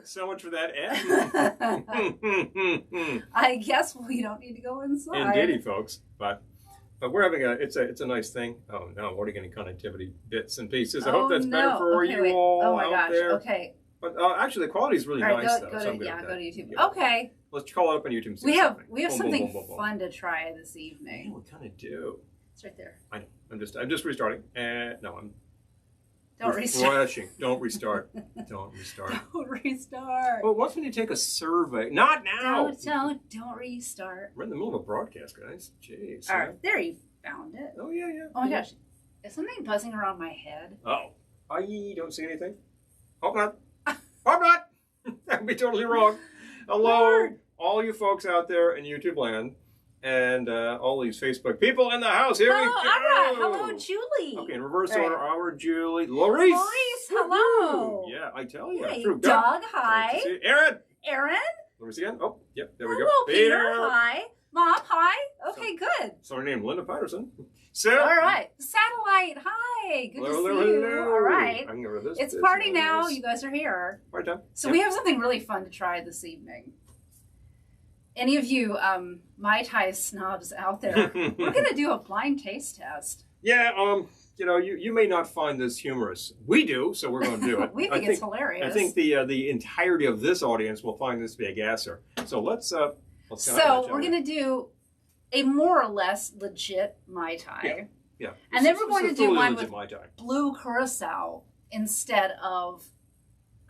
So much for that ad. I guess we don't need to go inside. Indeedy, folks. But we're having it's a nice thing. Oh no, what are getting connectivity bits and pieces? I hope that's better for you all oh my out gosh. there. Okay. But actually, the quality is really nice though. Go so to YouTube. Yeah. Okay. Let's call it up on YouTube. And see we have boom, something boom, boom, boom, boom. fun to try this evening. Yeah, we kind of do. It's right there. I know. I'm just restarting. No, I'm. Don't restart. Don't restart. Don't restart. Don't restart. Well, once when you take a survey, not now. Don't restart. We're in the middle of a broadcast, guys. Jeez. All right, there you found it. Oh yeah. Oh my gosh, is something buzzing around my head? Oh, I don't see anything. Hope not. Hope not. That'd be totally wrong. Hello, Lord. all you folks out there in YouTube land, and all these Facebook people in the house. Here we go. All right. Hello, Julie. Okay, in reverse All right. order, our Julie. Lorice. Hello. Yeah, I tell you. Hey, True. Doug, hi. Aaron. Aaron. Lorice again. Oh, yep, there we go. Hello, Peter, hi. Mom, hi. Okay, good. So her name, Linda Patterson. So, all right. Satellite, hi. Good to see you. All right. I can get rid of this. It's party now. You guys are here. Party time. So we have something really fun to try this evening. Any of you Mai Tai snobs out there, we're going to do a blind taste test. Yeah, you know, you may not find this humorous. We do, so we're going to do it. We think it's hilarious. I think the entirety of this audience will find this to be a gasser. So let's so we're going to do a more or less legit Mai Tai. Yeah. And then we're going to do one with Mai Tai. blue curacao instead of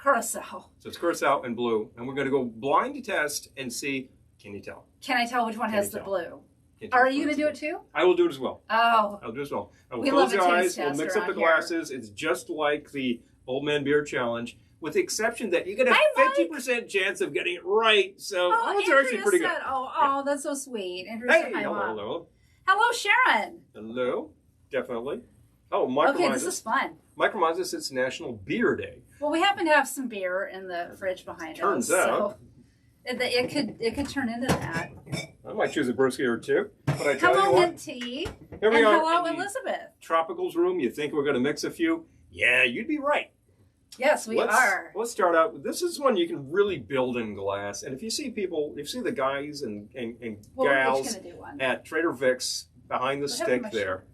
curacao. So it's curacao and blue, and we're going to go blind test and see. Can you tell? Can I tell which one has the blue? Are you going to do it too? I will do it as well. Oh. I'll do it as well. I will we close love the a eyes. taste We'll test mix up the around glasses. It's just like the Old Man Beer Challenge, with the exception that you get a 50% chance of getting it right. So odds are actually pretty good. Oh, that's so sweet. Andrew Hey, said hi, Mom. hello. Hello, Sharon. Hello. Definitely. Oh, Mike okay, this is fun. Mike reminds us it's National Beer Day. Well, we happen to have some beer in the fridge behind us. Turns out. So it could turn into that. I might choose a brewski or two. But I tell you hello, what, Mint Tea. Here we are. Hello, Elizabeth. Tropicals room. You think we're going to mix a few? Yeah, you'd be right. Yes, we are. Let's start out. This is one you can really build in glass. And if you see people, if you see the guys and gals at Trader Vic's behind the stick there,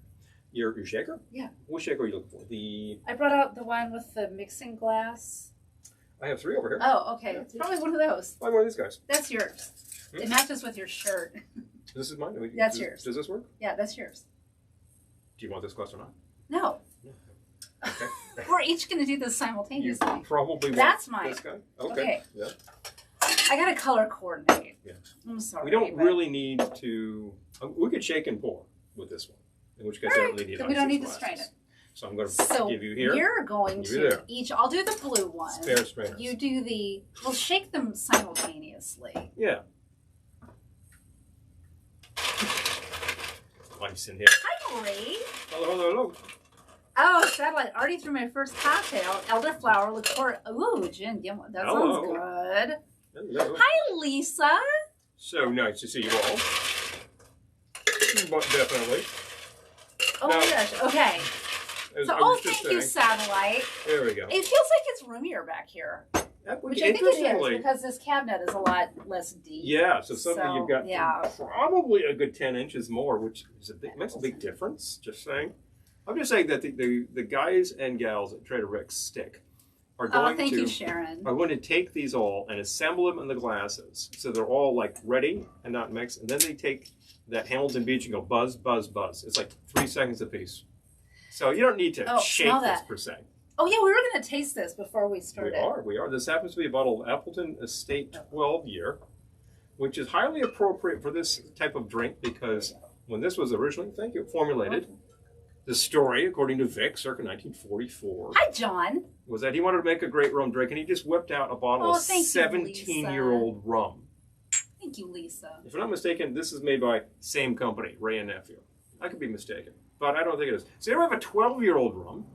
your shaker? Yeah. What shaker are you looking for? I brought out the one with the mixing glass. I have 3 over here. Oh, okay. It's probably one of those. Probably one of these guys. That's yours. It matches with your shirt. This is mine? That's yours. Does this work? Yeah, that's yours. Do you want this glass or not? No. Okay. We're each going to do this simultaneously. You probably want That's mine. This guy? Okay. Yeah. I got to color coordinate. Yeah. I'm sorry. We don't really need to... We could shake and pour with this one. In which case I don't really need we don't need to strain it. So I'm going to give you here. We're going to each... I'll do the blue one. Spare strainers. You do the... We'll shake them simultaneously. Yeah. Nice in here. Hi, Marie. Hello. Oh, Satellite already threw my first cocktail. Elderflower liqueur. Ooh, gin. That sounds good. Hello. Hi, Lisa. So nice to see you all. Definitely. Oh my gosh. Okay. Thank you, Satellite. There we go. It feels like it's roomier back here. Which I think it is because this cabinet is a lot less deep. Yeah, so suddenly you've got probably a good 10 inches more, which is makes a big difference, just saying. I'm just saying that the guys and gals at Trader Vic's stick are going to take these all and assemble them in the glasses so they're all like ready and not mixed, and then they take that Hamilton Beach and go buzz, buzz, buzz. It's like 3 seconds apiece. So you don't need to shake this per se. Oh yeah, we were going to taste this before we started. We are. This happens to be a bottle of Appleton Estate 12 year, which is highly appropriate for this type of drink because when this was originally, formulated, the story, according to Vic, circa 1944. Hi, John. Was that he wanted to make a great rum drink, and he just whipped out a bottle of 17-year-old rum. Thank you, Lisa. If I'm not mistaken, this is made by same company, Ray and Nephew. I could be mistaken, but I don't think it is. So here we have a 12-year-old rum.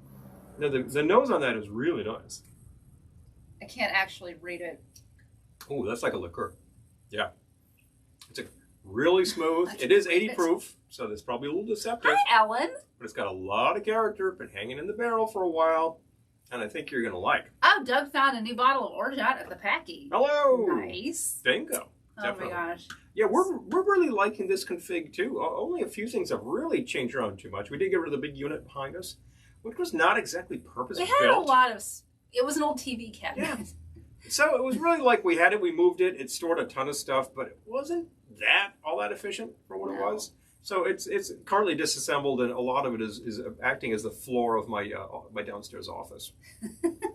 Now, the nose on that is really nice. I can't actually read it. Oh, that's like a liqueur. Yeah. It's really smooth. It is 80 proof, so that's probably a little deceptive. Hi, Ellen. But it's got a lot of character. Been hanging in the barrel for a while. and I think you're going to like. Oh, Doug found a new bottle of orgeat at the Packy. Hello. Nice. Bingo. Oh Definitely. my gosh. Yeah, we're really liking this config too. Only a few things have really changed around too much. We did get rid of the big unit behind us, which was not exactly purpose-built. We had a lot of. It was an old TV cabinet. Yeah. So it was really like we had it, we moved it, it stored a ton of stuff, but it wasn't all that efficient for what it was. So it's currently disassembled, and a lot of it is acting as the floor of my my downstairs office.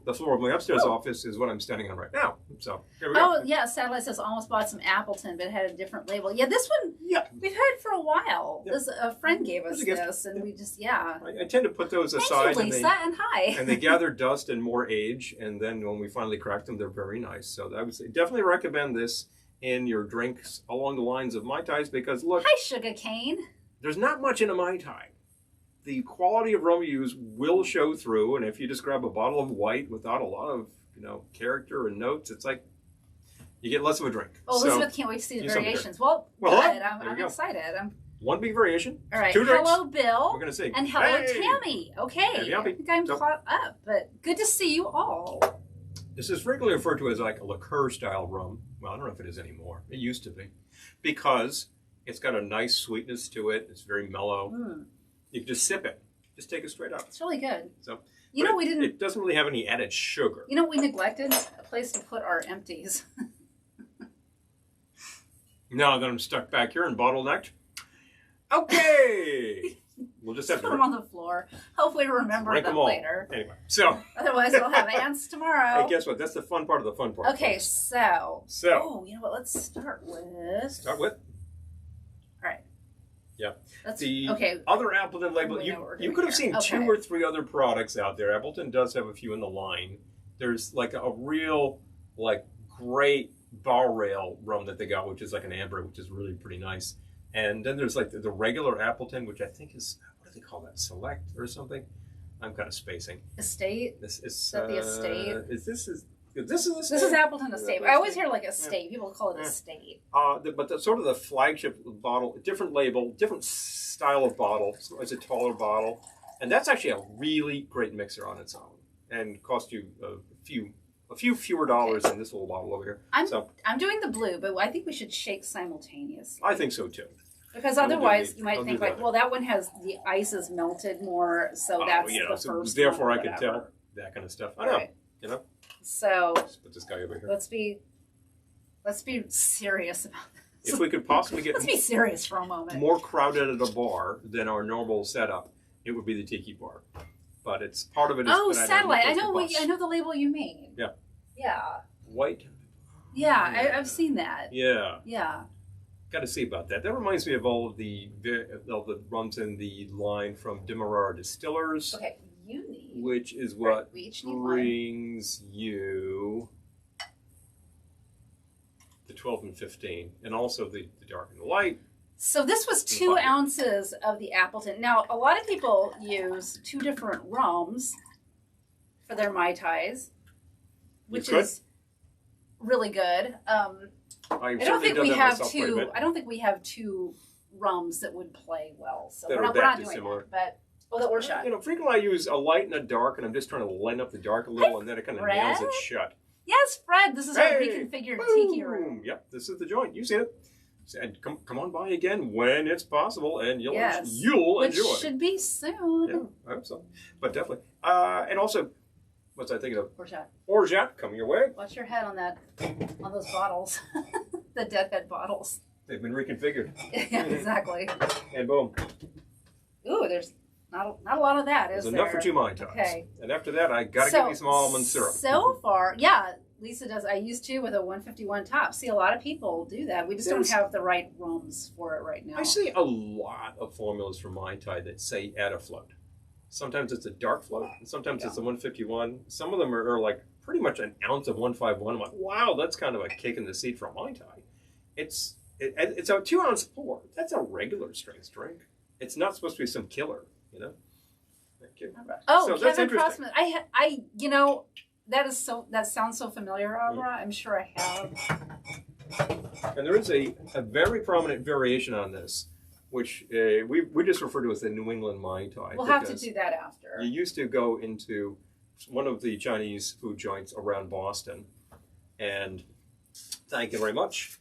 The floor of my upstairs office is what I'm standing on right now. So here we go. Oh yeah, Satellite says almost bought some Appleton, but it had a different label. Yeah, this one we've had for a while. Yeah. This a friend gave us this, and we just I tend to put those aside. Thank you, Lisa, and hi. And they gather dust and more age, and then when we finally crack them, they're very nice. So I would say definitely recommend this in your drinks along the lines of Mai Tais, because look, hi Sugar Cane. There's not much in a Mai Tai. The quality of rum you use will show through, and if you just grab a bottle of white without a lot of character and notes, it's like you get less of a drink. Oh, Elizabeth can't wait to see the variations. Well, good. I'm excited. One big variation. All right. Two drinks. Hello, Bill. We're gonna sing. And hello, Tammy. Okay. I think I'm caught up, but good to see you all. This is frequently referred to as like a liqueur style rum. Well, I don't know if it is anymore. It used to be, because it's got a nice sweetness to it. It's very mellow. You can just sip it. Just take it straight up. It's really good. So we didn't. It doesn't really have any added sugar. You know, we neglected a place to put our empties. Now that I'm stuck back here and bottlenecked. Okay. We'll just have to put them on the floor. Hopefully remember them later. Anyway, so. Otherwise we'll have ants tomorrow. Hey, guess what? That's the fun part of the fun part. Okay, so. Oh, you know what? Let's start with. All right. Yeah. The other Appleton label, you could have seen 2 or 3 other products out there. Appleton does have a few in the line. There's like a real, great bar rail rum that they got, which is like an amber, which is really pretty nice. And then there's like the regular Appleton, which I think is, what do they call that? Select or something? I'm kind of spacing. Estate? This is the Estate? This is This is Appleton Estate. I always hear like Estate. People call it Estate. But sort of the flagship bottle, different label, different style of bottle. So it's a taller bottle, and that's actually a really great mixer on its own, and cost you a few fewer dollars than this little bottle over here. I'm doing the blue, but I think we should shake simultaneously. I think so too. Because otherwise, you might think like, well, that one has the ice is melted more, so that's the first. Therefore, one, I can tell that kind of stuff. I know, So let's put this guy over here. Let's be serious about this. If we could possibly get let's be serious for a moment. More crowded at a bar than our normal setup, it would be the tiki bar. But it's part of it. Satellite. I know the label you made. Yeah. Yeah. White. Yeah, I've seen that. Yeah. Yeah. Got to see about that. That reminds me of all of the rums in the line from Demerara Distillers. Okay, which is what brings you the 12 and 15, and also the dark and the light. So this was 2 ounces of the Appleton. Now, a lot of people use 2 different rums for their Mai Tais, which is really good. I don't think we have 2. I don't think we have 2 rums that would play well. So we're not doing that. But that we're shot. Frequently I use a light and a dark, and I'm just trying to lighten up the dark a little, and then it kind of nails it shut. Yes, Fred. This is our reconfigured tiki room. Yep, this is the joint. You've seen it. And come on by again when it's possible, and you'll enjoy. Which should be soon. Yeah, I hope so. But definitely. And also, what's I thinking of? Orgeat coming your way. Watch your head on those bottles. The deadhead bottles. They've been reconfigured. Yeah, exactly. And boom. Ooh, there's not a lot of that, is there? There's enough for 2 Mai Tais. Okay. And after that, I got to give me some almond syrup. So far, yeah. Lisa does. I used to with a 151 top. See, a lot of people do that. We just don't have the right rums for it right now. I see a lot of formulas for Mai Tai that say add a float. Sometimes it's a dark float, and sometimes it's a 151. Some of them are like pretty much an ounce of 151. I'm like, wow, that's kind of a kick in the seat for a Mai Tai. It's a 2-ounce pour. That's a regular strength drink. It's not supposed to be some killer, Thank you. Oh, so Kevin Crossman. That sounds so familiar, Abra. I'm sure I have. And there is a very prominent variation on this, which we just refer to as the New England Mai Tai. We'll have to do that after. You used to go into one of the Chinese food joints around Boston. And thank you very much.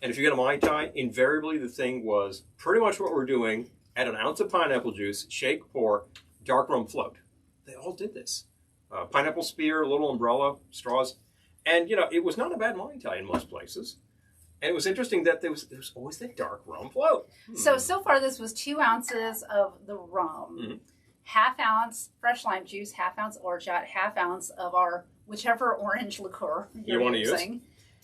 And if you get a Mai Tai, invariably the thing was pretty much what we're doing. Add an ounce of pineapple juice, shake, pour, dark rum float. They all did this. Pineapple spear, a little umbrella, straws. And, you know, it was not a bad Mai Tai in most places. And it was interesting that there was always the dark rum float. So far this was 2 ounces of the rum, ½ ounce fresh lime juice, ½ ounce orgeat, ½ ounce of our whichever orange liqueur you want to use.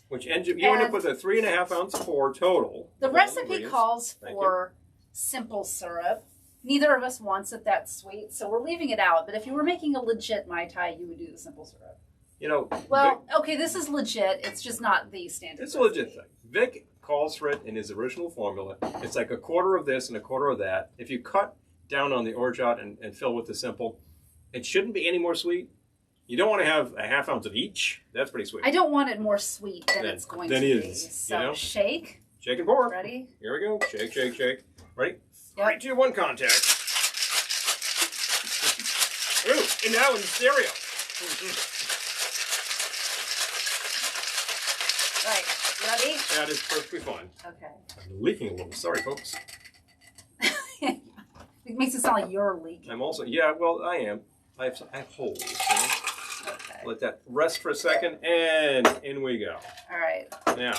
Which you end up with a 3½ ounce pour total. The recipe calls for simple syrup. Neither of us wants it that sweet, so we're leaving it out. But if you were making a legit Mai Tai, you would do the simple syrup. You know, well, okay, this is legit. It's just not the standard. It's a legit thing. Vic calls for it in his original formula. It's like a quarter of this and a quarter of that. If you cut down on the orgeat and fill with the simple, it shouldn't be any more sweet. You don't want to have a ½ ounce of each. That's pretty sweet. I don't want it more sweet than it's going to be. So you know? Shake. Shake and pour. Ready? Here we go. Shake, shake, shake. Ready? Yep. 3, 2, 1, contact. Ooh, and now in stereo. Right. Ready? That is perfectly fine. Okay. I'm leaking a little. Sorry, folks. It makes it sound like you're leaking. I'm also, yeah, well, I am. I have holes. You know? Okay. Let that rest for a second, and in we go. All right. Now,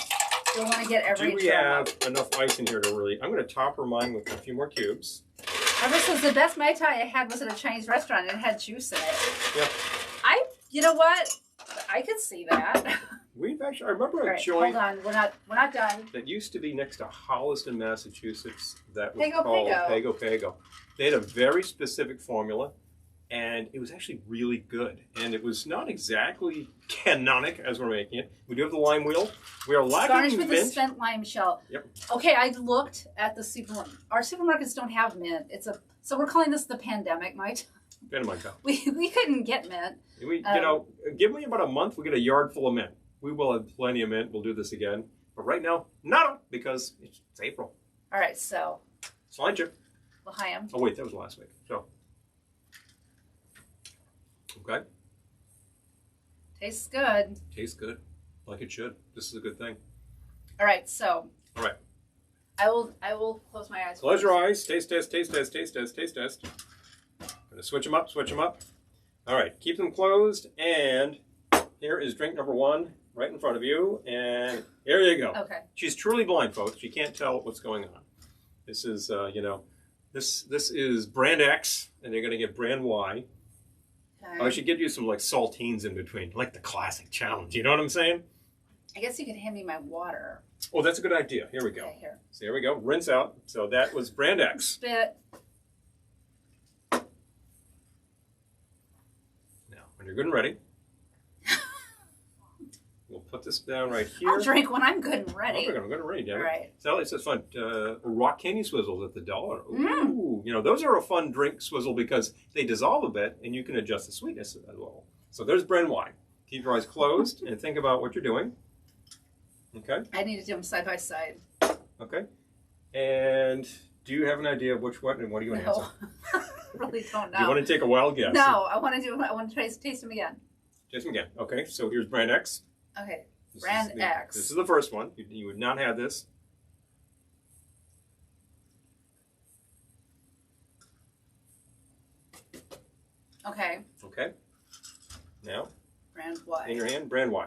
you'll want to get every. Do we have enough ice in here to really? I'm going to topper mine with a few more cubes. Ever since the best Mai Tai I had was at a Chinese restaurant, and it had juice in it. Yeah. You know what? I could see that. We've actually, I remember a right, joint. Hold on, we're not done. That used to be next to Holliston, Massachusetts. That was Pago called Pago. Pago Pago. They had a very specific formula, and it was actually really good. And it was not exactly canonic as we're making it. We do have the lime wheel. We are lacking garnished with mint. a spent lime shell. Yep. Okay, I looked at the supermarket. Our supermarkets don't have mint. So we're calling this the pandemic Mai Tai. We couldn't get mint. You know, give me about a month, we'll get a yard full of mint. We will have plenty of mint. We'll do this again. But right now, nada, because it's April. All right, so. Cilantro. L'chaim. Oh, wait, that was last week. So. Okay. Tastes good. Tastes good. Like it should. This is a good thing. All right, so. All right. I will close my eyes. Close your eyes. Taste test, taste test, taste test, taste test. Gonna switch them up, switch them up. All right, keep them closed. And here is drink number 1 right in front of you. And here you go. Okay. She's truly blind, folks. She can't tell what's going on. This is, you know, this is brand X, and they're gonna get brand Y. Okay. I should give you some like saltines in between, like the classic challenge. You know what I'm saying? I guess you could hand me my water. Oh, that's a good idea. Here we go. Okay, here. So here we go. Rinse out. So that was brand X. Spit. Now, when you're good and ready, we'll put this down right here. I'll drink when I'm good and ready. I'm good and ready, damn it. All right. Sally says fun. Rock candy swizzles at the $1. Ooh, you know, those are a fun drink swizzle because they dissolve a bit and you can adjust the sweetness as well. So there's brand Y. Keep your eyes closed and think about what you're doing. Okay. I need to do them side by side. Okay. And do you have an idea of which one and what are you going to answer? I really don't know. Do you want to take a wild guess? No, I want to taste them again. Taste them again. Okay. So here's brand X. Okay. Brand X. This is the first one. You would not have this. Okay. Okay. Now. Brand Y. In your hand, brand Y.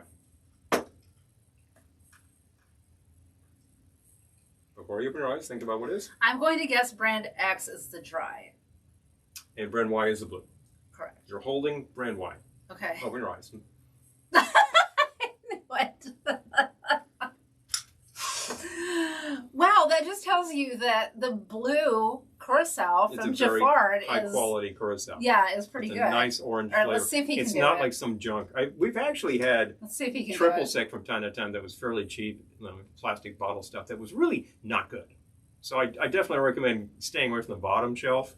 Before you open your eyes, think about what it is. I'm going to guess brand X is the dry. And brand Y is the blue. Correct. You're holding brand Y. Okay. Open your eyes. What? Wow, that just tells you that the blue curacao from Giffard is high quality curacao. Yeah, is pretty good. A nice orange flavor. Let's see if he can do it. It's not like some junk. We've actually had let's see if he can triple sec from time to time that was fairly cheap, plastic bottle stuff that was really not good. So I definitely recommend staying away from the bottom shelf.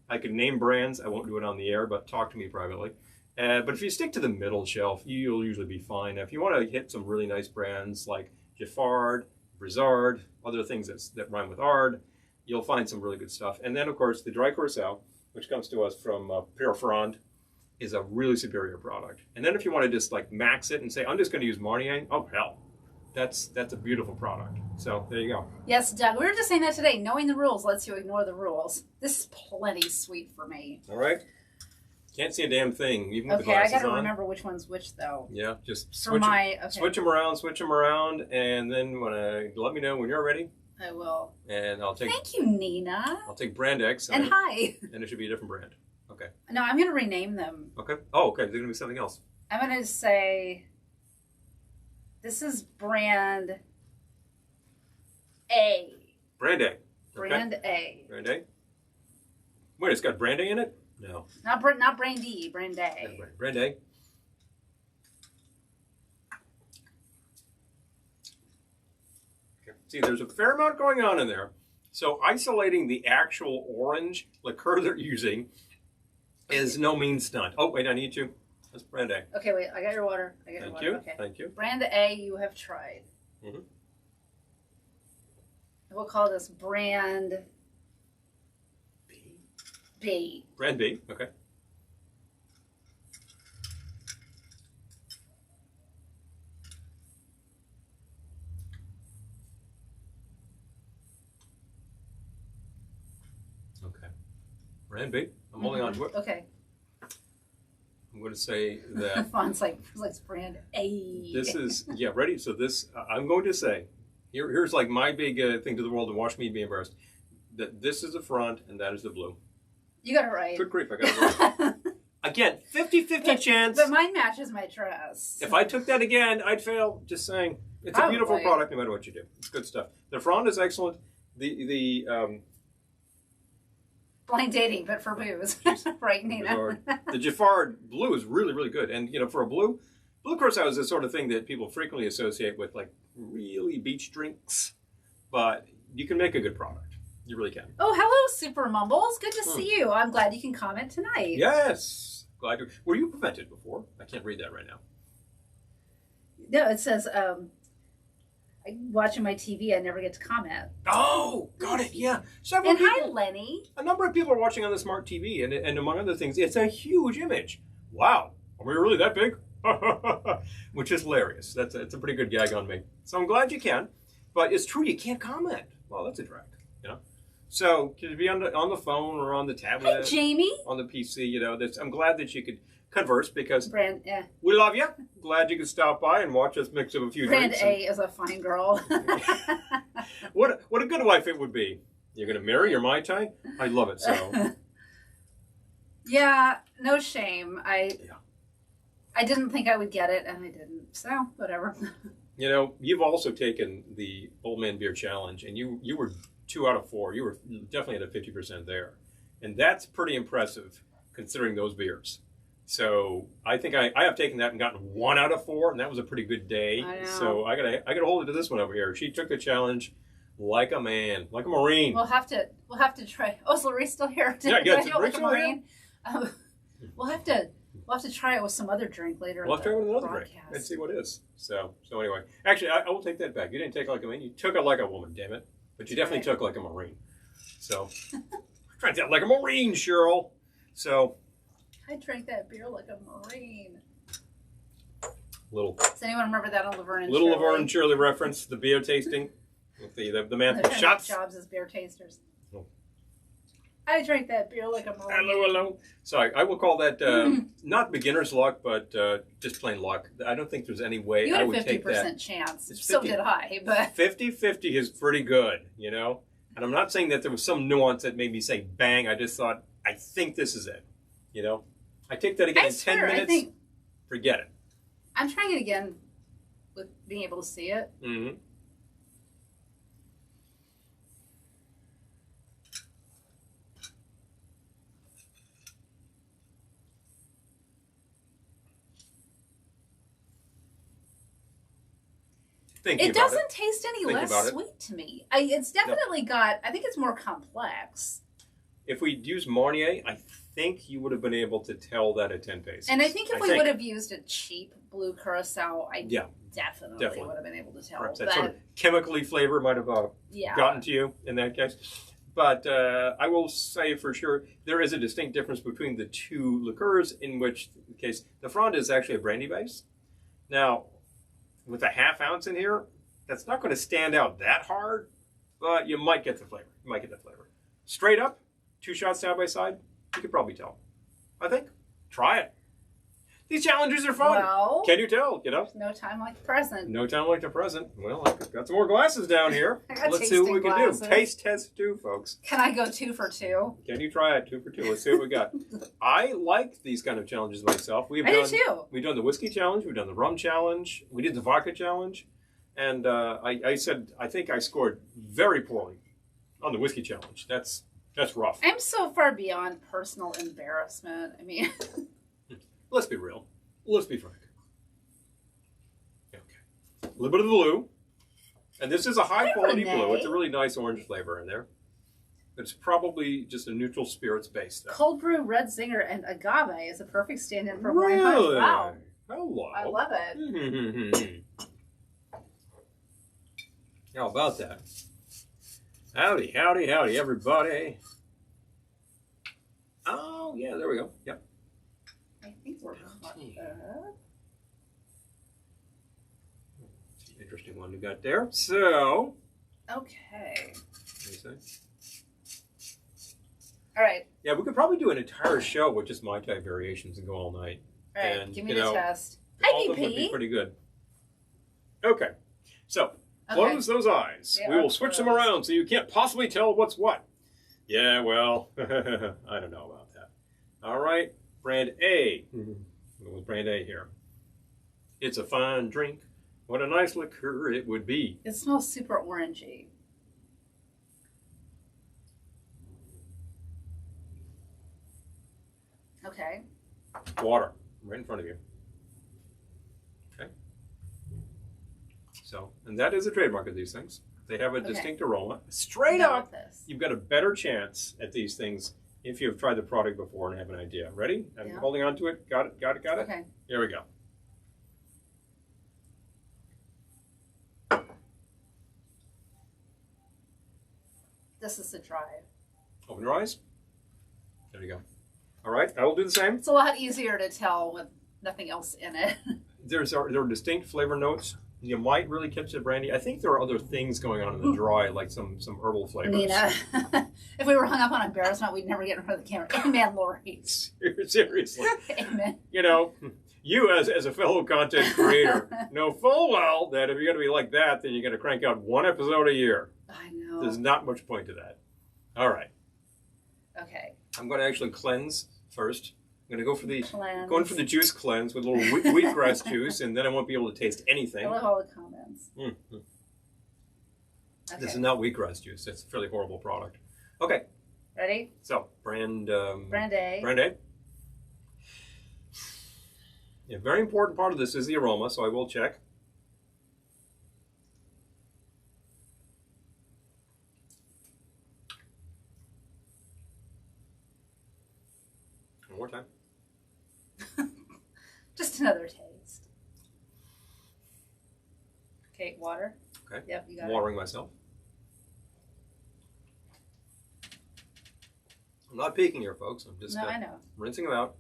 I could name brands. I won't do it on the air, but talk to me privately. But if you stick to the middle shelf, you'll usually be fine. Now, if you want to hit some really nice brands like Giffard, Brizard, other things that rhyme with ard, you'll find some really good stuff. And then, of course, the dry curacao, which comes to us from Pierre Ferrand. is a really superior product. And then if you want to just like max it and say, I'm just going to use Marnier, oh hell, that's a beautiful product. So there you go. Yes, Doug, we were just saying that today. Knowing the rules lets you ignore the rules. This is plenty sweet for me. All right. Can't see a damn thing, even with the Okay, glasses I got to on. remember which one's which, though. Yeah, just switch them around, and then let me know when you're ready. I will. And I'll take. Thank you, Nina. I'll take brand X. And hi. And it should be a different brand. Okay. No, I'm going to rename them. Okay. Oh, okay. They're going to be something else. I'm going to say, this is brand A. Brand A. Okay. Brand A. Brand A. Wait, it's got brand A in it? No. Not brand E, brand A. Yeah, brand A. Okay. See, there's a fair amount going on in there. So isolating the actual orange liqueur they're using is no mean stunt. Oh, wait, I need to. That's brand A. Okay, wait, I got your water. Thank you. Okay. Thank you. Brand A, you have tried. Mm-hmm. We'll call this brand B. Brand B, okay. Okay. Brand B. I'm holding on to it. Okay. I'm going to say that. Fon's like it's brand A. This is, yeah, ready? So this, I'm going to say, here's like my big thing to the world, and watch me be embarrassed, that this is the front and that is the blue. You got it right. Good grief, I got it right. Again, 50-50 chance. But mine matches my dress. If I took that again, I'd fail. Just saying. It's Probably. a beautiful product no matter what you do. It's good stuff. The front is excellent. The blind dating, but for booze. Right, Nina? The Jafar blue is really, really good. And, you know, for a blue curacao is the sort of thing that people frequently associate with, like, really beach drinks. But you can make a good product. You really can. Oh, hello, Super Mumbles. Good to see you. I'm glad you can comment tonight. Yes. Glad to. Were you prevented before? I can't read that right now. No, it says, watching my TV, I never get to comment. Oh, got it. Yeah. Hi, Lenny. A number of people are watching on the smart TV, and among other things, it's a huge image. Wow. Are we really that big? Which is hilarious. It's a pretty good gag on me. So I'm glad you can. But it's true, you can't comment. Well, that's a drag, you know? So, could you be on the phone or on the tablet? Hi, Jamie. On the PC, you know. I'm glad that you could converse because yeah. We love you. Glad you could stop by and watch us mix up a few Brand drinks. A is a fine girl. What a good wife it would be. You're going to marry your Mai Tai? I love it so. Yeah, no shame. I didn't think I would get it, and I didn't. So, whatever. You know, you've also taken the Old Man Beer Challenge, and you were 2 out of 4. You were definitely at a 50% there. And that's pretty impressive, considering those beers. So I think I have taken that and gotten 1 out of 4, and that was a pretty good day. I know. So I gotta hold it to this one over here. She took the challenge like a man, like a Marine. We'll have to try. Oh, is Lorraine's still here? Yeah, Do I do it like a Marine? We'll have to try it with some other drink later. We'll have to try it with another broadcast. drink and see what it is. So anyway, actually, I will take that back. You didn't take it like a man. You took it like a woman. Damn it! But you definitely took it like a Marine. So try that like a Marine, Cheryl. So. I drank that beer like a Marine. Does anyone remember that on Laverne and Shirley? Laverne and Shirley reference, the beer tasting, with the man from shots. Jobs as beer tasters. Oh. I drank that beer like a Marine. Hello. So I will call that not beginner's luck, but just plain luck. I don't think there's any way I would take that. You had a 50% chance. So did I, but 50-50 is pretty good, you know. And I'm not saying that there was some nuance that made me say bang. I just thought I think this is it, you know. I take that again in 10 minutes. Forget it. I'm trying it again with being able to see it. Mm-hmm. It doesn't taste any less sweet to me. It's definitely got, I think it's more complex. If we'd used Marnier, I think you would have been able to tell that at 10 paces. And I think if we would have used a cheap blue curacao, I definitely would have been able to tell. Perhaps that sort of chemically flavor might have gotten to you in that case. But I will say for sure there is a distinct difference between the two liqueurs, in which case the Frond is actually a brandy base. Now, with a ½ ounce in here, that's not going to stand out that hard, but you might get the flavor. You might get the flavor. Straight up, 2 shots side by side, you could probably tell. I think. Try it. These challenges are fun. Well, can you tell? You know? No time like the present. No time like the present. Well, I've got some more glasses down here. Let's see what we can do. Taste test 2, folks. Can I go 2 for 2? Can you try it 2 for 2? Let's see what we got. I like these kind of challenges myself. I do too. We've done the whiskey challenge. We've done the rum challenge. We did the vodka challenge. And I said, I think I scored very poorly on the whiskey challenge. That's rough. I'm so far beyond personal embarrassment. I mean... Let's be real. Let's be frank. Okay. A little bit of the blue. And this is a high-quality blue. It's a really nice orange flavor in there. It's probably just a neutral spirits base, though. Cold brew, red zinger, and agave is a perfect stand-in for really? wine punch. Wow. Hello. I love it. How about that? Howdy, howdy, howdy, everybody. Oh, yeah, there we go. Yep. I think we're caught up. Interesting one you got there. So. Okay. What do you say? All right. Yeah, we could probably do an entire show with just Mai Tai Variations and go all night. All right, and, give me the test. All of them would be pretty good. Okay. So, close those eyes. We will switch them around so you can't possibly tell what's what. Yeah, well, I don't know about that. All right. Brand A. We'll go with brand A here. It's a fine drink. What a nice liqueur it would be. It smells super orangey. Okay. Water. Right in front of you. Okay. So, and that is a trademark of these things. They have a distinct aroma. Straight up, you've got a better chance at these things if you've tried the product before and have an idea. Ready? I'm holding on to it. Got it? Got it? Got it? Okay. Here we go. This is the dry. Open your eyes. There you go. All right, I will do the same. It's a lot easier to tell with nothing else in it. There are distinct flavor notes. You might really catch the brandy. I think there are other things going on in the dry, like some herbal flavors. Nina, if we were hung up on embarrassment, we'd never get in front of the camera. Amen, Lori. Seriously. Amen. You know, you as a fellow content creator know full well that if you're going to be like that, then you're going to crank out 1 episode a year. I know. There's not much point to that. All right. Okay. I'm going to actually cleanse first. I'm going to go for the juice cleanse with a little wheatgrass juice, and then I won't be able to taste anything. I love all the comments. Mm-hmm. Okay. This is not wheatgrass juice. It's a fairly horrible product. Okay. Ready? So, brand A. Brand A. Brand A. A very important part of this is the aroma, so I will check. One more time. Just another taste. Okay, water. Okay. Yep, you got Watering myself. I'm not peeking here, folks. I'm just I know. rinsing them out.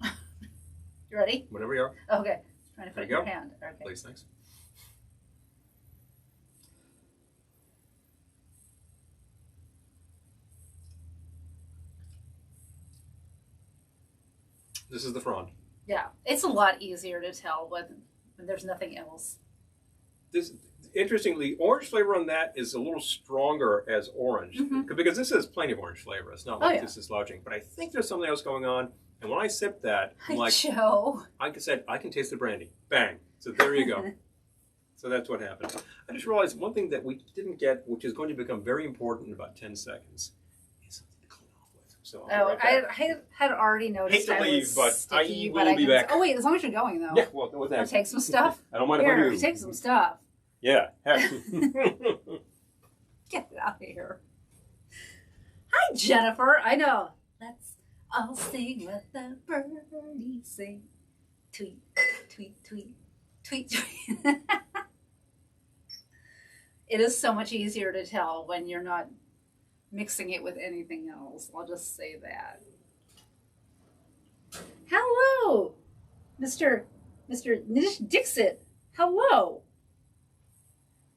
You ready? Whenever you are. Okay. Trying to put it in your hand. Okay. Please, thanks. This is the Frond. Yeah, it's a lot easier to tell when there's nothing else. Interestingly, orange flavor on that is a little stronger as orange because this has plenty of orange flavor. It's not like this is slouching, but I think there's something else going on. And when I sip that, I'm like, Joe. I can taste the brandy. Bang. So there you go. So that's what happened. I just realized one thing that we didn't get, which is going to become very important in about 10 seconds, is something to clean off with. So I had already noticed. Hate to leave, but sticky, I will be back. Oh wait, as long as you're going though. Yeah, well, what's that? Take some stuff. I don't mind if I do. Take some stuff. Yeah. Get it out of here. Hi, Jennifer. I know. Let's all sing with the birdies sing. Tweet, tweet, tweet, tweet, tweet. It is so much easier to tell when you're not mixing it with anything else. I'll just say that. Hello, Mr. Nish Dixit. Hello.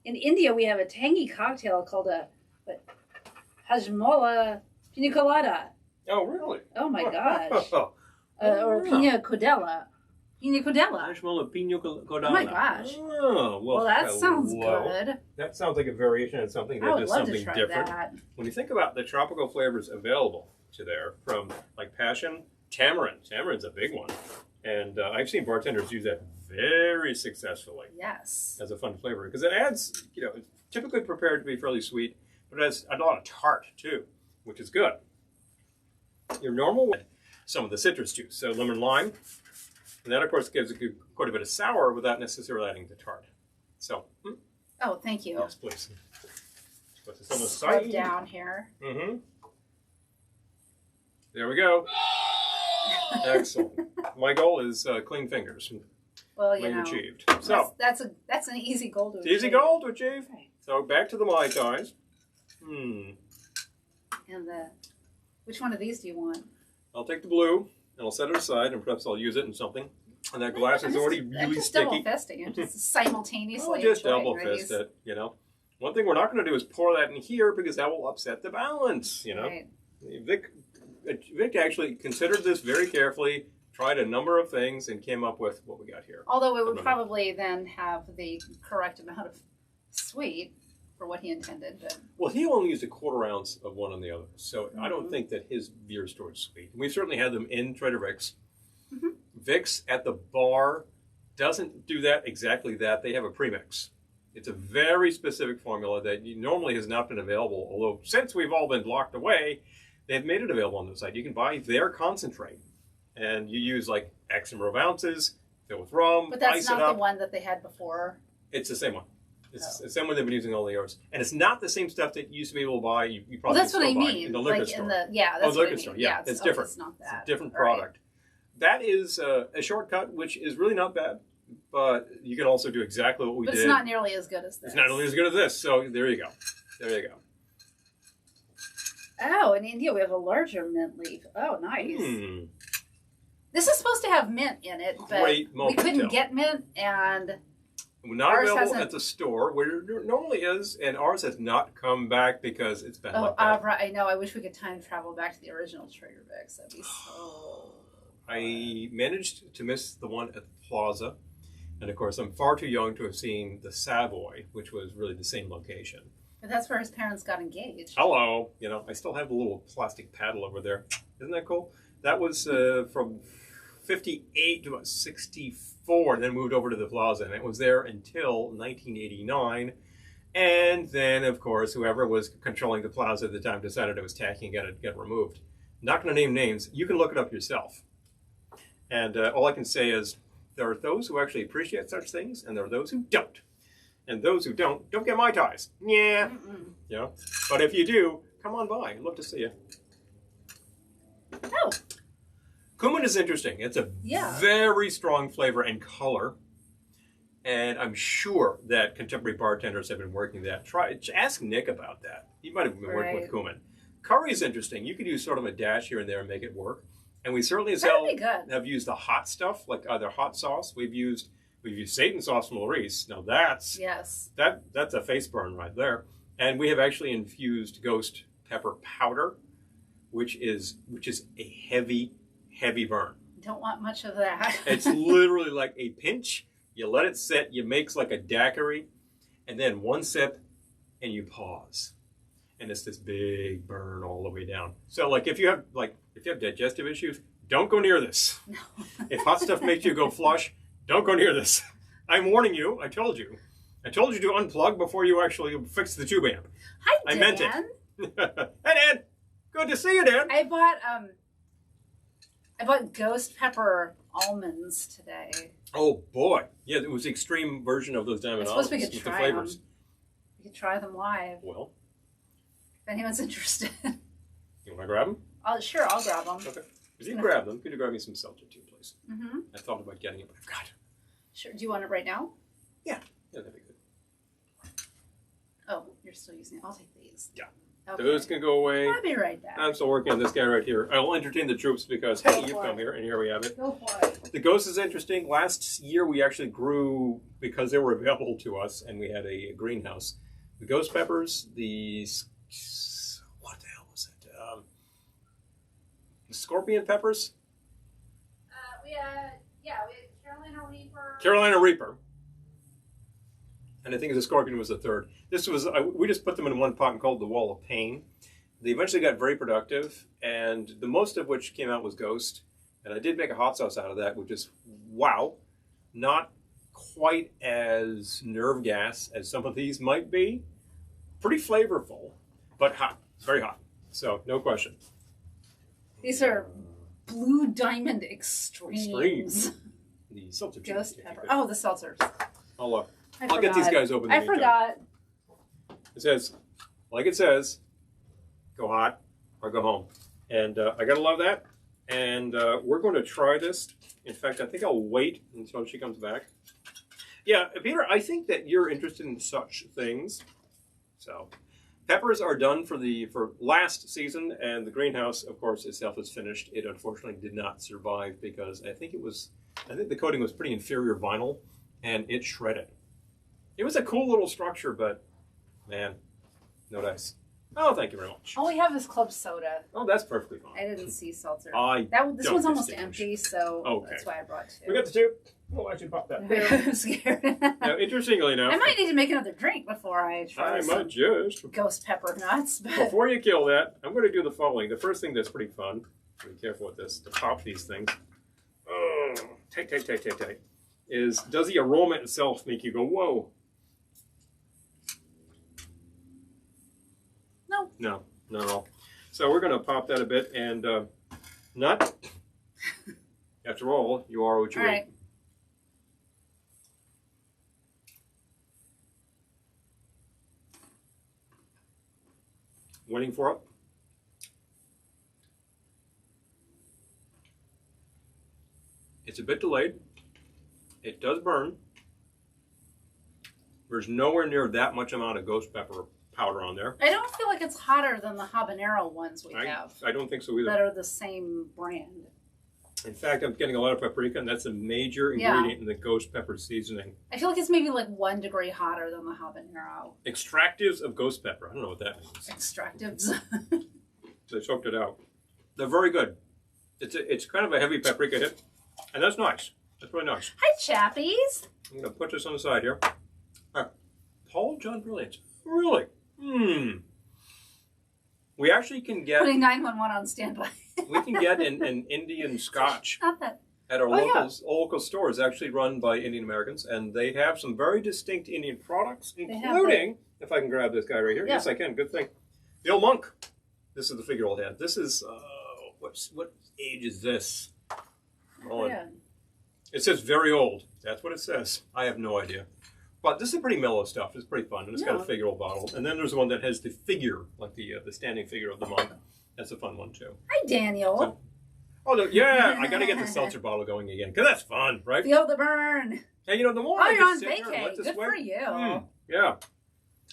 In India, we have a tangy cocktail called a Hajmola Pina Colada. Oh, really? Oh, my gosh. Or Pina Codella. Pina Codella. Hajmola Pina Colada. Oh, my gosh. Oh, Well, that sounds good. That sounds like a variation of something that does something different. That. When you think about the tropical flavors available to there, from like passion, tamarind. Tamarind's a big one. And I've seen bartenders use that very successfully. Yes. As a fun flavor. Because it adds, it's typically prepared to be fairly sweet, but it has a lot of tart too, which is good. Your normal one, some of the citrus juice, so lemon lime. And that, of course, gives quite a bit of sour without necessarily adding the tart. So. Oh, thank you. Yes, please. Put this on the Scrub side. down here. Mm-hmm. There we go. Excellent. My goal is clean fingers. Well, achieved. So that's an easy goal to achieve. Easy goal to achieve. Right. So back to the Mai Tais. And which one of these do you want? I'll take the blue and I'll set it aside, and perhaps I'll use it in something. And that glass is already really sticky. Double fisting it, just simultaneously. I'll just double fist it. One thing we're not going to do is pour that in here because that will upset the balance. Right. Vic actually considered this very carefully, tried a number of things, and came up with what we got here. Although it would probably then have the correct amount of sweet for what he intended. But. Well, he only used a 1/4 ounce of one on the other, so I don't think that his beer stored sweet. We've certainly had them in Trader Vic's. Vic's at the bar doesn't do that exactly that. They have a premix. It's a very specific formula that normally has not been available, although since we've all been locked away, they've made it available on the site. You can buy their concentrate, and you use like X number of ounces, fill with rum, but that's ice not it up. the one that they had before. It's the same one. It's the same one they've been using all the years, and it's not the same stuff that you used to be able to buy. You probably well, that's what I buy mean. in the liquor like store. In the that's the what liquor I mean. store. Yeah, it's different. It's not that. It's a different product. Right. That is a shortcut, which is really not bad. But you can also do exactly what we did. But it's not nearly as good as this. It's not nearly as good as this. So there you go. There you go. Oh, in India we have a larger mint leaf. Oh, nice. This is supposed to have mint in it, but we couldn't get mint, and not available at the store where it normally is, and ours has not come back because it's been like that. Right. I know. I wish we could time travel back to the original Trader Vic's. That'd be so. I managed to miss the one at the Plaza, and of course, I'm far too young to have seen the Savoy, which was really the same location. But that's where his parents got engaged. Hello, I still have the little plastic paddle over there. Isn't that cool? That was from 58 to about 64, and then moved over to the Plaza, and it was there until 1989. And then, of course, whoever was controlling the Plaza at the time decided it was tacky and got it removed. Not going to name names. You can look it up yourself. And all I can say is there are those who actually appreciate such things, and there are those who don't. And those who don't get Mai Tais. Yeah. But if you do, come on by. I'd love to see you. Oh. Cumin is interesting. It's a very strong flavor and color. And I'm sure that contemporary bartenders have been working that. Ask Nick about that. He might have been working with cumin. Curry is interesting. You could use sort of a dash here and there and make it work. And we certainly have used the hot stuff, like either hot sauce. We've used Satan sauce from Larice. Now that's a face burn right there. And we have actually infused ghost pepper powder, which is a heavy burn. Don't want much of that. It's literally like a pinch. You let it sit. You make like a daiquiri, and then one sip, and you pause. And it's this big burn all the way down. So like if you have digestive issues, don't go near this. No. If hot stuff makes you go flush, don't go near this. I'm warning you. I told you. I told you to unplug before you actually fix the tube amp. Hi, Dan. I meant it. Hey, Dan. Good to see you, Dan. I bought ghost pepper almonds today. Oh boy, yeah, it was the extreme version of those diamond almonds we could with try the flavors. Them. We could try them live. Well, if anyone's interested. You want to grab them? Sure, I'll grab them. Okay. If you grab them, could you grab me some seltzer too, please? Mm-hmm. I thought about getting it, but I've got it. Sure. Do you want it right now? Yeah, that'd be good. Oh, you're still using it. I'll take these. Yeah. Okay. Those can go away. I'll be right back. I'm still working on this guy right here. I'll entertain the troops because, hey, you've come here, and here we have it. Go for it. The ghost is interesting. Last year we actually grew, because they were available to us, and we had a greenhouse. The ghost peppers, what the hell was it? The scorpion peppers? We had Carolina Reaper. Carolina Reaper. And I think the scorpion was the third. This was, we just put them in one pot and called the Wall of Pain. They eventually got very productive, and the most of which came out was ghost. And I did make a hot sauce out of that, which is, wow, not quite as nerve gas as some of these might be. Pretty flavorful, but hot, very hot. So, no question. These are Blue Diamond Extremes. The seltzer. Ghost pepper. Oh, the seltzers. I'll get these guys open. I forgot. It says, like it says, go hot or go home. And I gotta love that. And we're going to try this. In fact, I think I'll wait until she comes back. Yeah, Peter, I think that you're interested in such things. So, peppers are done for last season, and the greenhouse, of course, itself is finished. It unfortunately did not survive because I think the coating was pretty inferior vinyl, and it shredded. It was a cool little structure, but man, no dice. Oh, thank you very much. All we have is club soda. Oh, that's perfectly fine. I didn't see seltzer. This don't one's almost empty, so okay. That's why I brought two. We got the two. We'll actually pop that there. I'm scared. Now, interestingly enough, I might need to make another drink before I try some ghost pepper nuts. But... Before you kill that, I'm going to do the following. The first thing that's pretty fun, be careful with this, to pop these things. Oh, tight, is does the aroma itself make you go, whoa? No. No, not at all. So we're going to pop that a bit and nut. After all, you are what you eat. Right. Waiting for it. It's a bit delayed. It does burn. There's nowhere near that much amount of ghost pepper powder on there. I don't feel like it's hotter than the habanero ones we have. I don't think so either. That are the same brand. In fact, I'm getting a lot of paprika, and that's a major ingredient in the ghost pepper seasoning. I feel like it's maybe like 1 degree hotter than the habanero. Extractives of ghost pepper. I don't know what that means. Extractives. They choked it out. They're very good. It's kind of a heavy paprika hit, and that's nice. That's really nice. Hi, chappies. I'm going to put this on the side here. Paul John Brilliant. Really? We actually can get... Putting 911 on standby. We can get an Indian scotch Not that. at our local stores, actually run by Indian Americans, and they have some very distinct Indian products, including, if I can grab this guy right here. Yeah. Yes, I can. Good thing. The old monk. This is the figureold head. This is, what age is this? It says very old. That's what it says. I have no idea. But this is pretty mellow stuff. It's pretty fun. And it's got a figureold bottle. And then there's one that has the figure, like the standing figure of the monk. That's a fun one, too. Hi, Daniel. So, I got to get the seltzer bottle going again. Because that's fun, right? Feel the burn. And, the more you're on vacay. Good for you. Yeah.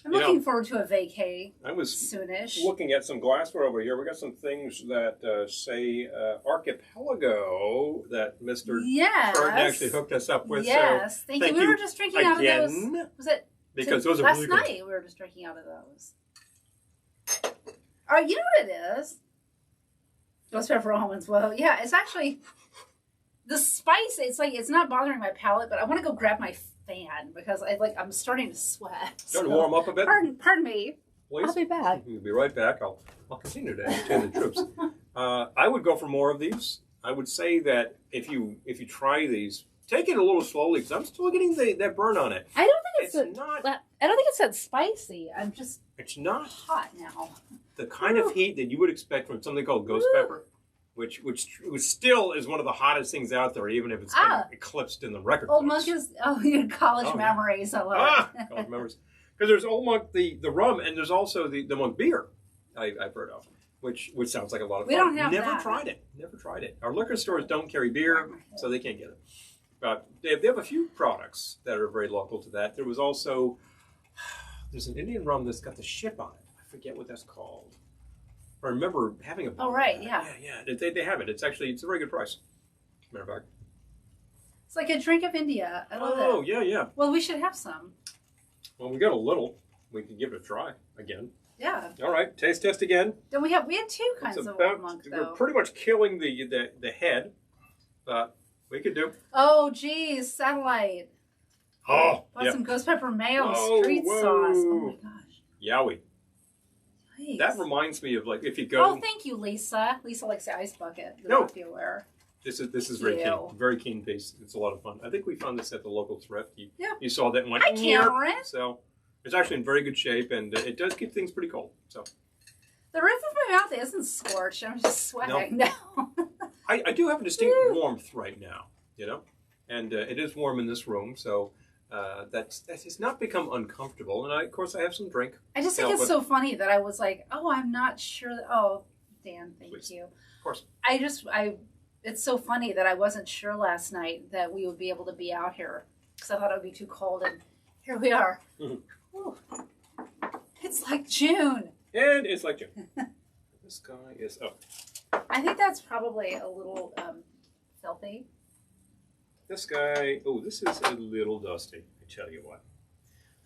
I'm looking forward to a vacay. I was soonish. Looking at some glassware over here. We got some things that say Archipelago that Mr. Burton actually hooked us up with. Yes, so thank you. We were just drinking out of those. Was it? Because those are last really night good. we were just drinking out of those. Oh, you know what it is? Ghost pepper almonds. Well, yeah, it's actually the spice. It's like it's not bothering my palate, but I want to go grab my fan because I'm starting to sweat. Do you want to warm up a bit? Pardon me. Please? I'll be back. You'll be right back. I'll continue to entertain the troops. I would go for more of these. I would say that if you try these, take it a little slowly because I'm still getting that burn on it. I don't think I don't think it's that spicy. It's not hot now. The kind of heat that you would expect from something called ghost pepper, which still is one of the hottest things out there, even if it's been eclipsed in the record books. Old Monk is college memories. I love it. College memories. Because there's Old Monk the rum, and there's also the Monk beer I've heard of, which sounds like a lot of fun. We don't have Never tried it. Our liquor stores don't carry beer, so they can't get it. But they have a few products that are very local to that. There was also there's an Indian rum that's got the ship on it. I forget what that's called. I remember having a bottle. Oh, right, yeah. Yeah. They have it. It's a very good price. Matter of fact. It's like a drink of India. I love it. Oh, yeah. Well, we should have some. Well, we got a little. We can give it a try again. Yeah. All right, taste test again. Then we had 2 kinds of old monk, though. We're pretty much killing the head, but we could do. Oh, geez, satellite. Oh, Bought some ghost pepper mayo street sauce. Oh my gosh. Yowie. Nice. That reminds me of, like, if you go. Oh, thank you, Lisa. Lisa likes the ice bucket. No. This is very keen piece. It's a lot of fun. I think we found this at the local thrift. Yeah. You saw that and went. Hi, Cameron. So it's actually in very good shape, and it does keep things pretty cold. So. The roof of my mouth isn't scorched. I'm just sweating. No. I do have a distinct warmth right now, and it is warm in this room, so that has not become uncomfortable. And of course, I have some drink. I just think it's so funny that I was like, oh, I'm not sure. Oh, Dan, thank you. Of course. It's so funny that I wasn't sure last night that we would be able to be out here because I thought it would be too cold, and here we are. Mm-hmm. It's like June. And it's like June. This guy is up. I think that's probably a little filthy. This guy, this is a little dusty, I tell you what.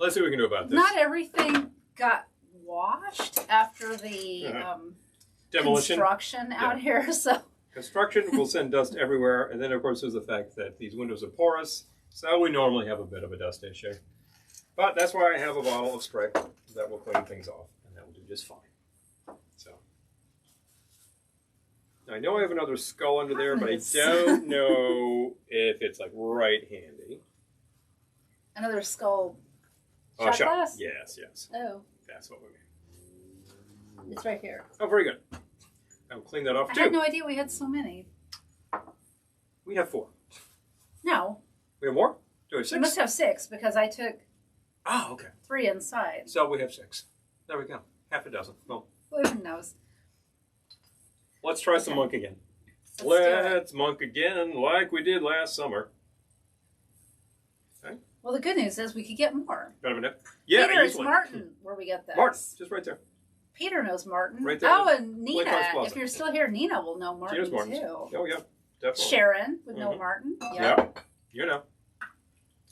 Let's see what we can do about this. Not everything got washed after the demolition construction out here, so. Construction will send dust everywhere, and then of course there's the fact that these windows are porous, so we normally have a bit of a dust issue. But that's why I have a bottle of spray that will clean things off, and that will do just fine. So. I know I have another skull under there, but I don't know if it's like right handy. Another skull shot glass? Yes. Oh. That's what we mean. It's right here. Oh, very good. I'll clean that off too. I had no idea we had so many. We have 4. No. We have more? Do we have 6? We must have 6 because I took 3 inside. So we have 6. There we go. Half a dozen. Well, who even knows? Let's try some monk again. Let's monk again like we did last summer. Okay. Well, the good news is we could get more. Got a minute? Yeah, Peter, it's Martin where we get this. Martin, just right there. Peter knows Martin. Right there. Oh, and Nina. If you're still here, Nina will know Martin too. Oh, yeah. Definitely. Sharon would know Martin. Yep. You know.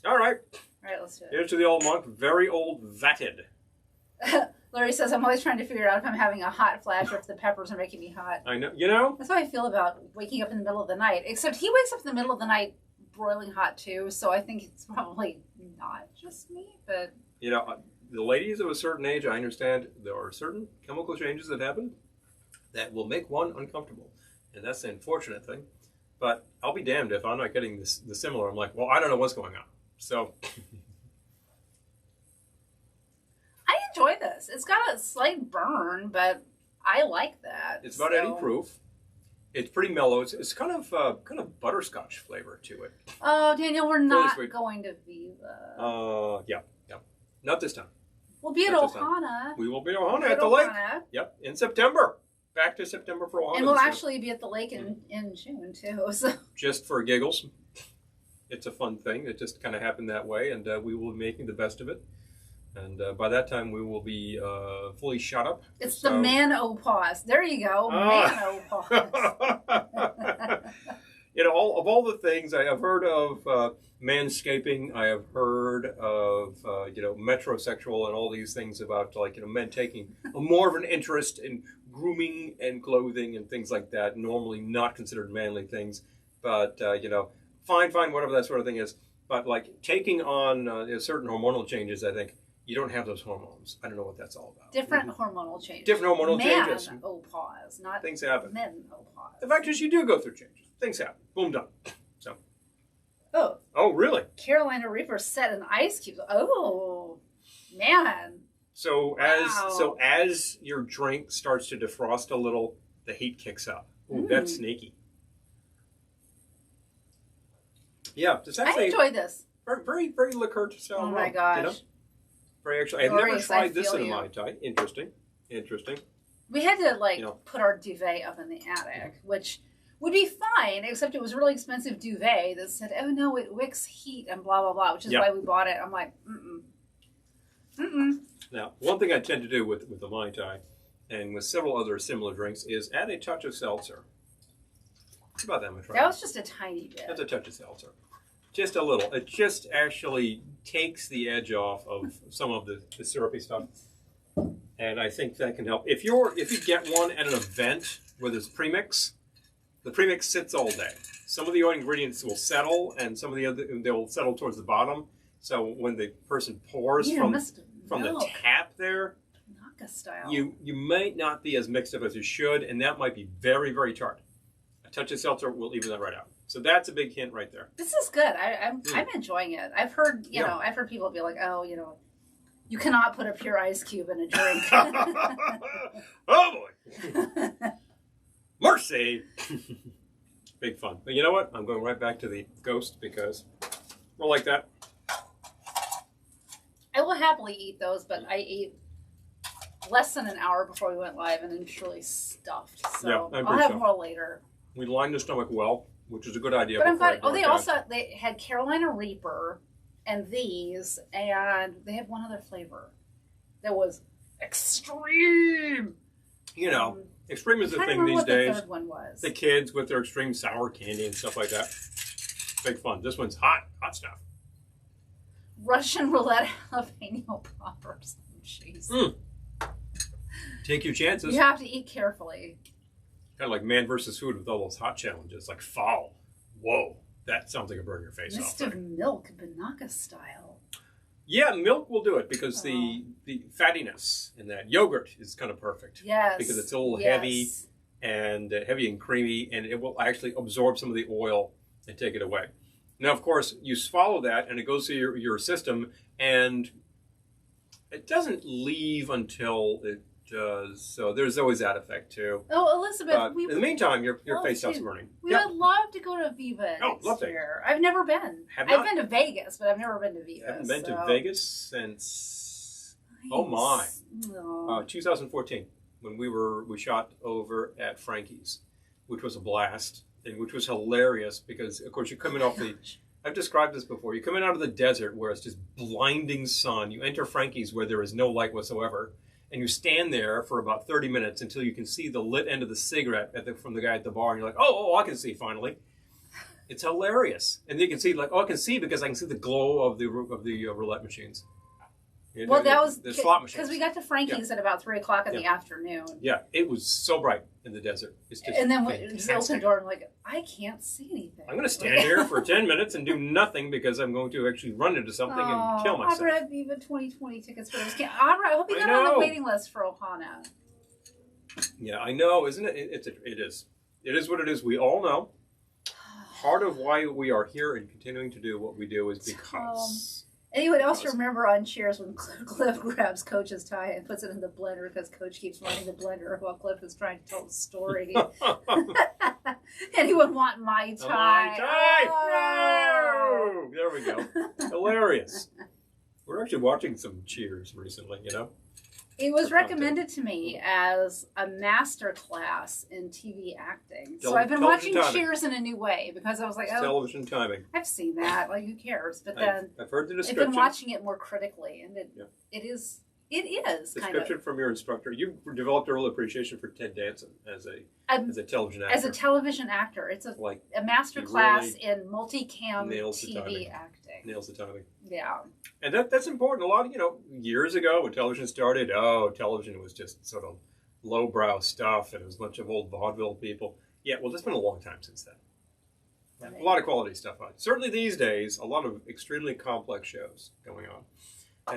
All right. All right, let's do it. Here's to the old monk. Very old vatted. Larry says, I'm always trying to figure out if I'm having a hot flash or if the peppers are making me hot. I know. You know? That's how I feel about waking up in the middle of the night. Except he wakes up in the middle of the night broiling hot too, so I think it's probably not just me, but... You know, the ladies of a certain age, I understand there are certain chemical changes that happen that will make one uncomfortable. And that's the unfortunate thing. But I'll be damned if I'm not getting the similar. I'm like, well, I don't know what's going on. So... I enjoy this. It's got a slight burn, but I like that. It's about Eddie proof. It's pretty mellow. It's kind of butterscotch flavor to it. Oh, Daniel, we're not going to Viva. Yeah. Not this time. We'll be at Ohana. We will be at Ohana at the lake. Yep, in September. Back to September for Ohana. And we'll actually be at the lake in June, too. So. Just for giggles. It's a fun thing. It just kind of happened that way, and we will be making the best of it. And by that time, we will be fully shut up. It's the man-o-pause. There you go, man-o-pause. You know, of all the things, I have heard of manscaping. I have heard of, metrosexual and all these things about, men taking more of an interest in grooming and clothing and things like that, normally not considered manly things. But, fine, whatever that sort of thing is. But, taking on certain hormonal changes, I think, you don't have those hormones. I don't know what that's all about. Different hormonal changes. Different hormonal changes. Man-o-pause, not things happen. men-o-pause. The fact is, you do go through changes. Things happen. Boom, done. So. Oh, really? Carolina Reaper set in ice cubes. Oh, man. So as your drink starts to defrost a little, the heat kicks up. Ooh, that's sneaky. Yeah, I enjoy this. Very, very, very liqueur style. Oh my gosh. Very actually, I've never tried this in a Mai Tai. Interesting. We had to put our duvet up in the attic, which would be fine, except it was a really expensive duvet that said, oh no, it wicks heat and blah, blah, blah, which is why we bought it. I'm like, Mm-mm. Now, one thing I tend to do with the Mai Tai and with several other similar drinks is add a touch of seltzer. About that much, right? That was just a tiny bit. That's a touch of seltzer. Just a little. It just actually takes the edge off of some of the syrupy stuff. And I think that can help. If you get one at an event where there's premix, the premix sits all day. Some of the oil ingredients will settle, and some of the other they'll settle towards the bottom. So when the person pours from the tap there, Naka style, you might not be as mixed up as you should, and that might be very, very tart. A touch of seltzer will even that right out. So that's a big hint right there. This is good. I'm enjoying it. I've heard I've heard people be like, oh, you cannot put a pure ice cube in a drink. Oh boy, mercy. Big fun. But you know what? I'm going right back to the Ghost because we're like that. I will happily eat those, but I ate less than an hour before we went live, and I'm truly stuffed. So yeah, I'll have more later. We lined the stomach well, which is a good idea. But I'm glad. Oh, they had Carolina Reaper and these, and they had one other flavor that was extreme. Extreme is the thing these days. The third one was. The kids with their extreme sour candy and stuff like that. Big fun. This one's hot stuff. Russian roulette jalapeno poppers. Jeez. Take your chances. You have to eat carefully. Kind of like Man versus Food with all those hot challenges, like fall. Whoa, that sounds like a burn your face off. Mist of milk, Banaka style. Yeah, milk will do it because the fattiness in that yogurt is kind of perfect. Yes. Because it's a little heavy and creamy, and it will actually absorb some of the oil and take it away. Now, of course, you swallow that, and it goes through your system, and it doesn't leave until it does. So there's always that effect too. Oh, Elizabeth, in the meantime, your face stops burning. We would love to go to Viva next year. I've never been. I've been to Vegas, but I've never been to Viva. Haven't been to Vegas since 2014 when we shot over at Frankie's, which was a blast and which was hilarious because of course you're coming off the. I've described this before. You're coming out of the desert where it's just blinding sun. You enter Frankie's where there is no light whatsoever. And you stand there for about 30 minutes until you can see the lit end of the cigarette from the guy at the bar. And you're like, oh, I can see finally. It's hilarious. And you can see, I can see because I can see the glow of the roulette machines. Well, that was the slot machines. Because we got to Frankie's at about 3 o'clock in the afternoon. Yeah, it was so bright in the desert. It's just and then we opened the door and like, I can't see anything. I'm going to stand here for 10 minutes and do nothing because I'm going to actually run into something and kill myself. Abra had Viva 2020 tickets for this. Abra, I hope you got on the waiting list for Ohana. Yeah, I know, isn't it? It is. It is what it is. We all know. Part of why we are here and continuing to do what we do is because... Anyone else remember on Cheers when Cliff grabs Coach's tie and puts it in the blender because Coach keeps running the blender while Cliff is trying to tell the story? Anyone want Mai Tai? Mai Tai! Oh! No! There we go. Hilarious. We're actually watching some Cheers recently, It was recommended to me as a master class in TV acting. So I've been watching Cheers in a new way because I was like, television timing. I've seen that. Like, who cares? But then I've heard the description. I've been watching it more critically, and it is description from your instructor. You developed a real appreciation for Ted Danson as a television actor. As a television actor, it's a master class in multicam TV acting. Nails the timing. Yeah. And that's important. A lot of, years ago when television started, television was just sort of lowbrow stuff and it was a bunch of old vaudeville people. Yeah, well, it's been a long time since then. Right. A lot of quality stuff on. Certainly these days, a lot of extremely complex shows going on.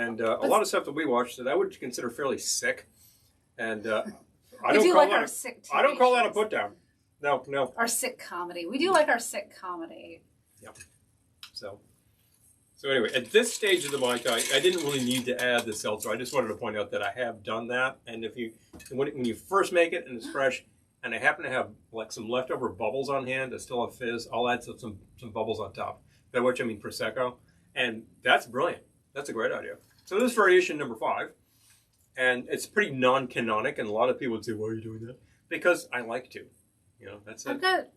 And a lot of stuff that we watch that I would consider fairly sick. And I don't call that a put down. No. Our sick comedy. We do like our sick comedy. Yep. So anyway, at this stage of the Mai Tai, I didn't really need to add the seltzer. I just wanted to point out that I have done that. And when you first make it and it's fresh, and I happen to have some leftover bubbles on hand that still have fizz, I'll add some bubbles on top. By which I mean Prosecco. And that's brilliant. That's a great idea. So this is variation number 5. And it's pretty non-canonic, and a lot of people would say, why are you doing that? Because I like to. That's it. I've got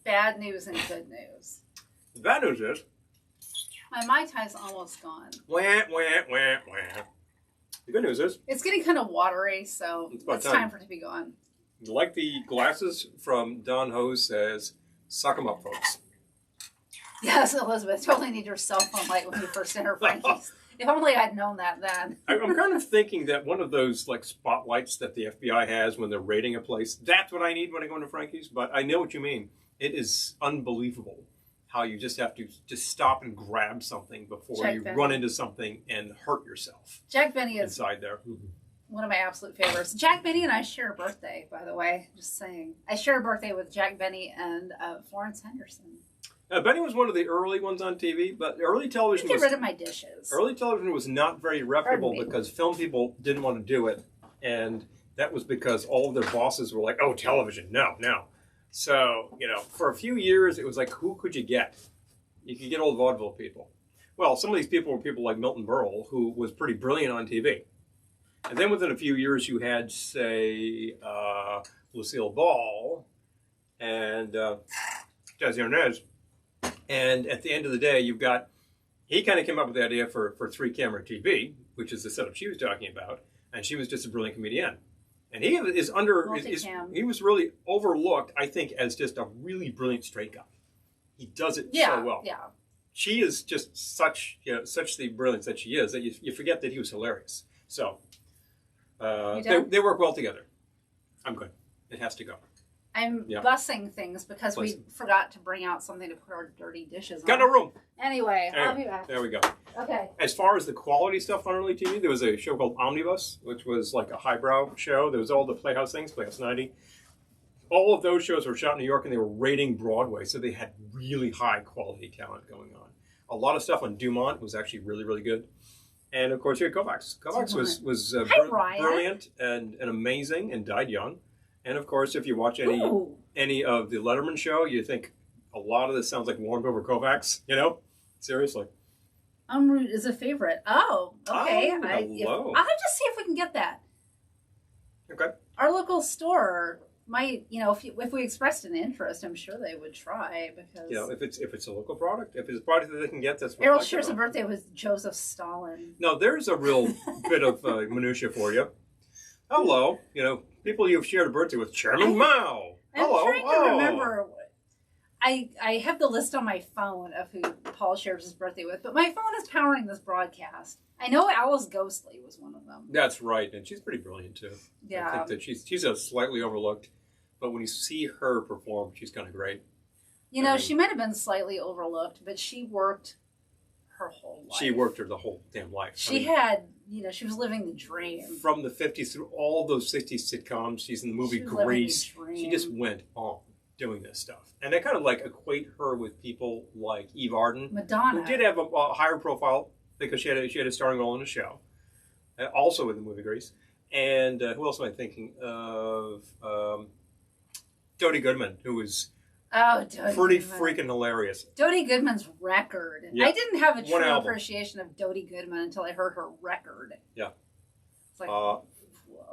bad news and good news. The bad news is... my Mai Tai's almost gone. Wah, wah, wah, wah. The good news is it's getting kind of watery, so it's time for it to be gone. Like the glasses from Don Ho says, suck 'em up, folks. Yes, Elizabeth, totally need your cell phone light when you first enter Frankie's. If only I'd known that then. I'm kind of thinking that one of those like spotlights that the FBI has when they're raiding a place, that's what I need when I go into Frankie's. But I know what you mean. It is unbelievable how you just have to just stop and grab something before Jack you Benny. run into something and hurt yourself. Jack Benny is inside there. One of my absolute favorites. Jack Benny and I share a birthday, by the way. Just saying. I share a birthday with Jack Benny and Florence Henderson. Benny was one of the early ones on TV, but early television Get rid of my dishes. Early television was not very reputable because film people didn't want to do it, and that was because all of their bosses were like, "Oh, television, no." So for a few years, it was like, who could you get? You could get old vaudeville people. Well, some of these people were people like Milton Berle, who was pretty brilliant on TV, and then within a few years, you had say Lucille Ball and Desi Arnaz. And at the end of the day, he kind of came up with the idea for three-camera TV, which is the setup she was talking about, and she was just a brilliant comedian. And he was really overlooked, I think, as just a really brilliant straight guy. He does it so well. Yeah. She is just such the brilliance that she is that you forget that he was hilarious. So they work well together. I'm good. It has to go. I'm bussing things because we forgot to bring out something to put our dirty dishes on. Got no room. Anyway, I'll be back. There we go. Okay. As far as the quality stuff on early TV, there was a show called Omnibus, which was like a highbrow show. There was all the Playhouse things, Playhouse 90. All of those shows were shot in New York, and they were raiding Broadway, so they had really high quality talent going on. A lot of stuff on Dumont was actually really, really good. And, of course, you had Kovacs. Kovacs was brilliant and amazing and died young. And, of course, if you watch any of the Letterman show, you think a lot of this sounds like Warren Beaver Kovacs, Seriously. Root is a favorite. Oh, okay. Oh, hello. I'll have to see if we can get that. Okay. Our local store might, if we expressed an interest, I'm sure they would try because if it's a local product, if it's a product that they can get, that's what Errol shares a birthday with Joseph Stalin. No, there's a real bit of minutia for you. Hello, people you've shared a birthday with, Chairman Mao. Hello. I'm trying to remember. I have the list on my phone of who Paul shares his birthday with, but my phone is powering this broadcast. I know Alice Ghostly was one of them. That's right, and she's pretty brilliant too. Yeah, I think that she's a slightly overlooked, but when you see her perform, she's kind of great. She might have been slightly overlooked, but she worked her whole life. She worked her the whole damn life. She she was living the dream. From the 50s through all those 60s sitcoms, she's in the movie Grease. She just went on doing this stuff. And I kind of equate her with people like Eve Arden. Madonna. Who did have a higher profile because she had a starring role in a show. Also in the movie Grease. And who else am I thinking of? Dodie Goodman, who was pretty freaking hilarious. Dodie Goodman's record. Yep. I didn't have a true appreciation of Dodie Goodman until I heard her record. Yeah. It's like,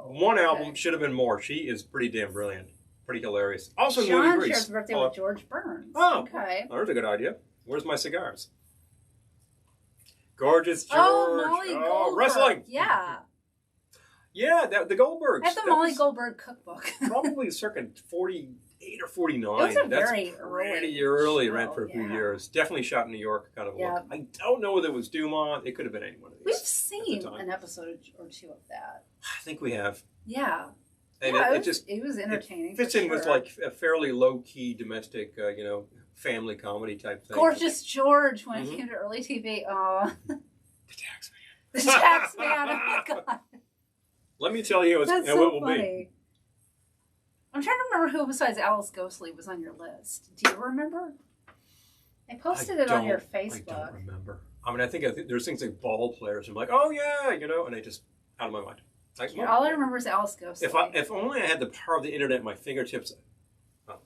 one album should have been more. She is pretty damn brilliant. Pretty hilarious. Also, Sean shares birthday with George Burns. Oh, okay. There's a good idea. Where's my cigars? Gorgeous George. Oh, Molly Goldberg. Wrestling. Yeah. Yeah, the Goldbergs. That's the Molly Goldberg cookbook. Probably circa 48 or 49. It was very early. Ran for a few years. Definitely shot in New York kind of look. I don't know whether it was Dumont. It could have been any one of these. We've seen an episode or two of that. I think we have. Yeah. And it was entertaining. It fits in with a fairly low-key domestic, family comedy type thing. Gorgeous George when it came to early TV. Oh. The Tax Man. The Tax Man. Oh my God. Let me tell you That's so what it will funny. be. I'm trying to remember who besides Alice Ghostly was on your list. Do you remember? I posted it on your Facebook. I don't remember. I think there's things like ball players. I'm like, oh yeah, and I just out of my mind. All I remember is Alice Ghostly. If only I had the power of the internet at my fingertips. Oh.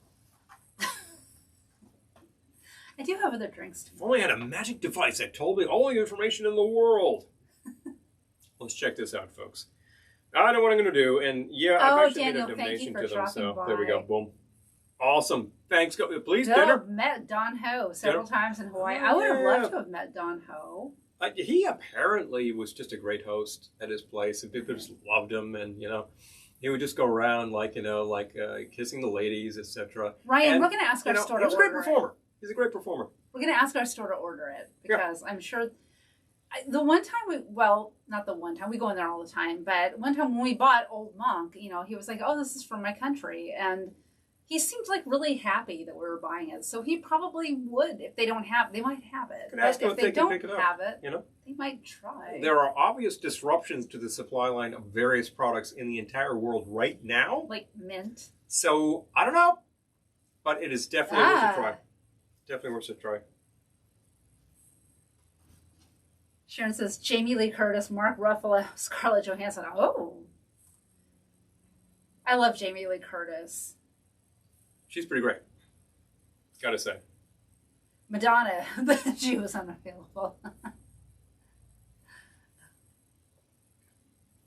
I do have other drinks. If only I had a magic device that told me all the information in the world. Let's check this out, folks. I know what I'm going to do, and I've actually made a donation to them, so there we go, boom. Awesome. Thanks. Please, dinner. Met Don Ho several times in Hawaii. I would have loved to have met Don Ho. He apparently was just a great host at his place, and people just loved him, and he would just go around kissing the ladies, etc. Ryan, we're going to ask our store to order. He's a great performer. He's a great performer. We're going to ask our store to order it because I'm sure. The one time not the one time, we go in there all the time, but one time when we bought Old Monk, he was like, "Oh, this is from my country," and he seemed like really happy that we were buying it. So he probably would. If they don't have, they might have it. But if they don't have it, they might try. There are obvious disruptions to the supply line of various products in the entire world right now. Like mint. So, I don't know. But it is definitely worth a try. Definitely worth a try. Sharon says, Jamie Lee Curtis, Mark Ruffalo, Scarlett Johansson. Oh. I love Jamie Lee Curtis. She's pretty great. Gotta say. Madonna, she was unavailable. All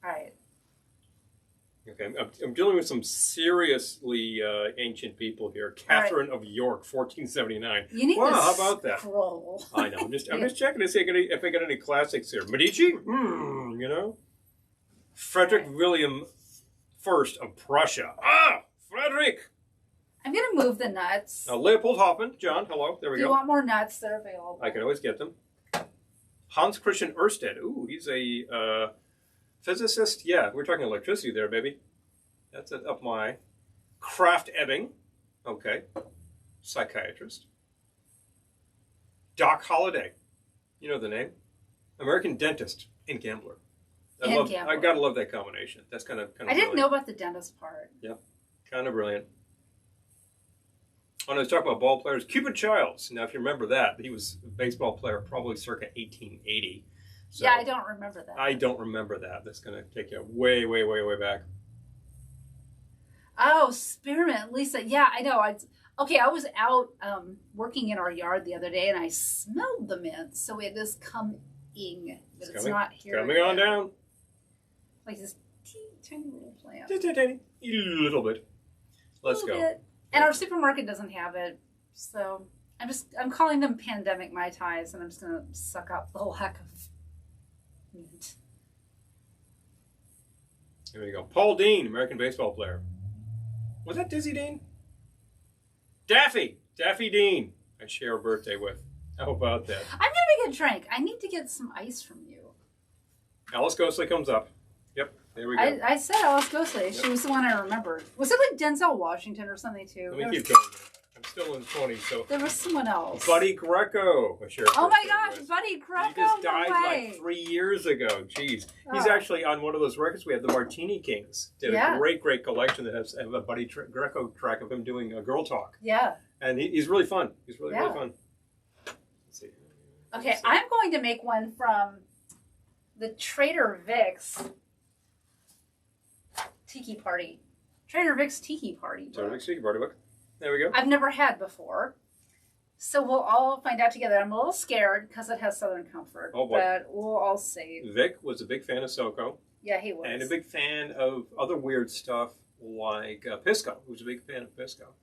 right. Okay, I'm dealing with some seriously ancient people here. Catherine of York, 1479. You need how about that? Scroll. I know. I'm just checking to see if I got any classics here. Medici, Frederick William I of Prussia. Frederick. I'm going to move the nuts. Leopold Hoffmann. John, hello. There we go. Do you want more nuts? They're available. I can always get them. Hans Christian Ørsted. Ooh, he's a physicist. Yeah, we're talking electricity there, baby. That's it up my. Kraft Ebing. Okay. Psychiatrist. Doc Holliday. You know the name? American dentist and gambler. I gotta love that combination. That's kind of I didn't know about the dentist part. Yeah. Kind of brilliant. When I was talking about ball players, Cupid Childs. Now, if you remember that, he was a baseball player probably circa 1880. So yeah, I don't remember that. I don't remember that. That's going to take you way, way, way, way back. Oh, spearmint, Lisa. Yeah, I know. I was out working in our yard the other day, and I smelled the mint. So it is coming, but it's not here. Coming on down. Like this tiny little plant. Tiny, a little bit. Let's go. Bit. And our supermarket doesn't have it, so I'm calling them pandemic Mai Tais, and I'm just gonna suck up the lack of mint. Here we go. Paul Dean, American baseball player. Was that Dizzy Dean? Daffy Dean. I share a birthday with. How about that? I'm gonna make a drink. I need to get some ice from you. Alice Ghostly comes up. Yep. There we go. I said Alice Ghostly. Yep. She was the one I remembered. Was it like Denzel Washington or something too? Let me keep going. I'm still in 20, so. There was someone else. Buddy Greco. Oh my gosh, Buddy Greco. He just died like 3 years ago. Jeez. He's actually on one of those records. We have the Martini Kings. Did a great collection that has a Buddy Greco track of him doing a girl talk. Yeah. And he's really fun. He's really fun. Let's see. Okay, I'm going to make one from the Trader Vic's Tiki Party. Trader Vic's Tiki Party book. Trader Vic's Tiki Party book. There we go. I've never had before. So we'll all find out together. I'm a little scared because it has Southern Comfort. Oh boy. But we'll all see. Vic was a big fan of Soko. Yeah, he was. And a big fan of other weird stuff like Pisco. He was a big fan of Pisco.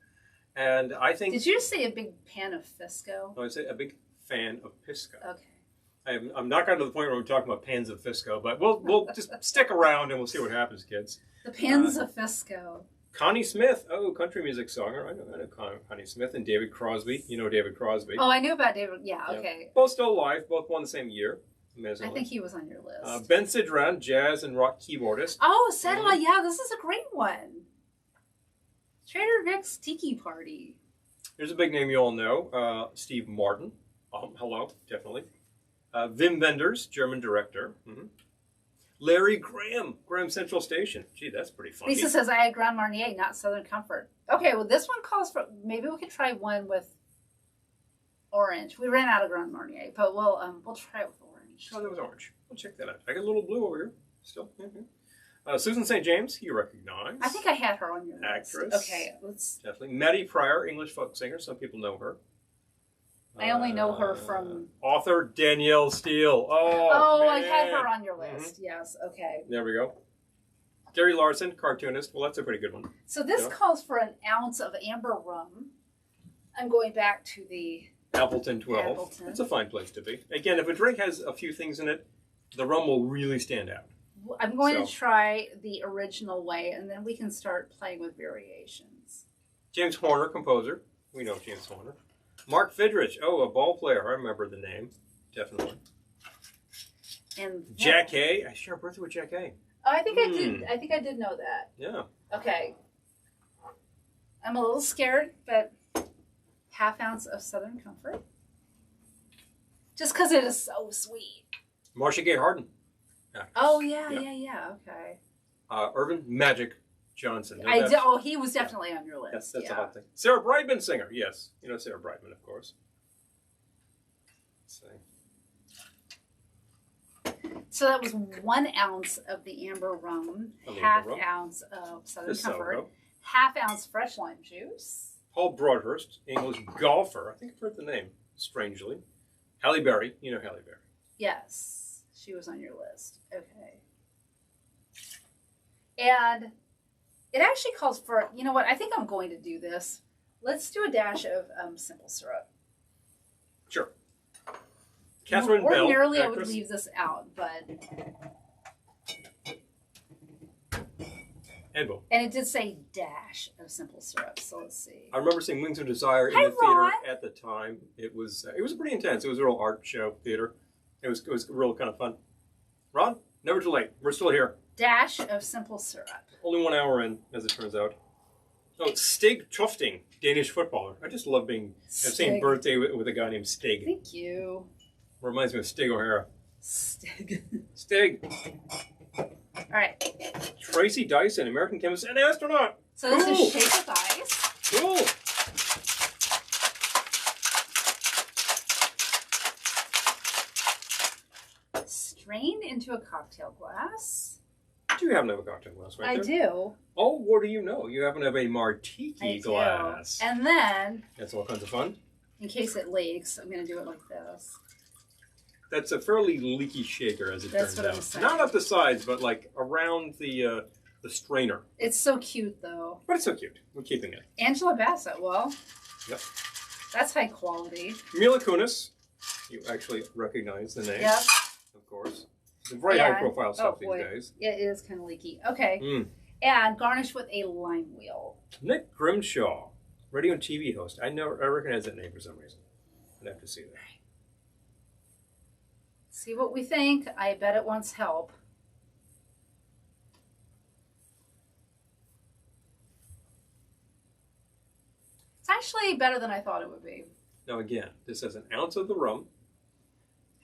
And I think... Did you say a big fan of Fisco? No, I said a big fan of Pisco. Okay. I'm not gotten to the point where we're talking about pans of Fisco, but we'll just stick around and we'll see what happens, kids. The pans of Fisco. Connie Smith, I know Connie Smith, and David Crosby. You know David Crosby. Oh, I knew about David. Yeah, okay. Yeah. Both still alive. Both won the same year. Amazingly. I think he was on your list. Ben Sidran, jazz and rock keyboardist. Oh, Sidran, yeah, this is a great one. Trader Vic's Tiki Party. Here's a big name you all know. Steve Martin. Hello, definitely. Wim Wenders, German director. Mm-hmm. Larry Graham, Graham Central Station. Gee, that's pretty funny. Lisa says, I had Grand Marnier, not Southern Comfort. Okay, well, this one calls for, maybe we could try one with orange. We ran out of Grand Marnier, but we'll try it with orange. Oh, that was orange. We'll check that out. I got a little blue over here. Still. Mm-hmm. Susan St. James, you recognize. I think I had her on your list. Actress. Okay, let's... Definitely. Maddie Pryor, English folk singer. Some people know her. I only know her from... Author Danielle Steele. I had her on your list. Mm-hmm. Yes, okay. There we go. Gary Larson, cartoonist. Well, that's a pretty good one. So this calls for an ounce of amber rum. I'm going back to the Appleton 12. Appleton. It's a fine place to be. Again, if a drink has a few things in it, the rum will really stand out. I'm going to try the original way, and then we can start playing with variations. James Horner, composer. We know James Horner. Mark Fidrich. Oh, a ball player. I remember the name. Definitely. And Jack A. I share a birthday with Jack A. Oh, I think I did. I think I did know that. Yeah. Okay. I'm a little scared, but ½ ounce of Southern Comfort. Just because it is so sweet. Marcia Gay Harden. Oh, yeah. Okay. Irvin Magic Johnson. Oh, he was definitely on your list. That's a hot thing. Sarah Brightman singer. Yes. You know Sarah Brightman, of course. Let's see. So that was 1 ounce of the amber rum, ½ ounce of Southern Comfort, ½ ounce fresh lime juice. Paul Broadhurst, English golfer. I think I've heard the name, strangely. Halle Berry. You know Halle Berry. Yes, she was on your list. Okay. And it actually calls for, you know what, I think I'm going to do this. Let's do a dash of simple syrup. Sure. Catherine Bell. Ordinarily, I would leave this out, but... And it did say dash of simple syrup, so let's see. I remember seeing Wings of Desire in the theater at the time. It was pretty intense. It was a real art show theater. It was real kind of fun. Ron, never too late. We're still here. Dash of simple syrup. Only 1 hour in, as it turns out. Oh, Stig Tufting, Danish footballer. I just love being at the same birthday with a guy named Stig. Thank you. Reminds me of Stig O'Hara. Stig. All right. Tracy Dyson, American chemist and astronaut. So this is Shake with Ice. Cool. Strain into a cocktail glass. You happen to have a cocktail glass, right? I do. Oh, what do you know? You happen to have a martini glass. And then... That's all kinds of fun. In case it leaks, I'm going to do it like this. That's a fairly leaky shaker, as it turns out. That's what I'm saying. Not up the sides, but like around the strainer. It's so cute, though. But it's so cute. We're keeping it. Angela Bassett, well. Yep. That's high quality. Mila Kunis. You actually recognize the name. Yep. Of course. It's very high-profile stuff these days. Yeah, it is kind of leaky. Okay. And garnish with a lime wheel. Nick Grimshaw, radio and TV host. I recognize that name for some reason. I'd have to see that. See what we think. I bet it wants help. It's actually better than I thought it would be. Now again, this has 1 ounce of the rum,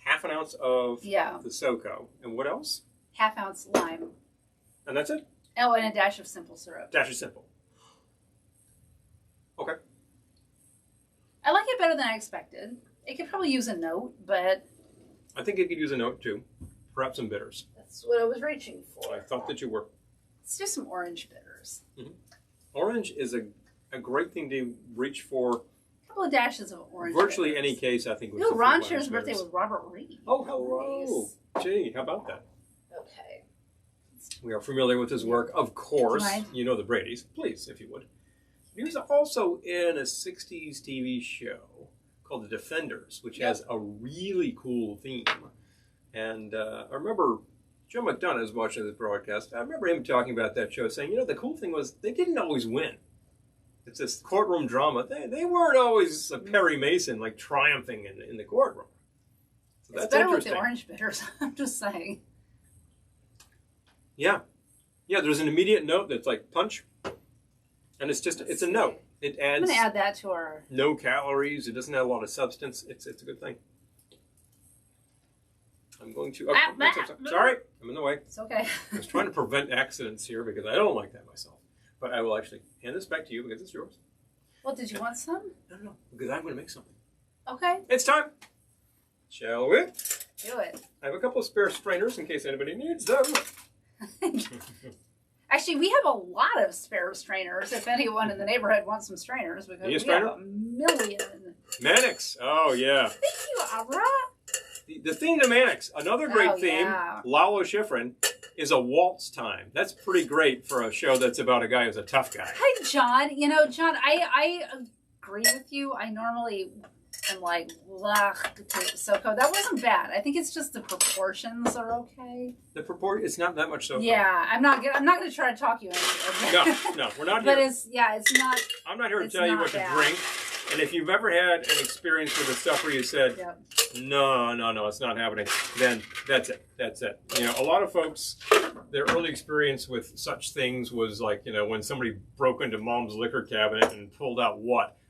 ½ ounce of the SoCo, and what else? ½ ounce lime. And that's it? Oh, and a dash of simple syrup. Dash of simple. Okay. I like it better than I expected. It could probably use a note, but... I think it could use a note, too. Perhaps some bitters. That's what I was reaching for. I thought that you were. Let's do some orange bitters. Orange is a great thing to reach for. A couple of dashes of orange Virtually bitters. Any case, I think. Ooh, Ron shares birthday with Robert Reed. Oh, hello. Nice. Gee, how about that? Okay. We are familiar with his work, of course. You know the Bradys. Please, if you would. He was also in a 60s TV show called The Defenders, which has a really cool theme. And I remember Joe McDonough was watching this broadcast. I remember him talking about that show, saying, you know, the cool thing was they didn't always win. It's this courtroom drama. They weren't always a Perry Mason, like, triumphing in the courtroom. So it's better with the orange bitters, I'm just saying. Yeah. Yeah, there's an immediate note that's like punch. And it's just, it's a note. It adds... I'm going to add that to our... No calories. It doesn't have a lot of substance. It's a good thing. I'm going to... sorry, I'm in the way. It's okay. I was trying to prevent accidents here because I don't like that myself. But I will actually hand this back to you because it's yours. Well, did you want some? No, because I'm going to make something. Okay. It's time. Shall we? Do it. I have a couple of spare strainers in case anybody needs them. Actually, we have a lot of spare strainers. If anyone in the neighborhood wants some strainers, because we have a million. Mannix. Oh, yeah. Thank you, Abra. The theme to Mannix, another great theme, Lalo Schifrin, is a waltz time. That's pretty great for a show that's about a guy who's a tough guy. Hi, John. You know, John, I agree with you. I normally and like SoCo. That wasn't bad. I think it's just the proportions are okay. The proportion, it's not that much SoCo. Yeah, I'm not going to try to talk you into it. No, we're not here. But it's not. I'm not here to tell you what to drink. And if you've ever had an experience with the stuff where you said, no, it's not happening, then that's it. That's it. You know, a lot of folks, their early experience with such things was like, you know, when somebody broke into mom's liquor cabinet and pulled out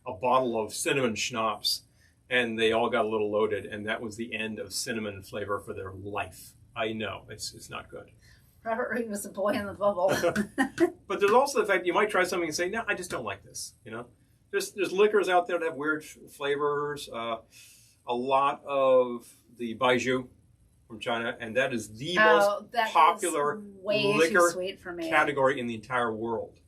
a bottle of cinnamon schnapps, and they all got a little loaded, and that was the end of cinnamon flavor for their life. I know, it's not good. Robert Reed was a boy in the bubble. But there's also the fact you might try something and say, no, I just don't like this, you know? There's liquors out there that have weird flavors. A lot of the baijiu from China, and that is the most popular liquor category in the entire world.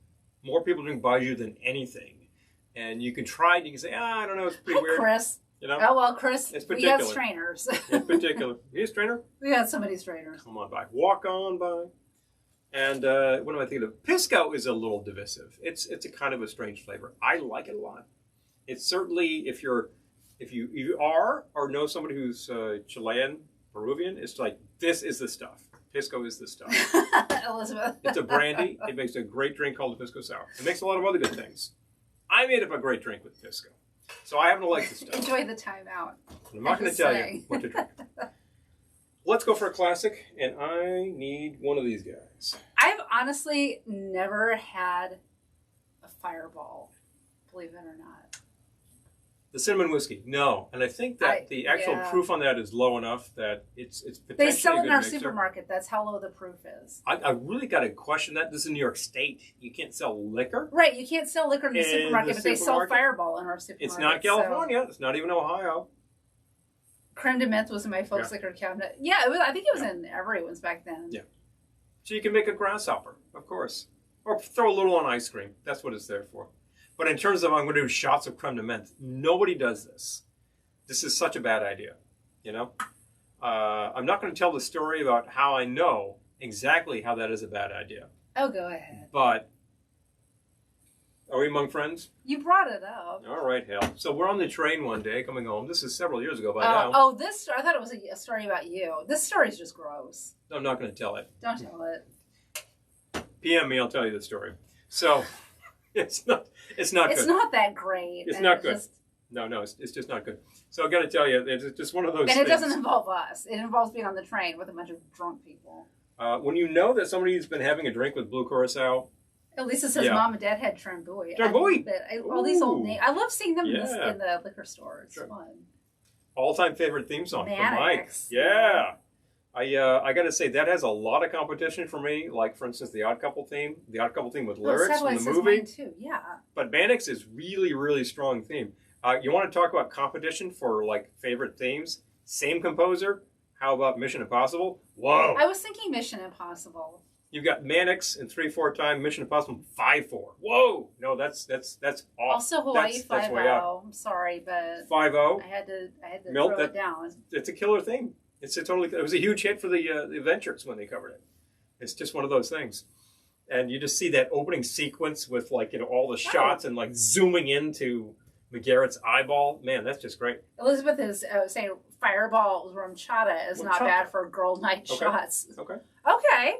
More people drink baijiu than anything. And you can try it, and you can say, I don't know, it's pretty weird. Chris. You know? Oh, well, Chris, it's we got strainers. It's particular. You a strainer? We got so many strainers. Come on by. Walk on by. And what am I thinking of? Pisco is a little divisive. It's a kind of a strange flavor. I like it a lot. It's certainly, if you are or know somebody who's Chilean, Peruvian, it's like, this is the stuff. Pisco is the stuff. Elizabeth. It's a brandy. It makes a great drink called the Pisco Sour. It makes a lot of other good things. I made up a great drink with Pisco. So I happen to like the stuff. Enjoy the time out. I'm not going to tell you what to drink. Let's go for a classic, and I need one of these guys. I've honestly never had a Fireball, believe it or not. The cinnamon whiskey, no. And I think that the actual proof on that is low enough that it's potentially they sell it in our mixer. Supermarket. That's how low the proof is. I really got to question that. This is New York State. You can't sell liquor. Right, you can't sell liquor in the supermarket, but they sell Fireball in our supermarket. It's not California. So. It's not even Ohio. Creme de menthe was in my folks' liquor cabinet. Yeah, it was. I think it was in everyone's back then. Yeah. So you can make a grasshopper, of course. Or throw a little on ice cream. That's what it's there for. But in terms of I'm going to do shots of creme de menthe, nobody does this. This is such a bad idea, you know? I'm not going to tell the story about how I know exactly how that is a bad idea. Oh, go ahead. But are we among friends? You brought it up. All right, hell. So we're on the train one day coming home. This is several years ago by now. Oh, this I thought it was a story about you. This story's just gross. I'm not going to tell it. Don't tell it. PM me, I'll tell you the story. So it's not good. It's not that great. It's not good. No, it's just not good. So I've got to tell you, it's just one of those things. And it doesn't involve us. It involves being on the train with a bunch of drunk people. When you know that somebody's been having a drink with Blue Curacao. At least it says Mom and Dad had Trambuie. Trambuie! All these old names. I love seeing them in the liquor store. It's fun. All-time favorite theme song from Mike. Yeah. I got to say, that has a lot of competition for me. Like, for instance, the Odd Couple theme. The Odd Couple theme with lyrics from the movie. Mine too. Yeah. But Mannix is really, really strong theme. You want to talk about competition for, like, favorite themes? Same composer. How about Mission Impossible? Whoa. I was thinking Mission Impossible. You've got Mannix in 3/4 time, Mission Impossible 5/4. Whoa! No, that's off. Also Hawaii 5/0. I'm sorry, but 5/0. I had to throw it down. It's a killer theme. It was a huge hit for the Adventures when they covered it. It's just one of those things, and you just see that opening sequence with all the shots and zooming into McGarrett's eyeball. Man, that's just great. Elizabeth is saying Fireball rum chata is not bad for girl night shots. Okay.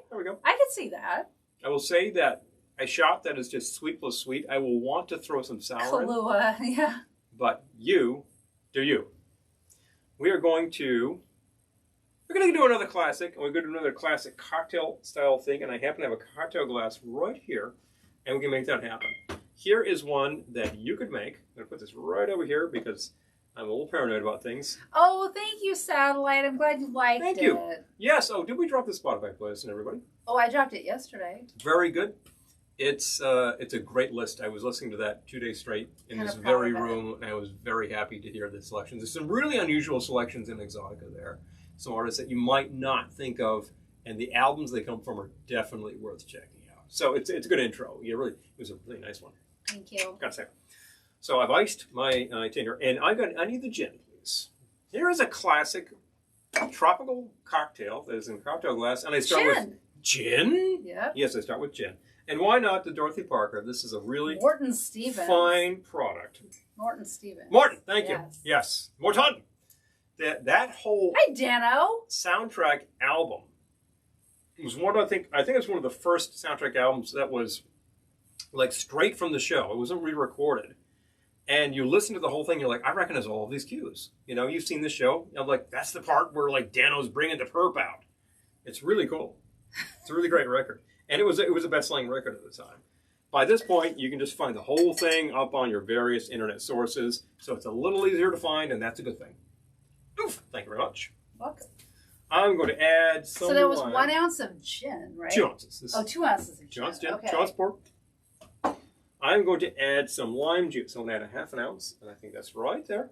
There we go. I can see that. I will say that a shot that is just sweet plus sweet, I will want to throw some sour in. Kahlua, yeah. But you, do you. We're going to do another classic, and we're going to do another classic cocktail style thing, and I happen to have a cocktail glass right here, and we can make that happen. Here is one that you could make. I'm going to put this right over here because I'm a little paranoid about things. Oh, thank you, Satellite. I'm glad you liked it. Thank you. Yes. Oh, did we drop the Spotify playlist and everybody? Oh, I dropped it yesterday. Very good. It's a great list. I was listening to that 2 days straight in this very room, and I was very happy to hear the selections. There's some really unusual selections in Exotica there. Some artists that you might not think of, and the albums they come from are definitely worth checking out. So it's a good intro. It was a really nice one. Thank you. Gotta say. So I've iced my tin, and I need the gin, please. Here is a classic tropical cocktail that is in a cocktail glass, and I start with Gin? Yep. Yes, I start with gin. And why not the Dorothy Parker? This is a really Morton Stevens. fine product. Morton Stevens. Morton, thank you. Yes. Morton. That whole Hi, Dano. soundtrack album was one, I think it's one of the first soundtrack albums that was like straight from the show. It wasn't re-recorded. And you listen to the whole thing, you're like, I recognize all of these cues. You know, you've seen the show. I'm like, that's the part where like Dano's bringing the perp out. It's really cool. It's a really great record. And it was a best-selling record at the time. By this point, you can just find the whole thing up on your various internet sources. So it's a little easier to find, and that's a good thing. Oof, thank you very much. Welcome. I'm going to add some. So there was 1 ounce of gin, right? 2 ounces. 2 ounces of gin. 2 ounces gin. Okay. 2 ounces pork. I'm going to add some lime juice. I'm going to add a 1/2 ounce, and I think that's right there.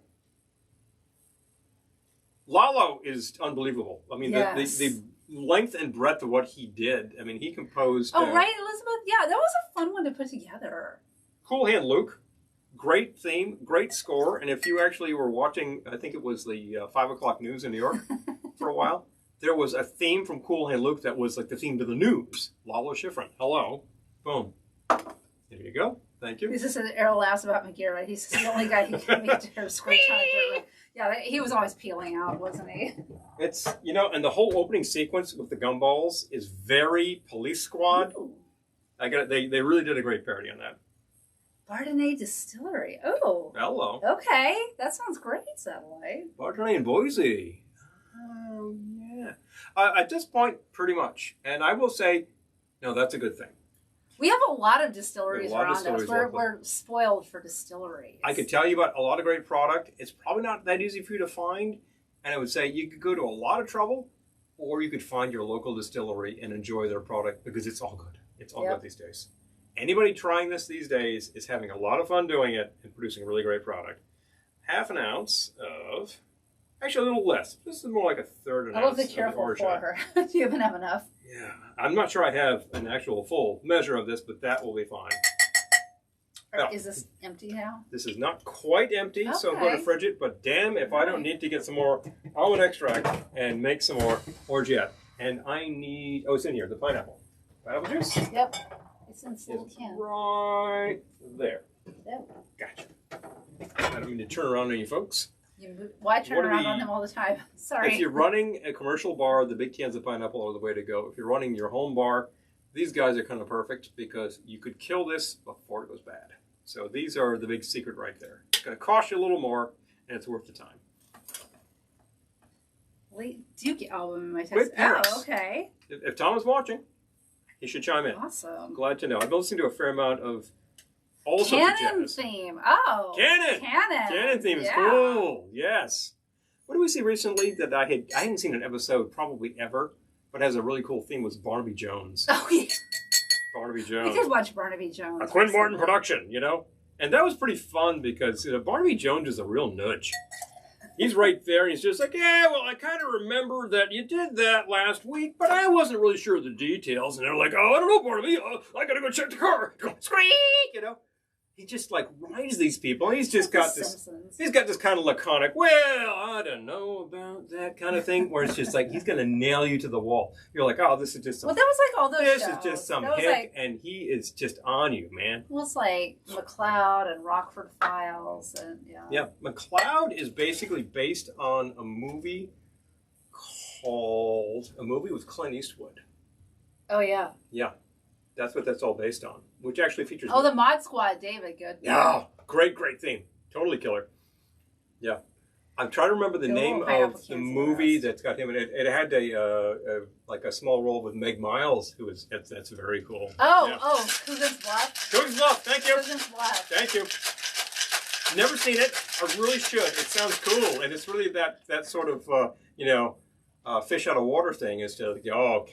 Lalo is unbelievable. I mean, the length and breadth of what he did. I mean, he composed. Oh, right, Elizabeth? Yeah, that was a fun one to put together. Cool Hand Luke. Great theme, great score. And if you actually were watching, I think it was the 5 o'clock news in New York for a while, there was a theme from Cool Hand Luke that was like the theme to the news. Lalo Schifrin. Hello. Boom. There you go. Thank you. This is Errol laughs about McGarrett. He's the only guy who can make her screech on a dirt. Yeah, he was always peeling out, wasn't he? It's, you know, and the whole opening sequence with the gumballs is very Police Squad. Ooh. I got it. They really did a great parody on that. Bardenay Distillery. Oh. Hello. Okay. That sounds great, Satellite. Bardenay and Boise. Oh, yeah. At this point, pretty much. And I will say, no, that's a good thing. We have a lot of distilleries around us. distilleries We're spoiled for distilleries. I could tell you about a lot of great product. It's probably not that easy for you to find. And I would say you could go to a lot of trouble, or you could find your local distillery and enjoy their product because it's all good. It's all good these days. Anybody trying this these days is having a lot of fun doing it and producing a really great product. 1/2 ounce of, actually a little less. This is more like 1/3 ounce. I love the careful for her. Do you even have enough? Yeah. I'm not sure I have an actual full measure of this, but that will be fine. Or is this empty now? This is not quite empty, so I'm going to fridge it. But damn, if I don't need to get some more almond extract and make some more orgeat. And I need, oh, it's in here, the pineapple. Pineapple juice? Yep. It's in this little can. Right there. Yep. Gotcha. I don't mean to turn around on you folks. Why turn around on them all the time? Sorry. If you're running a commercial bar, the big cans of pineapple are the way to go. If you're running your home bar, these guys are kind of perfect because you could kill this before it goes bad. So these are the big secret right there. It's going to cost you a little more, and it's worth the time. Late Duke album in my text. With Paris. Oh, okay. If Tom is watching, he should chime in. Awesome. Glad to know. I've been listening to a fair amount of all sorts of Canon jazz. theme. Oh. Canon. Canon theme is cool. Yes. What did we see recently that I hadn't seen an episode probably ever, but has a really cool theme was Barnaby Jones. Oh, yeah. Barnaby Jones. We did watch Barnaby Jones. A Quinn Martin production, you know? And that was pretty fun because Barnaby Jones is a real nudge. He's right there, and he's just like, yeah, well, I kind of remember that you did that last week, but I wasn't really sure of the details. And they're like, oh, I don't know, Barnaby. I got to go check the car. Go, squeak, you know? He just, like, rides these people. He's just got this, he's got this kind of laconic, well, I don't know about that kind of thing, where it's just like, he's going to nail you to the wall. You're like, oh, this is just some... Well, that was like all those This shows. is just some hick, and he is just on you, man. Well, it's like McLeod and Rockford Files, and Yeah, McLeod is basically based on a movie with Clint Eastwood. Oh, yeah. Yeah, that's what that's all based on, which actually features... Oh, the Mod Squad, David Goodman. Yeah, great thing. Totally killer. Yeah. I'm trying to remember the name of the movie that's got him in it. It had a small role with Meg Miles, who was, that's very cool. Coogan's Bluff. Coogan's Bluff, thank you. Coogan's Bluff. Thank you. Never seen it. I really should. It sounds cool, and it's really that sort of fish out of water thing is to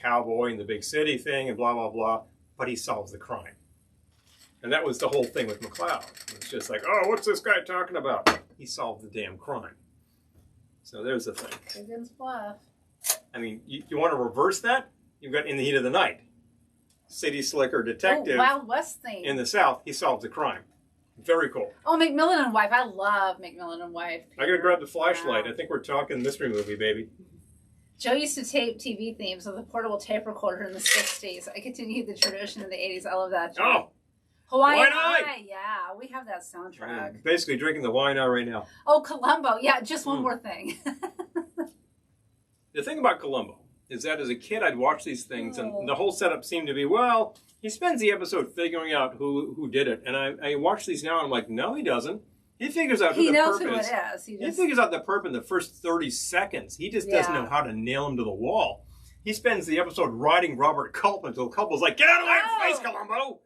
cowboy in the big city thing and blah blah blah. But he solves the crime, and that was the whole thing with McLeod. It's just like, oh, what's this guy talking about? He solved the damn crime. So there's the thing. Coogan's Bluff. I mean, you want to reverse that? You've got In the Heat of the Night. City slicker detective. Wild West thing. In the South, he solves the crime. Very cool. Oh, McMillan and Wife. I love McMillan and Wife. I gotta grab the flashlight. I think we're talking mystery movie, baby. Joe used to tape TV themes with a portable tape recorder in the 60s. I continued the tradition in the 80s. I love that, Joe. Oh! Hawaiian Mai, yeah. We have that soundtrack. I'm basically drinking the wine now right now. Oh, Columbo. Yeah, just one more thing. The thing about Columbo is that as a kid, I'd watch these things, and the whole setup seemed to be, well, he spends the episode figuring out who did it. And I watch these now, and I'm like, no, he doesn't. He figures out who the perp is. He knows who it is. He figures out the perp in the first 30 seconds. He just doesn't know how to nail him to the wall. He spends the episode riding Robert Culp until Culp was like, get out of my face, Columbo!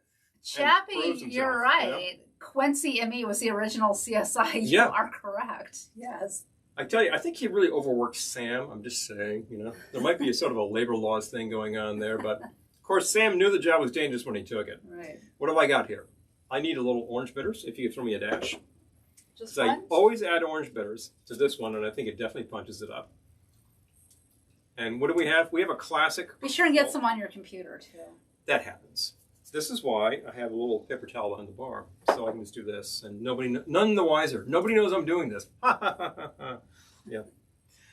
Chappie, you're right. You know? Quincy M.E. was the original CSI. You are correct. Yes. I tell you, I think he really overworked Sam. I'm just saying, you know. There might be a sort of a labor laws thing going on there. But, of course, Sam knew the job was dangerous when he took it. Right. What have I got here? I need a little orange bitters, if you could throw me a dash. Just so I always add orange bitters to this one, and I think it definitely punches it up. And what do we have? We have a classic. Be sure and get some on your computer, too. That happens. This is why I have a little paper towel behind the bar, so I can just do this, and none the wiser. Nobody knows I'm doing this. Yeah.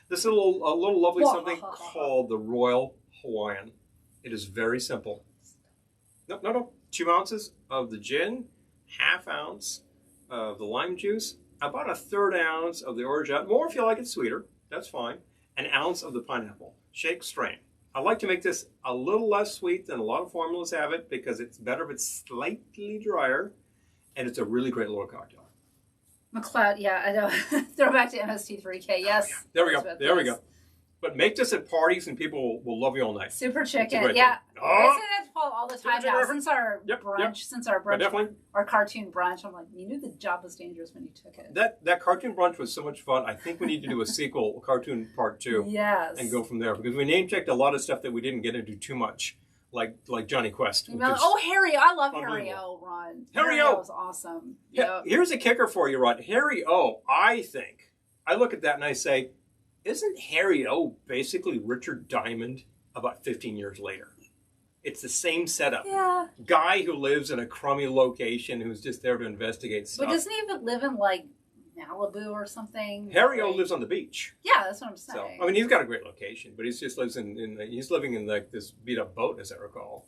This is a little lovely something called the Royal Hawaiian. It is very simple. No. 2 ounces of the gin, ½ ounce of the lime juice, about 1/3 ounce of the orgeat. More if you like it sweeter. That's fine. 1 ounce of the pineapple. Shake, strain. I like to make this a little less sweet than a lot of formulas have it because it's better if it's slightly drier, and it's a really great little cocktail. McLeod, yeah, I know. Throw back to MST3K, yes. Oh, yeah. There we go. But make this at parties and people will love you all night. Super chicken, yeah. I say that to Paul all the time now. Since our brunch, our cartoon brunch, I'm like, you knew the job was dangerous when you took it. That cartoon brunch was so much fun. I think we need to do a sequel, cartoon part 2. Yes. And go from there. Because we name-checked a lot of stuff that we didn't get into too much. Like Johnny Quest. Harry. I love Harry O, Ron. Harry O was awesome. Yeah. Here's a kicker for you, Ron. Harry O, I look at that and I say, isn't Harry O basically Richard Diamond about 15 years later? It's the same setup. Yeah. Guy who lives in a crummy location who's just there to investigate stuff. But doesn't he even live in, like, Malibu or something? Harry O lives on the beach. Yeah, that's what I'm saying. So, I mean, he's got a great location, but he just lives he's living in like this beat up boat, as I recall.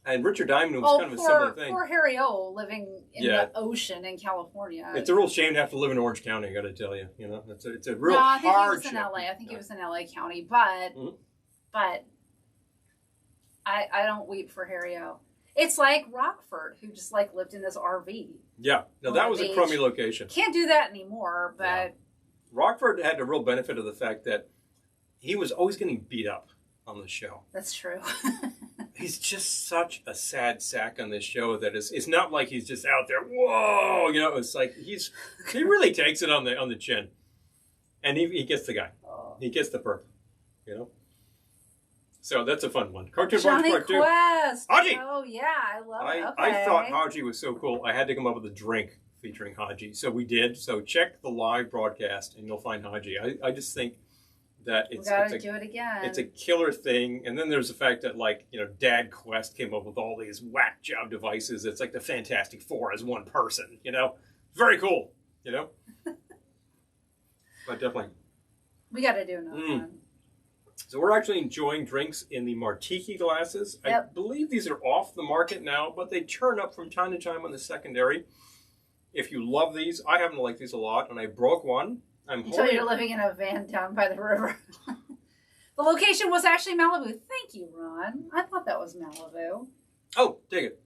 And Richard Diamond was kind of a similar thing. Poor Harry O living in the ocean in California. It's a real shame to have to live in Orange County, I got to tell you. You know, it's a real hardship. I think he was in LA. I think he was in LA County, but I don't weep for Harry O. It's like Rockford, who just like lived in this RV. Yeah, no, that was a crummy location. Can't do that anymore, but... Yeah. Rockford had the real benefit of the fact that he was always getting beat up on the show. That's true. He's just such a sad sack on this show that it's not like he's just out there, whoa, you know, it's like he really takes it on the chin. And he gets the guy. He gets the perp, you know. So that's a fun one. Cartoon Brunch Part 2. Quest. Haji! Oh, yeah, I love it. Okay. I thought Haji was so cool. I had to come up with a drink featuring Haji. So we did. So check the live broadcast and you'll find Haji. I just think that we gotta do it again. It's a killer thing. And then there's the fact that, like, you know, Dad Quest came up with all these whack job devices. It's like the Fantastic Four as one person, you know? Very cool, you know? But definitely. We gotta do another one. So we're actually enjoying drinks in the Martiki glasses. Yep. I believe these are off the market now, but they turn up from time to time on the secondary. If you love these, I happen to like these a lot, and I broke one. Until you're living in a van down by the river. The location was actually Malibu. Thank you, Ron. I thought that was Malibu. Oh, dig it.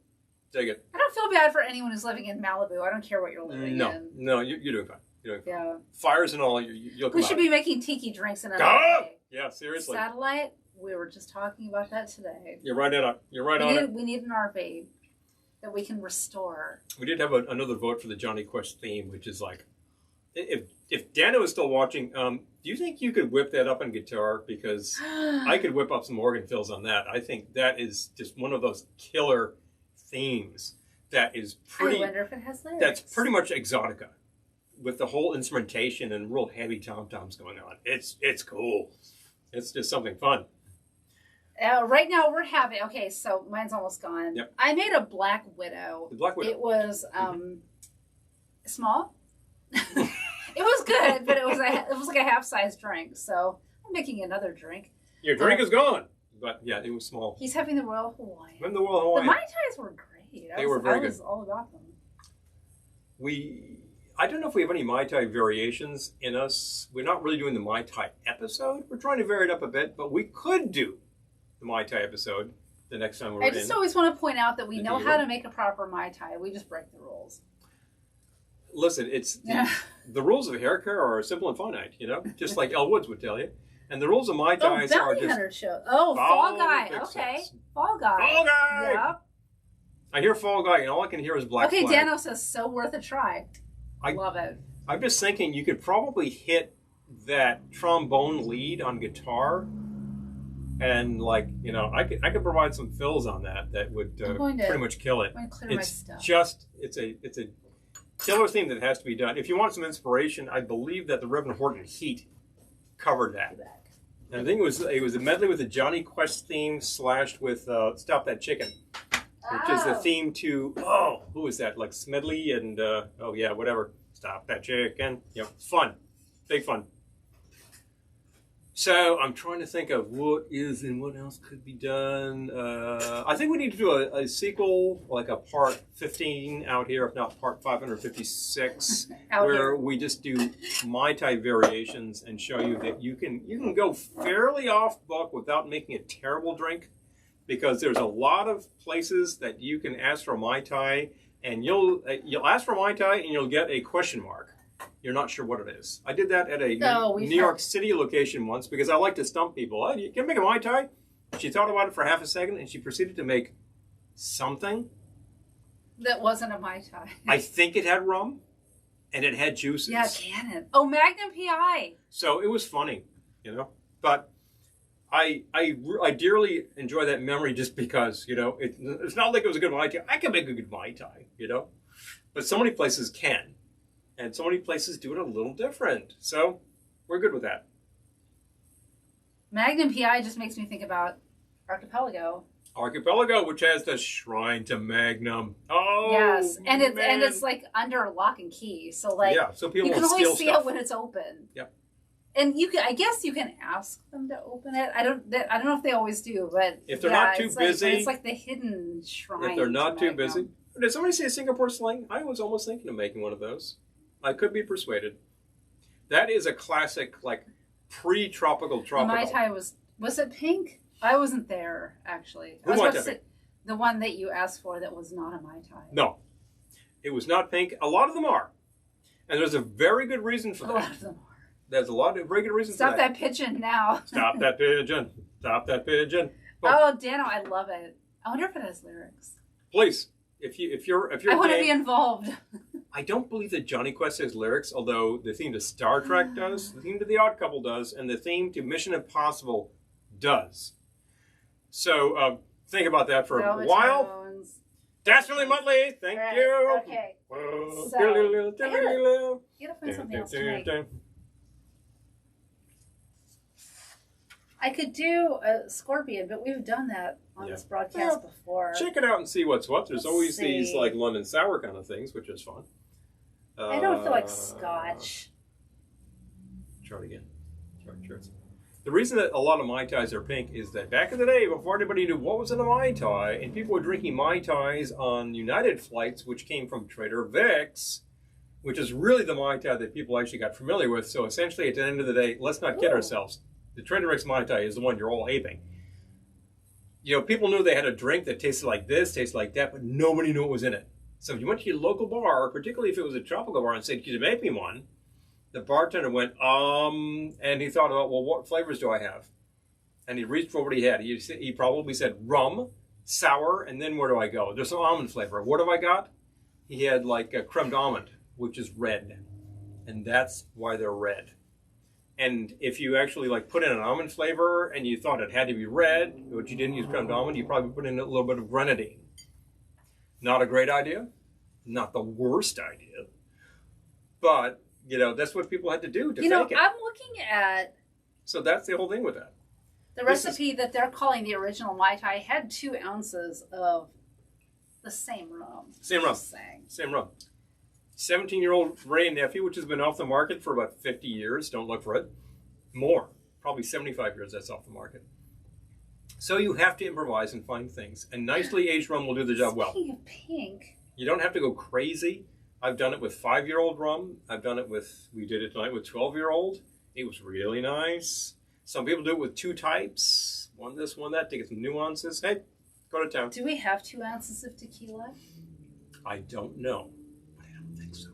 Dig it. I don't feel bad for anyone who's living in Malibu. I don't care what you're living in. No, you're doing fine. You're doing fine. Yeah. Fires and all, you'll come We should be making tiki drinks in another day. Yeah, seriously. Satellite, we were just talking about that today. You're right on it. We need an RV that we can restore. We did have another vote for the Johnny Quest theme, which is like, if Dana was still watching, do you think you could whip that up on guitar? Because I could whip up some organ fills on that. I think that is just one of those killer themes that is pretty... I wonder if it has lyrics. That's pretty much exotica, with the whole instrumentation and real heavy tom-toms going on. It's cool. It's just something fun. Right now we're having... Okay, so mine's almost gone. Yep. I made a Black Widow. The Black Widow. It was small. It was good, but it was like a half-size drink. So I'm making another drink. Your drink is gone. But yeah, it was small. He's having the Royal Hawaiian. I'm the Royal Hawaiian. The Mai Tais were great. They were very good. I was all about them. I don't know if we have any Mai Tai variations in us. We're not really doing the Mai Tai episode. We're trying to vary it up a bit, but we could do the Mai Tai episode the next time we're in. I just always want to point out that we know how to make a proper Mai Tai. We just break the rules. Listen, it's the rules of hair care are simple and finite, you know, just like Elle Woods would tell you. And the rules of Mai Tais are just... Hunter show. Oh, Fall Guy. Okay. Fall Guy. Fall Guy! Yep. I hear Fall Guy, and all I can hear is Black Flag. Dano says, so worth a try. I love it. I'm just thinking you could probably hit that trombone lead on guitar, and like, you know, I could provide some fills on that would pretty much kill it. I'm going to clear my stuff. It's a killer theme that has to be done. If you want some inspiration, I believe that the Reverend Horton Heat covered that. And I think it was a medley with the Johnny Quest theme slashed with Stop That Chicken, which is the theme to, who was that? Like Smedley and, whatever. Stop That Chicken. Yep, fun. Big fun. So I'm trying to think of what else could be done. I think we need to do a sequel, like a part 15 out here, if not part 556, where we just do Mai Tai variations and show you that you can go fairly off book without making a terrible drink, because there's a lot of places that you can ask for Mai Tai, and you'll ask for Mai Tai and you'll get a question mark. You're not sure what it is. I did that at a New York City location once because I like to stump people. Oh, you can make a Mai Tai? She thought about it for half a second and she proceeded to make something. That wasn't a Mai Tai. I think it had rum and it had juices. Yeah, can it? Oh, Magnum PI. So it was funny, you know. But I dearly enjoy that memory just because, you know, it's not like it was a good Mai Tai. I can make a good Mai Tai, you know. But so many places can. And so many places do it a little different. So we're good with that. Magnum PI just makes me think about Archipelago. Archipelago, which has the Shrine to Magnum. Oh, yes, and it's like under lock and key. So like, so people you can only see stuff. it when it's open. Yep. And I guess you can ask them to open it. I don't know if they always do, but if they're not too busy, it's like the hidden shrine. If they're not too busy, did somebody say Singapore Sling? I was almost thinking of making one of those. I could be persuaded. That is a classic, like, pre-tropical tropical. The Mai Tai was it pink? I wasn't there, actually. The one that you asked for that was not a Mai Tai. No. It was not pink. A lot of them are. And there's a very good reason for that. A lot of them are. There's a lot of very good reasons for that. Stop that pigeon now. Stop that pigeon. Stop that pigeon. Oh, Dano, I love it. I wonder if it has lyrics. Please. If you're I want to be involved. I don't believe that Johnny Quest has lyrics, although the theme to Star Trek does, the theme to The Odd Couple does, and the theme to Mission Impossible does. So think about that for a while. That's really Muttley. Thank you. Okay. So, you gotta find something else to make. I could do a scorpion, but we've done that on this broadcast before. Check it out and see what's what. There's always these like London sour kind of things, which is fun. I don't feel like scotch. Try it again. Try it. The reason that a lot of Mai Tais are pink is that back in the day, before anybody knew what was in a Mai Tai, and people were drinking Mai Tais on United flights, which came from Trader Vic's, which is really the Mai Tai that people actually got familiar with. So essentially, at the end of the day, let's not kid ourselves. The Trader Vic's Mai Tai is the one you're all aping. You know, people knew they had a drink that tasted like this, tasted like that, but nobody knew what was in it. So if you went to your local bar, particularly if it was a tropical bar, and said, "Could you make me one?" The bartender went, and he thought about, well, what flavors do I have? And he reached for what he had. He probably said rum, sour, and then where do I go? There's some almond flavor. What have I got? He had like a creme d'almond, which is red. And that's why they're red. And if you actually like put in an almond flavor and you thought it had to be red, but you didn't use creme d'almond, you probably put in a little bit of grenadine. Not a great idea. Not the worst idea. But, you know, that's what people had to do to fake it. I'm looking at... So that's the whole thing with that. The recipe that they're calling the original Mai Tai had 2 ounces of the same rum. Same rum. 17-year-old Ray Nephew, which has been off the market for about 50 years. Don't look for it. More. probably 75 years that's off the market. So you have to improvise and find things. And nicely aged rum will do the job well. Speaking of pink. You don't have to go crazy. I've done it with 5-year-old rum. I've done it with, we did it tonight with 12-year-old. It was really nice. Some people do it with 2 types. One this, one that, to get some nuances. Hey, go to town. Do we have 2 ounces of tequila? I don't know. But I don't think so.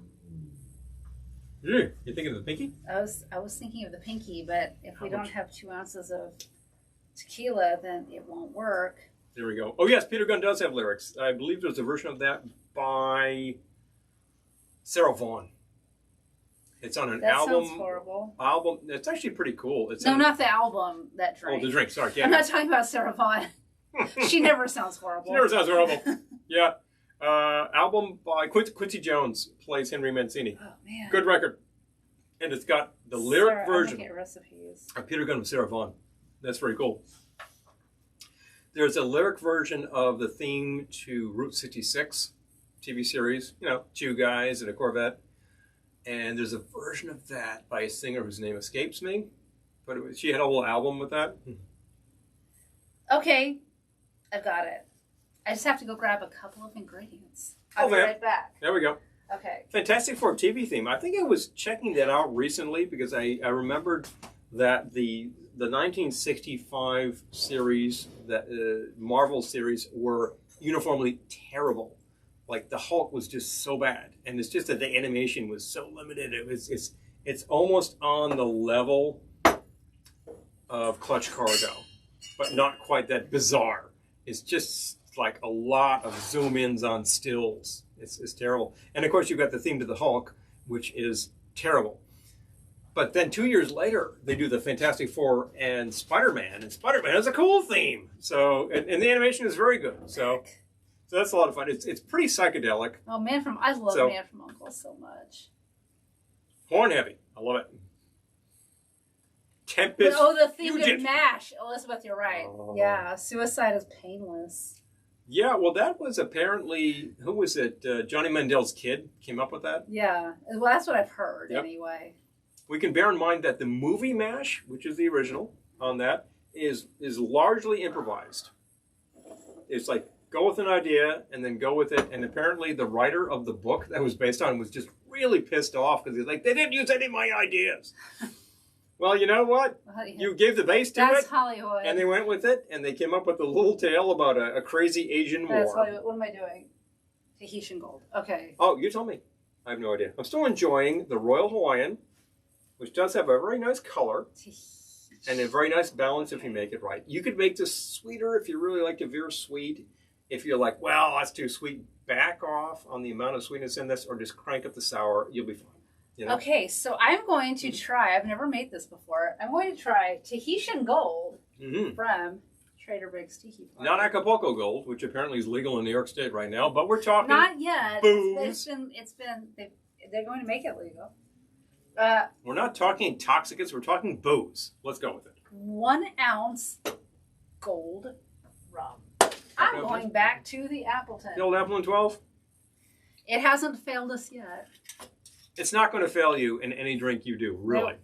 You thinking of the pinky? I was thinking of the pinky, but if we don't have 2 ounces of tequila, then it won't work. There we go. Oh yes, Peter Gunn does have lyrics. I believe there's a version of that by Sarah Vaughan. It's on an album. That sounds horrible. Album. It's actually pretty cool. It's not the album. That drink. Oh, the drink. Sorry, yeah. I'm not talking about Sarah Vaughan. She never sounds horrible. She never sounds horrible. Yeah. Album by Quincy Jones plays Henry Mancini. Oh man. Good record. And it's got the lyric version recipes. of Peter Gunn with Sarah Vaughan. That's very cool. There's a lyric version of the theme to Route 66 TV series. You know, 2 guys in a Corvette. And there's a version of that by a singer whose name escapes me. But she had a whole album with that. Okay. I've got it. I just have to go grab a couple of ingredients. I'll be right back. There we go. Okay. Fantastic Four TV theme. I think I was checking that out recently because I remembered that the 1965 series, that Marvel series, were uniformly terrible. Like the Hulk was just so bad, and it's just that the animation was so limited. It's almost on the level of Clutch Cargo, but not quite that bizarre. It's just like a lot of zoom ins on stills. It's terrible. And of course, you've got the theme to the Hulk, which is terrible. But then 2 years later, they do the Fantastic Four and Spider-Man has a cool theme. So, and the animation is very good. So that's a lot of fun. It's pretty psychedelic. Oh, I love Man from U.N.C.L.E. so much. Horn heavy. I love it. Tempest. Oh, the theme to MASH. Elizabeth, you're right. Oh. Yeah, Suicide is Painless. Yeah, well, that was apparently, who was it? Johnny Mandel's kid came up with that? Yeah, well, that's what I've heard anyway. We can bear in mind that the movie MASH, which is the original on that, is largely improvised. It's like, go with an idea and then go with it. And apparently the writer of the book that was based on was just really pissed off because he's like, they didn't use any of my ideas. Well, you know what? You gave the base to it. That's Hollywood. And they went with it, and they came up with a little tale about a crazy Asian war. That's Hollywood. What am I doing? Tahitian Gold. Okay. Oh, you tell me. I have no idea. I'm still enjoying the Royal Hawaiian, which does have a very nice color and a very nice balance if you make it right. You could make this sweeter if you really like to veer sweet. If you're like, well, that's too sweet, back off on the amount of sweetness in this or just crank up the sour. You'll be fine. You know? Okay, so I'm going to try, I've never made this before, I'm going to try Tahitian Gold from Trader Vic's Tiki Party. Not Acapulco Gold, which apparently is legal in New York State right now, but we're talking not yet. Booze. They're going to make it legal. We're not talking intoxicants, we're talking booze. Let's go with it. 1 ounce gold rum. I'm going back to the Appleton. The old Appleton 12? It hasn't failed us yet. It's not going to fail you in any drink you do, really. Nope.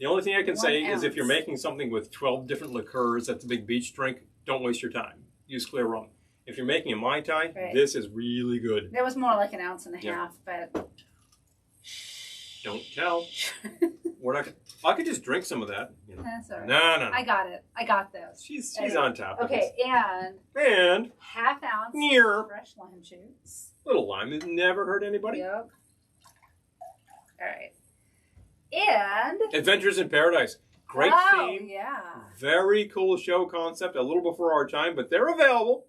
The only thing I can say is if you're making something with 12 different liqueurs, that's a big beach drink, don't waste your time. Use clear rum. If you're making a Mai Tai, this is really good. That was more like 1.5 ounces, but... Don't tell. We're not. I could just drink some of that. You know. That's all right. No. I got it. I got this. She's on top of this. Okay, and 1/2 ounce fresh lime juice. Little lime has never hurt anybody. Yep. All right. And Adventures in Paradise. Great theme. Yeah. Very cool show concept. A little before our time, but they're available.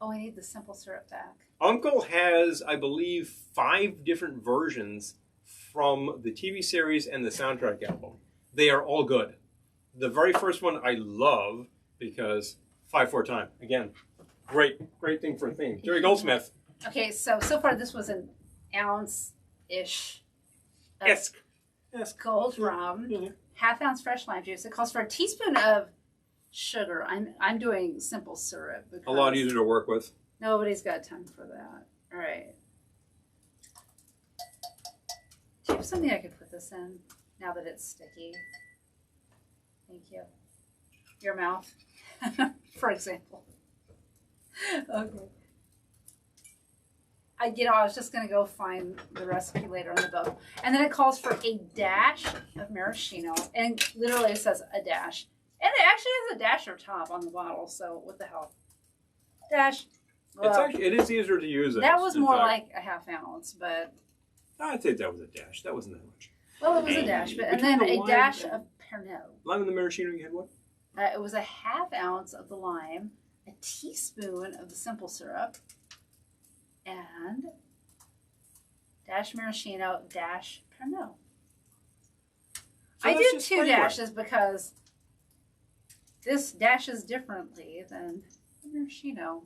Oh, I need the simple syrup back. Uncle has, I believe, 5 different versions from the TV series and the soundtrack album. They are all good. The very first one I love because 5/4 time. Again, great thing for a theme. Jerry Goldsmith. Okay, so far this was 1 ounce-ish gold rum, 1/2 ounce fresh lime juice. It calls for a teaspoon of sugar. I'm doing simple syrup. A lot easier to work with. Nobody's got time for that. All right. Do you have something I could put this in now that it's sticky? Thank you. Your mouth, for example. Okay. I was just going to go find the recipe later in the book. And then it calls for a dash of maraschino. And literally it says a dash. And it actually has a dasher top on the bottle. So what the hell? Dash. Well, it is easier to use. That was more like a half ounce, but... I'd say that was a dash. That wasn't that much. Well, it was a dash. And then a dash of Pernod. Lime and the maraschino, you had what? It was a half ounce of the lime, a teaspoon of the simple syrup, and dash maraschino, dash Pernod. So I did 2 dashes because this dashes differently than the maraschino.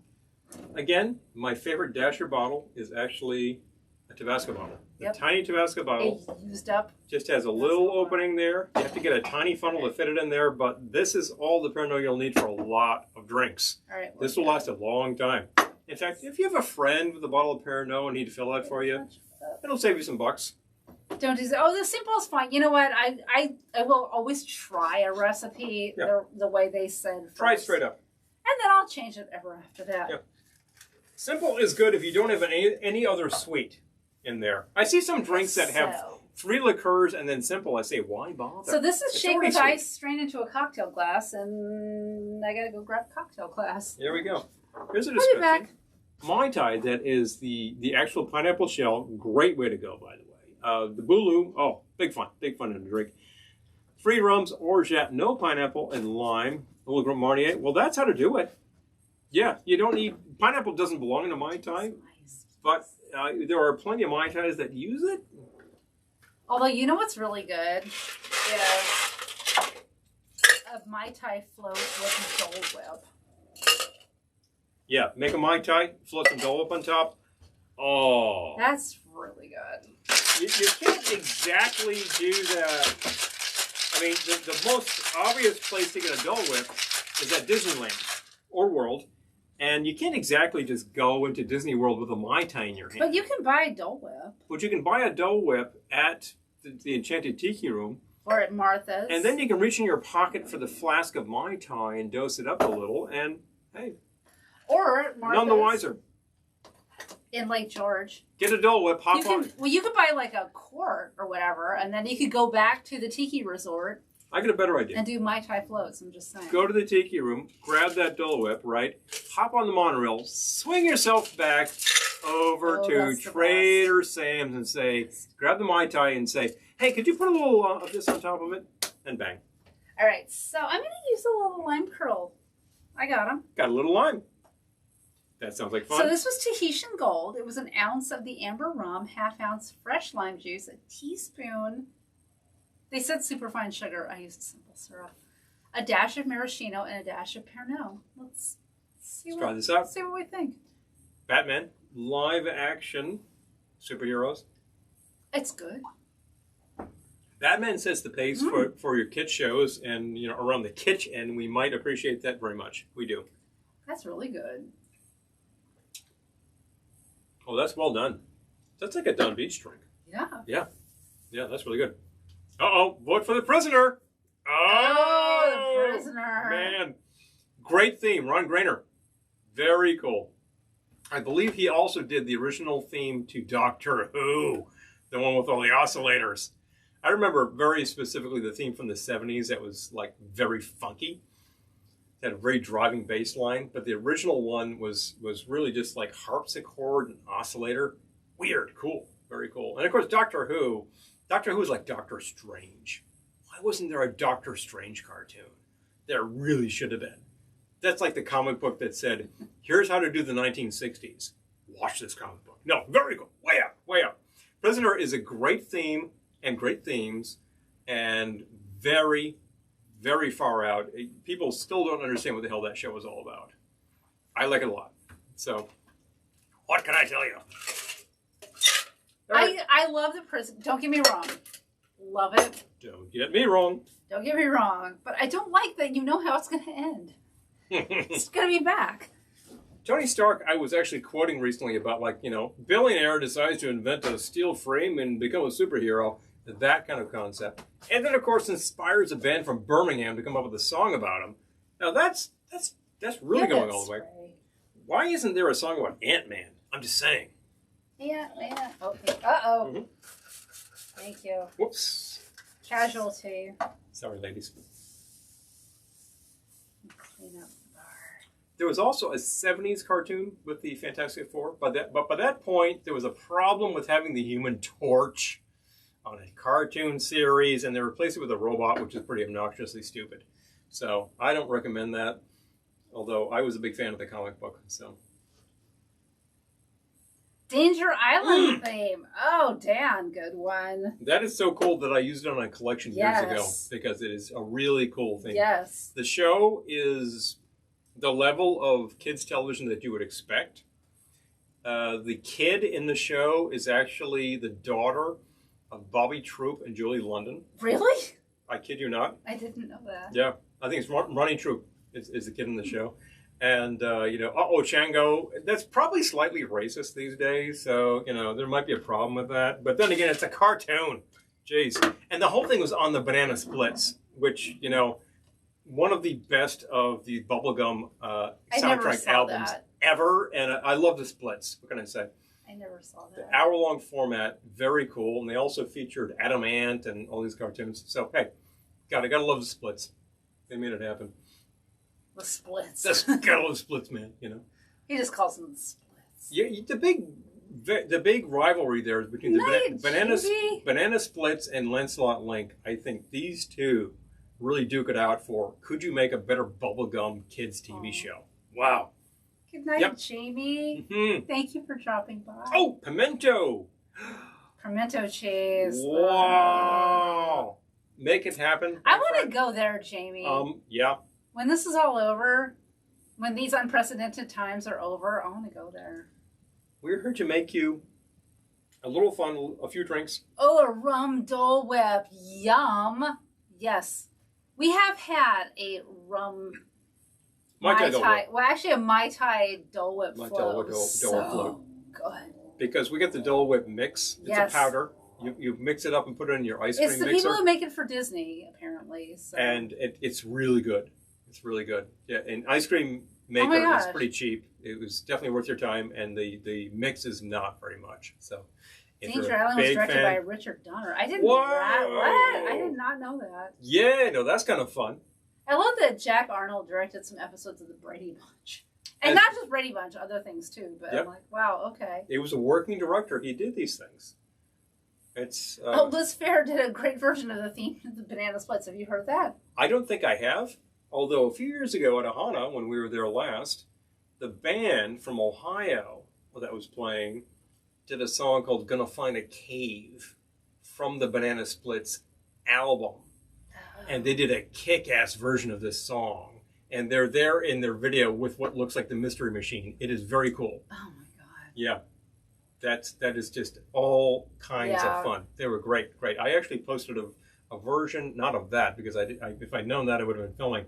Again, my favorite dasher bottle is actually a Tabasco bottle. The tiny Tabasco bottle. It used up. Just has a little opening there. You have to get a tiny funnel to fit it in there, but this is all the Pernod you'll need for a lot of drinks. All right, this will last a long time. In fact, if you have a friend with a bottle of Pernod and need to fill that for you, it'll save you some bucks. Don't do that. Oh, the simple is fine. You know what? I will always try a recipe the way they said first. Try it straight up. And then I'll change it ever after that. Yeah. Simple is good if you don't have any other sweet in there. I see some drinks that have 3 liqueurs and then simple. I say, why bother? So this is shake with ice, strain into a cocktail glass, and I gotta go grab a cocktail glass. There we go. Here's a description. Mai Tai, that is the actual pineapple shell. Great way to go, by the way. The Bulu, big fun in the drink. 3 rums, orgeat, no pineapple, and lime. A little Marnier. Well, that's how to do it. Yeah, you don't need... Pineapple doesn't belong in a Mai Tai, but there are plenty of Mai Tais that use it. Although, you know what's really good? Is a Mai Tai float with Dole Whip. Yeah, make a Mai Tai, float some Dole Whip on top. Oh. That's really good. You can't exactly do that. I mean, the most obvious place to get a Dole Whip is at Disneyland or World. And you can't exactly just go into Disney World with a Mai Tai in your hand. But you can buy a Dole Whip. But you can buy a Dole Whip at the Enchanted Tiki Room. Or at Martha's. And then you can reach in your pocket for the flask of Mai Tai and dose it up a little. And, hey. Or at Martha's. None the wiser. In Lake George. Get a Dole Whip, hop on. Well, you could buy like a quart or whatever. And then you could go back to the Tiki Resort. I got a better idea. And do Mai Tai floats, I'm just saying. Go to the Tiki Room, grab that Dole Whip, right? Hop on the monorail, swing yourself back over to Trader Sam's and say, grab the Mai Tai and say, hey, could you put a little of this on top of it? And bang. All right, so I'm going to use a little lime curl. I got them. Got a little lime. That sounds like fun. So this was Tahitian Gold. It was an ounce of the amber rum, half ounce fresh lime juice, a teaspoon... They said superfine sugar. I used simple syrup. A dash of maraschino and a dash of Pernod. Let's try this out. See what we think. Batman, live action superheroes. It's good. Batman sets the pace for your Kitsch shows, and around the Kitsch-en, we might appreciate that very much. We do. That's really good. Oh, that's well done. That's like a Don Beach drink. Yeah. Yeah. Yeah, that's really good. Uh-oh, vote for the prisoner. Oh, the prisoner. Man. Great theme, Ron Grainer. Very cool. I believe he also did the original theme to Doctor Who, the one with all the oscillators. I remember very specifically the theme from the 70s that was like very funky. It had a very driving bass line, but the original one was really just like harpsichord and oscillator. Weird, cool, very cool. And of course, Doctor Who is like Doctor Strange. Why wasn't there a Doctor Strange cartoon? There really should have been. That's like the comic book that said, here's how to do the 1960s. Watch this comic book. No, very cool. Way up, way up. Prisoner is a great theme and great themes and very, very far out. People still don't understand what the hell that show was all about. I like it a lot. So, what can I tell you? I love the prison. Don't get me wrong. Love it. Don't get me wrong. Don't get me wrong. But I don't like that you know how it's going to end. It's going to be back. Tony Stark, I was actually quoting recently about billionaire decides to invent a steel frame and become a superhero. that kind of concept. And then, of course, inspires a band from Birmingham to come up with a song about him. Now, that's really going all the way. Right. Why isn't there a song about Ant-Man? I'm just saying. Ant-Man. Oh, uh-oh. Mm-hmm. Thank you. Whoops. Casualty. Sorry, ladies. Clean up the bar. There was also a 70s cartoon with the Fantastic Four, but by that point, there was a problem with having the Human Torch on a cartoon series, and they replaced it with a robot, which is pretty obnoxiously stupid. So I don't recommend that, although I was a big fan of the comic book. So Danger Island theme. Oh, Dan, good one. that is so cool that I used it on a collection years ago, because it is a really cool thing. Yes. The show is the level of kids television that you would expect. The kid in the show is actually the daughter of Bobby Troop and Julie London. Really? I kid you not. I didn't know that. Yeah, I think it's Ronnie Troop is the kid in the show. And, Shango, that's probably slightly racist these days, so, there might be a problem with that. But then again, it's a cartoon. Jeez. And the whole thing was on the Banana Splits, which, one of the best of the bubblegum soundtrack albums ever. And I love the Splits. What can I say? I never saw that. The hour-long format, very cool. And they also featured Adam Ant and all these cartoons. So, hey, I gotta love the Splits. They made it happen. The Splits. Gotta love Splits, man, He just calls them the Splits. Yeah, the big rivalry there is between the Banana Splits and Lancelot Link. I think these two really duke it out for, could you make a better bubblegum kids TV show? Wow. Good night, Jamie. Mm-hmm. Thank you for dropping by. Oh, pimento. Pimento cheese. Wow. Make it happen. I want to go there, Jamie. Yeah. When this is all over, when these unprecedented times are over, I want to go there. We're here to make you a little fun, a few drinks. Oh, a rum Dole Whip. Yum. Yes. We have had a rum Mai Tai. Well, actually, a Mai Tai Dole Whip float. Dole Whip. Good. Because we get the Dole Whip mix. It's a powder. You mix it up and put it in your ice cream mixer. It's the people who make it for Disney, apparently. So. And it's really good. It's really good. Yeah, an ice cream maker is pretty cheap. It was definitely worth your time, and the mix is not very much. So, Danger Island was directed by Richard Donner. I didn't know that. What? I did not know that. Yeah, no, that's kind of fun. I love that Jack Arnold directed some episodes of the Brady Bunch. And not just Brady Bunch, other things too. But I'm like, wow, okay. It was a working director. He did these things. It's Liz Fair did a great version of the theme of the Banana Splits. Have you heard that? I don't think I have. Although a few years ago at Ahana, when we were there last, the band from Ohio that was playing did a song called Gonna Find a Cave from the Banana Splits album. And they did a kick-ass version of this song. And they're there in their video with what looks like the Mystery Machine. It is very cool. Oh, my God. Yeah. That is just all kinds of fun. They were great. I actually posted a version, not of that, because if I'd known that, I would have been filming.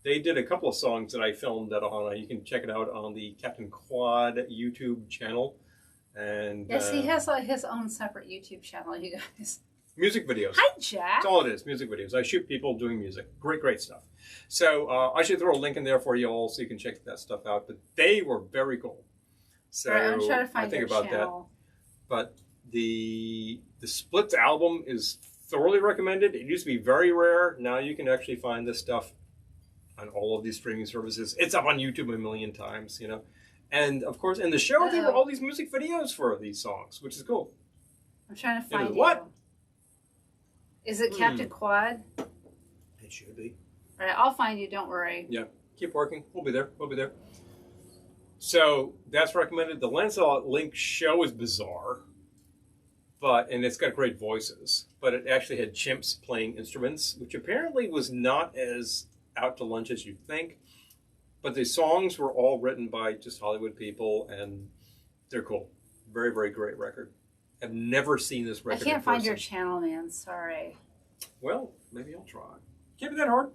They did a couple of songs that I filmed at Ahana. You can check it out on the Captain Quad YouTube channel. And yes, he has his own separate YouTube channel, you guys. Music videos. Hi, Jack. That's all it is, music videos. I shoot people doing music. Great stuff. So I should throw a link in there for you all so you can check that stuff out. But they were very cool. So I'm trying to find I think your about channel. that. But the Splits album is thoroughly recommended. It used to be very rare. Now you can actually find this stuff on all of these streaming services. It's up on YouTube a million times, And of course, in the show, there were all these music videos for these songs, which is cool. I'm trying to find what? Is it Captain Quad? It should be. All right, I'll find you. Don't worry. Yeah, keep working. We'll be there. So that's recommended. The Lancelot Link show is bizarre, and it's got great voices. But it actually had chimps playing instruments, which apparently was not as out to lunch as you'd think. But the songs were all written by just Hollywood people, and they're cool. Very, very great record. I've never seen this record. I can't find your channel, man. Sorry. Well, maybe I'll try. Can't be that hard.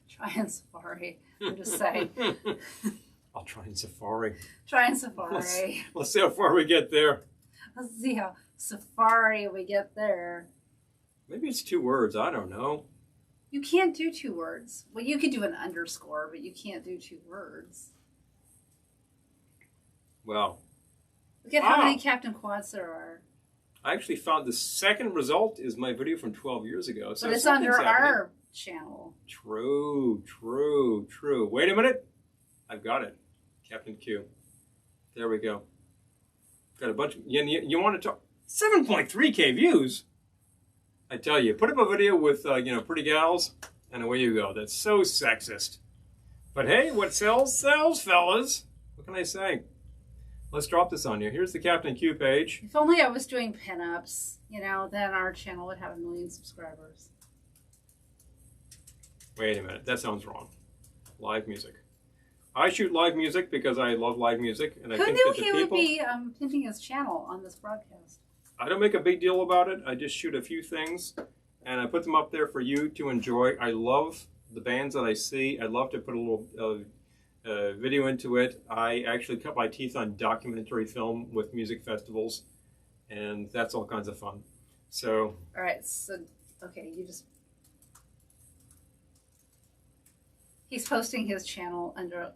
Try in Safari. I'm just saying. I'll try in Safari. Try in Safari. Let's see how far we get there. Let's see how safari we get there. Maybe it's 2 words. I don't know. You can't do 2 words. Well, you could do an underscore, but you can't do 2 words. Well. Look at how many Captain Quads there are. I actually found the second result is my video from 12 years ago. So but it's under our channel. True. Wait a minute. I've got it. Captain Q. There we go. Got a bunch of... You want to talk... 7.3K views? I tell you, put up a video with, pretty gals, and away you go. That's so sexist. But hey, what sells, fellas. What can I say? Let's drop this on you. Here's the Captain Q page. If only I was doing pinups, then our channel would have 1 million subscribers. Wait a minute. That sounds wrong. Live music. I shoot live music because I love live music. And I think knew that the he people, would be pimping his channel on this broadcast? I don't make a big deal about it. I just shoot a few things, and I put them up there for you to enjoy. I love the bands that I see. I love to put a little video into it. I actually cut my teeth on documentary film with music festivals, and that's all kinds of fun. So. All right. So, okay, you just. He's posting his channel under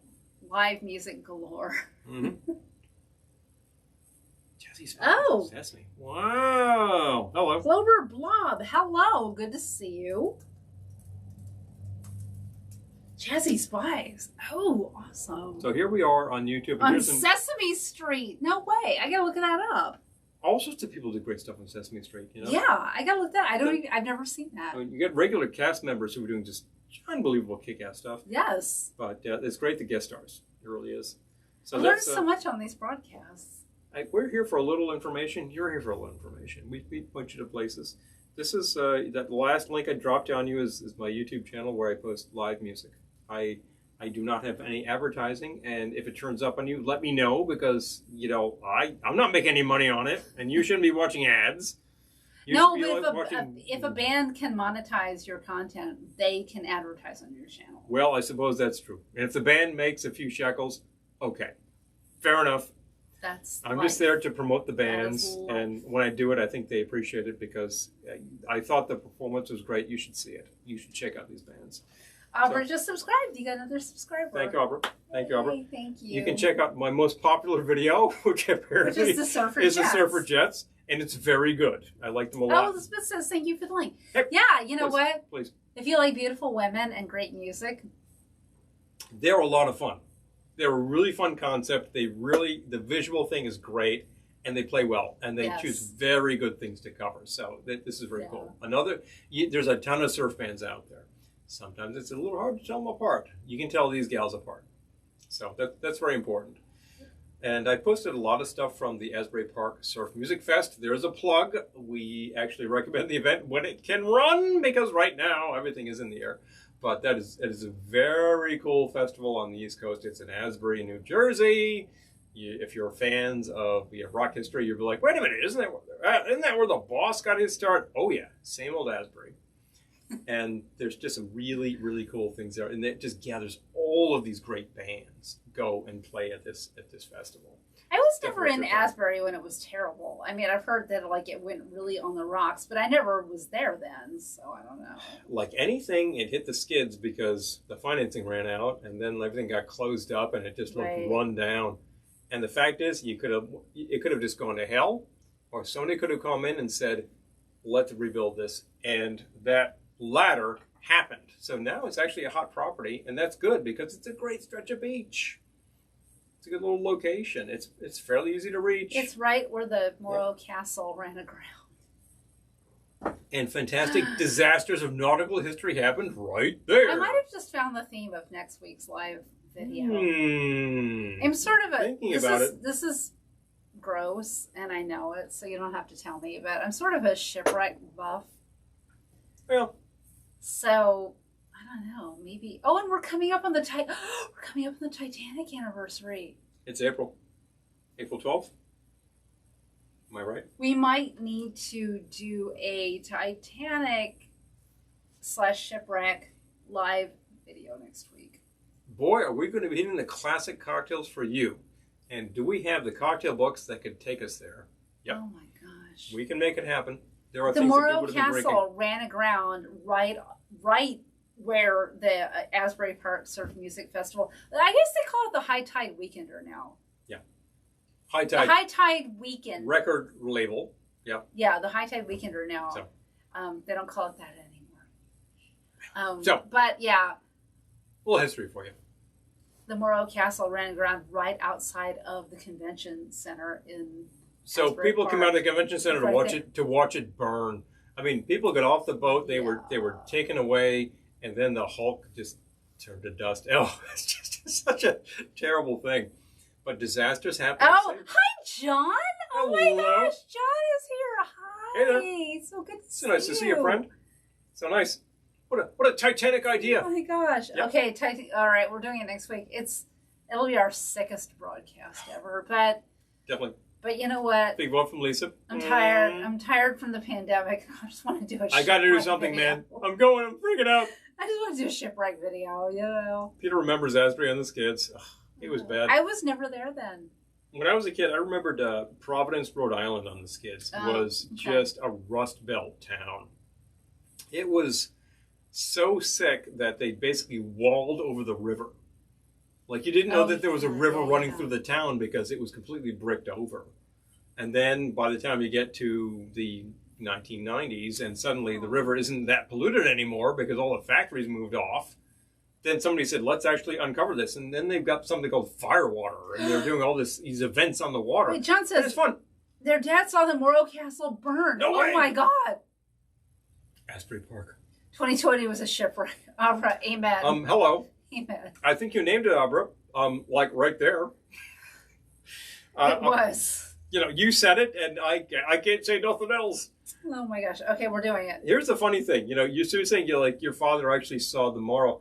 live music galore. Mm-hmm. Oh. Sesame. Wow. Hello. Clover Blob. Hello. Good to see you. Jazzy Spies. Oh, awesome. So here we are on YouTube. On Sesame Street. No way. I gotta look that up. All sorts of people do great stuff on Sesame Street. Yeah, I gotta look that. I've never seen that. I mean, you get regular cast members who are doing just unbelievable kick-ass stuff. Yes. But it's great to guest stars. It really is. So I learned so much on these broadcasts. We're here for a little information. You're here for a little information. We point you to places. This is that last link I dropped down you is my YouTube channel where I post live music. I do not have any advertising, and if it turns up on you, let me know because I'm not making any money on it, and you shouldn't be watching ads. If a band can monetize your content, they can advertise on your channel. Well, I suppose that's true. And if the band makes a few shekels, okay, fair enough. I'm just there to promote the bands, and when I do it, I think they appreciate it because I thought the performance was great. You should see it. You should check out these bands. Aubrey just subscribed. You got another subscriber. Thank you, Aubrey. Thank you, Aubrey. Thank you. You can check out my most popular video, which apparently is the Surfer Jets, and it's very good. I like them a lot. Oh, the Smith says thank you for the link. Hey, yeah, you know what? Please. If you like beautiful women and great music, they're a lot of fun. They're a really fun concept. The visual thing is great, and they play well, and they choose very good things to cover. So this is very cool. There's a ton of surf bands out there. Sometimes it's a little hard to tell them apart. You can tell these gals apart. So that's very important. And I posted a lot of stuff from the Asbury Park Surf Music Fest. There's a plug. We actually recommend the event when it can run, because right now everything is in the air. But it is a very cool festival on the East Coast. It's in Asbury, New Jersey. If you're fans of rock history, you'll be like, wait a minute, isn't that where the boss got his start? Oh yeah, same old Asbury. And there's just some really, really cool things there. And it just gathers all of these great bands go and play at this festival. I was never in Asbury when it was terrible. I mean, I've heard that it went really on the rocks, but I never was there then, so I don't know. Like anything, it hit the skids because the financing ran out, and then everything got closed up, and it just looked run down. And the fact is, it could have just gone to hell, or somebody could have come in and said, let's rebuild this. And that latter happened. So now it's actually a hot property, and that's good because it's a great stretch of beach. It's a good little location. It's fairly easy to reach. It's right where the Morro Castle ran aground. And fantastic disasters of nautical history happened right there. I might have just found the theme of next week's live video. I'm sort of this is gross, and I know it, so you don't have to tell me, but I'm sort of a shipwreck buff. Well, so I don't know, maybe. Oh, and we're coming up on the Titanic anniversary. It's April 12th. Am I right? We might need to do a Titanic/shipwreck live video next week. Boy, are we going to be hitting the classic cocktails for you. And do we have the cocktail books that could take us there? Yep. Oh my gosh. gosh. We can make it happen. There are the things Morro that would have been Castle ran aground right where the Asbury Park Surf Music Festival. I guess they call it the High Tide Weekender now. Yeah. High Tide. The High Tide Weekend. Record label. Yeah. Yeah, the High Tide Weekender now. So. They don't call it that anymore. So. But yeah. A little history for you. The Morro Castle ran aground right outside of the convention center in So Asbury people Park. come out of the convention center to Right watch it burn. I mean, people got off the boat, they were taken away, and then the Hulk just turned to dust. Oh, it's just such a terrible thing. But disasters happen. Oh, hi, John. Oh, my Hello. gosh. John is here. Hi. Hey there. So good to see So nice to see you, friend. So nice. What a Titanic idea. Oh, my gosh. Yep. Okay, all right. We're doing it next week. It'll be our sickest broadcast ever. Definitely. But you know what? Big vote from Lisa. I'm tired. I'm tired from the pandemic. I just want to do a I got to do something, video. man. I'm freaking out. I just want to do a shipwreck video, you know. Peter remembers Asbury and the Skids. Ugh, it was bad. I was never there then. When I was a kid, I remembered Providence, Rhode Island on the Skids was just a Rust Belt town. It was so sick that they basically walled over the river. Like you didn't know that there was a river running through the town because it was completely bricked over. And then by the time you get to the 1990s and suddenly the river isn't that polluted anymore because all the factories moved off, then somebody said, let's actually uncover this. And then they've got something called firewater and they're doing all these events on the water. Wait, John says it's fun. Their dad saw the Morro Castle burn. No way. Oh my God. Asbury Park. 2020 was a shipwreck. Abra, amen. Hello. Amen. I think you named it, Abra. Like right there. It was. You know, you said it, and I can't say nothing else. Oh my gosh. Okay, we're doing it. Here's the funny thing. You know, you're saying your father actually saw the Morro.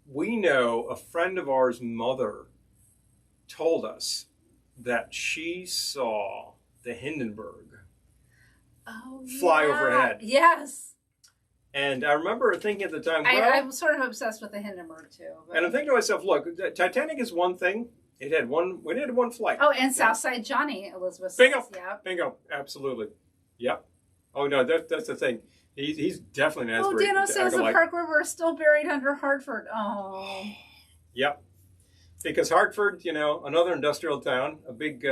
We know a friend of ours' mother told us that she saw the Hindenburg fly overhead. Yes. And I remember thinking at the time, I'm sort of obsessed with the Hindenburg too. But... And I'm thinking to myself, look, the Titanic is one thing. It had one flight. Oh, and Southside Johnny, Elizabeth says. Bingo. Yep. Bingo. Absolutely. Yep. Oh no, that's the thing. He's definitely an Asbury. Oh, Dano says the Park River is still buried under Hartford. Oh. Yep. Because Hartford, you know, another industrial town, a big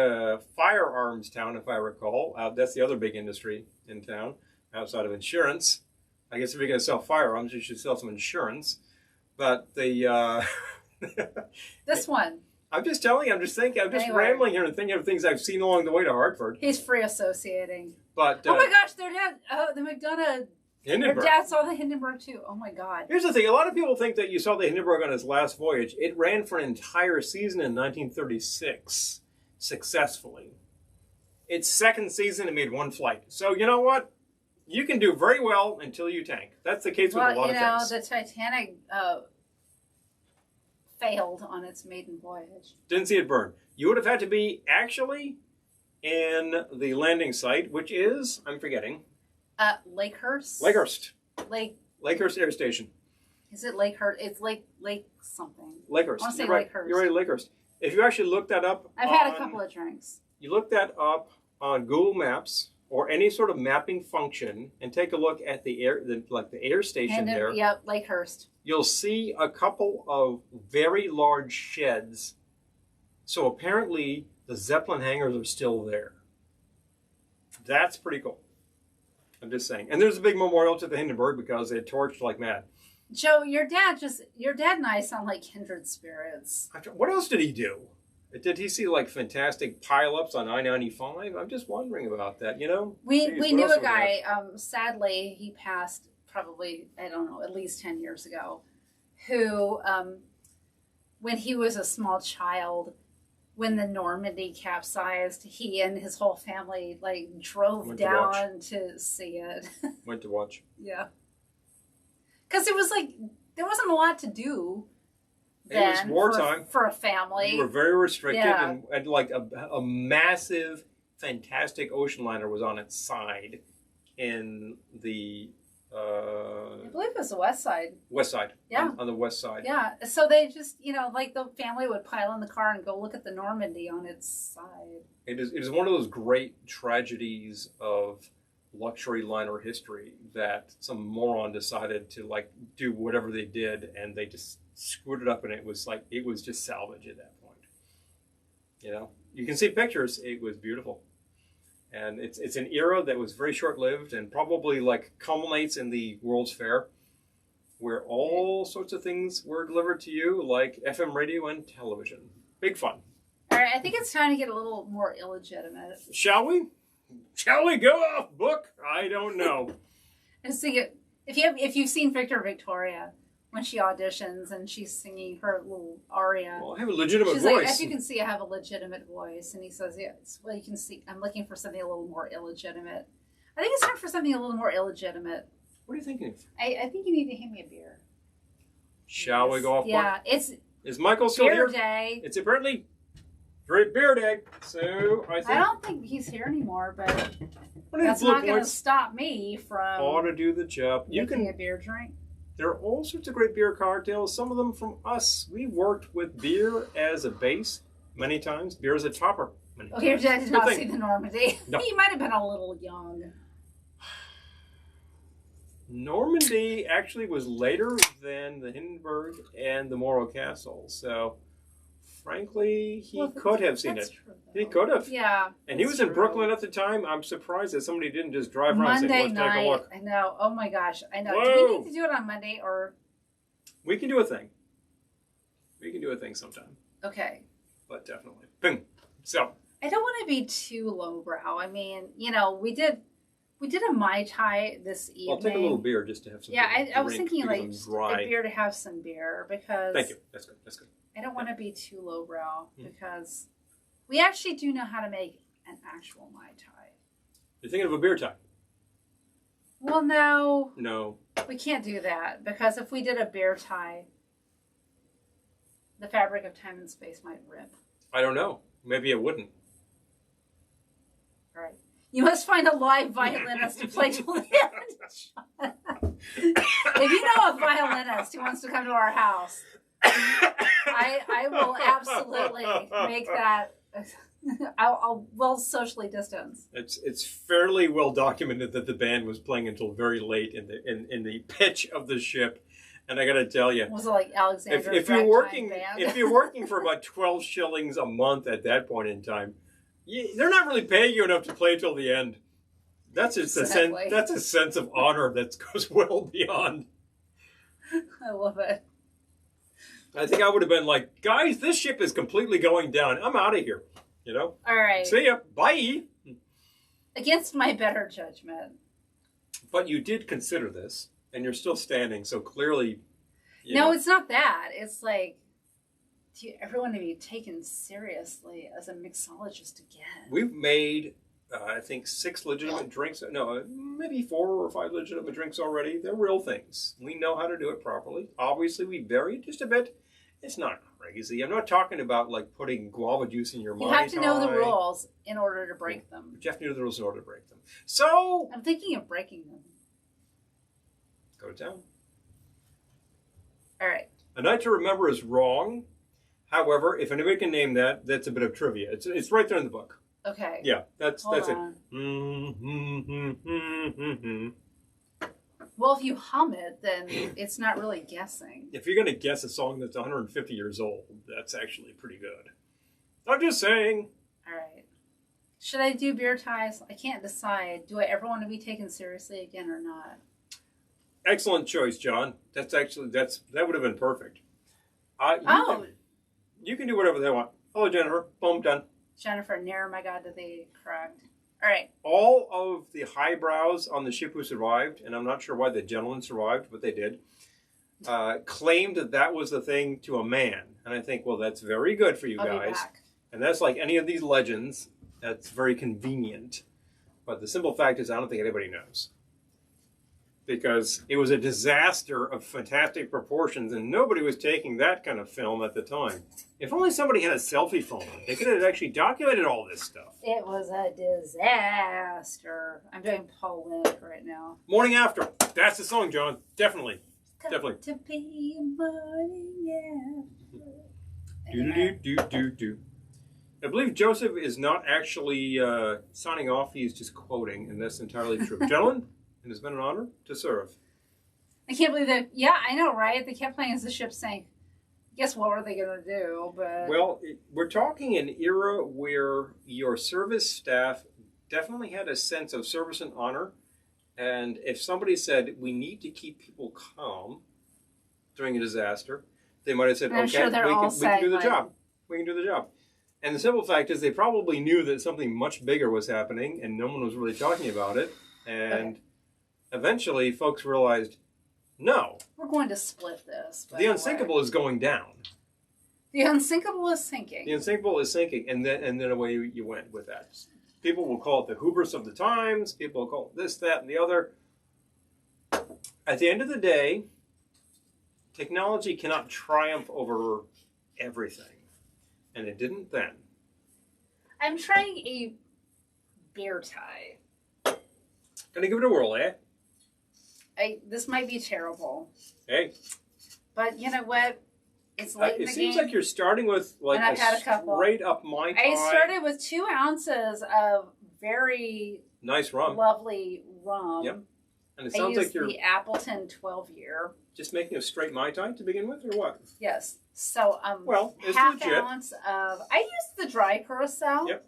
firearms town, if I recall. That's the other big industry in town, outside of insurance. I guess if you're going to sell firearms, you should sell some insurance. But the this one. I'm just telling you. I'm just thinking. I'm just rambling here and thinking of things I've seen along the way to Hartford. He's free associating. But oh my gosh, their dad. Oh, the McDonough. Hindenburg. Their dad saw the Hindenburg too. Oh my God. Here's the thing. A lot of people think that you saw the Hindenburg on his last voyage. It ran for an entire season in 1936 successfully. Its second season, it made one flight. So you know what? You can do very well until you tank. That's the case with a lot of things. Well, you know, the Titanic failed on its maiden voyage. Didn't see it burn. You would have had to be actually in the landing site, which is, I'm forgetting. Lakehurst? Lakehurst Air Station. Is it Lakehurst? It's Lake something. Lakehurst. I want to say You're right. Lakehurst. You're right, Lakehurst. If you actually look that up. I've had a couple of drinks. You look that up on Google Maps or any sort of mapping function and take a look at the air station there. Yep, Lakehurst. You'll see a couple of very large sheds. So apparently the Zeppelin hangars are still there. That's pretty cool. I'm just saying. And there's a big memorial to the Hindenburg because they torched like mad. Joe, your dad and I sound like kindred spirits. What else did he do? Did he see like fantastic pileups on I-95? I'm just wondering about that, you know? We knew a guy, sadly, he passed probably, I don't know, at least 10 years ago, who, when he was a small child, when the Normandy capsized, he and his whole family drove down to see it. Went to watch. Yeah. Because it was there wasn't a lot to do. Then it was wartime for a family. You were very restricted, and like a massive, fantastic ocean liner was on its side in the I believe it was the west side. West side. Yeah. On the west side. Yeah. So they just, like the family would pile in the car and go look at the Normandy on its side. It is one of those great tragedies of luxury liner history that some moron decided to do whatever they did, and they just screwed it up, and it was just salvage at that point. You can see pictures. It was beautiful. And it's an era that was very short-lived and probably culminates in the World's Fair, where all sorts of things were delivered to you, like FM radio and television. Big fun. All right, I think it's time to get a little more illegitimate. Shall we? Shall we go off book? I don't know. I was thinking, if you've seen Victor Victoria, when she auditions and she's singing her little aria. Well, I have a legitimate She's voice. like, as you can see, I have a legitimate voice. And he says, yes, well, you can see, I'm looking for something a little more illegitimate. I think it's time for something a little more illegitimate. What are you thinking? I think you need to hand me a beer. Shall we go off book? Yeah, Is Michael still beer here? Day. It's apparently Great Beer Day. So I don't think he's here anymore, but what that's not going to stop me from ought to do the job. You making can a beer drink. There are all sorts of great beer cocktails, some of them from us. We worked with beer as a base many times, beer as a topper many times. Okay, your dad did not Good see thing. the Normandy. No. He might have been a little young. Normandy actually was later than the Hindenburg and the Morro Castle, so frankly, he could have seen it. True, He could have. Yeah. And he was in Brooklyn at the time. I'm surprised that somebody didn't just drive around and say, let's take a look. I know. Oh my gosh. I know. Whoa. Do we need to do it on Monday or? We can do a thing. We can do a thing sometime. Okay. But definitely. Boom. So. I don't want to be too lowbrow. I mean, we did a Mai Tai this evening. I'll take a little beer just to have some. Yeah, I was thinking dry. a beer to have some beer because. Thank you. That's good. That's good. I don't want to be too lowbrow because we actually do know how to make an actual Mai Tai. You're thinking of a beer tie? Well, no. No. We can't do that because if we did a beer tie, the fabric of time and space might rip. I don't know. Maybe it wouldn't. All right. You must find a live violinist to play till the end. If you know a violinist who wants to come to our house, I will absolutely make that. I'll socially distance. It's fairly well documented that the band was playing until very late in the pitch of the ship, and I got to tell you, was it like Alexander? If you're working for about 12 shillings a month at that point in time, they're not really paying you enough to play till the end. That's a sense of honor that goes well beyond. I love it. I think I would have been like, guys, this ship is completely going down. I'm out of here. All right. See ya. Bye. Against my better judgment. But you did consider this, and you're still standing, so clearly. No, it's not that. It's like, do you ever want to be taken seriously as a mixologist again? We've made, I think, 6 legitimate drinks. No, maybe 4 or 5 legitimate drinks already. They're real things. We know how to do it properly. Obviously, we vary just a bit. It's not crazy. I'm not talking about putting guava juice in your Mai Tai. You have to know the rules in order to break them. But you have to know the rules in order to break them. So I'm thinking of breaking them. Go to town. All right. A Night to Remember is wrong. However, if anybody can name that, that's a bit of trivia. It's right there in the book. Okay. Yeah, that's Hold it. Well, if you hum it, then it's not really guessing. If you're going to guess a song that's 150 years old, that's actually pretty good. I'm just saying. All right. Should I do beer ties? I can't decide. Do I ever want to be taken seriously again or not? Excellent choice, John. That would have been perfect. You can do whatever they want. Hello, Jennifer. Boom, done. Jennifer, near my God, did they correct? All right. All of the highbrows on the ship who survived, and I'm not sure why the gentleman survived, but they did, claimed that was the thing to a man. And I think, well, that's very good for you I'll guys. Be back. And that's like any of these legends. That's very convenient. But the simple fact is, I don't think anybody knows. because it was a disaster of fantastic proportions, and nobody was taking that kind of film at the time. If only somebody had a selfie phone, they could have actually documented all this stuff. It was a disaster. I'm doing Paul Lynch right now. Morning After. That's the song, John. Definitely. Definitely. To be morning after. Do. I believe Joseph is not actually signing off. He's just quoting, and that's entirely true. Gentlemen, it has been an honor to serve. I can't believe that. Yeah, I know, right? They kept playing as the ship sank. Guess what were they going to do? But well, we're talking an era where your service staff definitely had a sense of service and honor. And if somebody said, we need to keep people calm during a disaster, they might have said, okay, sure we can do the job. We can do the job. And the simple fact is they probably knew that something much bigger was happening and no one was really talking about it. And eventually folks realized, no. We're going to split this. The unsinkable is going down. The unsinkable is sinking. The unsinkable is sinking, and then away you went with that. People will call it the hubris of the times. People will call it this, that, and the other. At the end of the day, technology cannot triumph over everything. And it didn't then. I'm trying a bear tie. Gonna give it a whirl, eh? This might be terrible. Hey. But you know what? It's late in the game. It seems like you're starting with like I've had a couple. Straight up Mai Tai. I started with 2 ounces of very nice rum. Lovely rum. Yep. And it sounds like you're the Appleton 12-year. Just making a straight Mai Tai to begin with, or what? Yes. So well, it's half legit. Ounce of I used the dry curacao. Yep.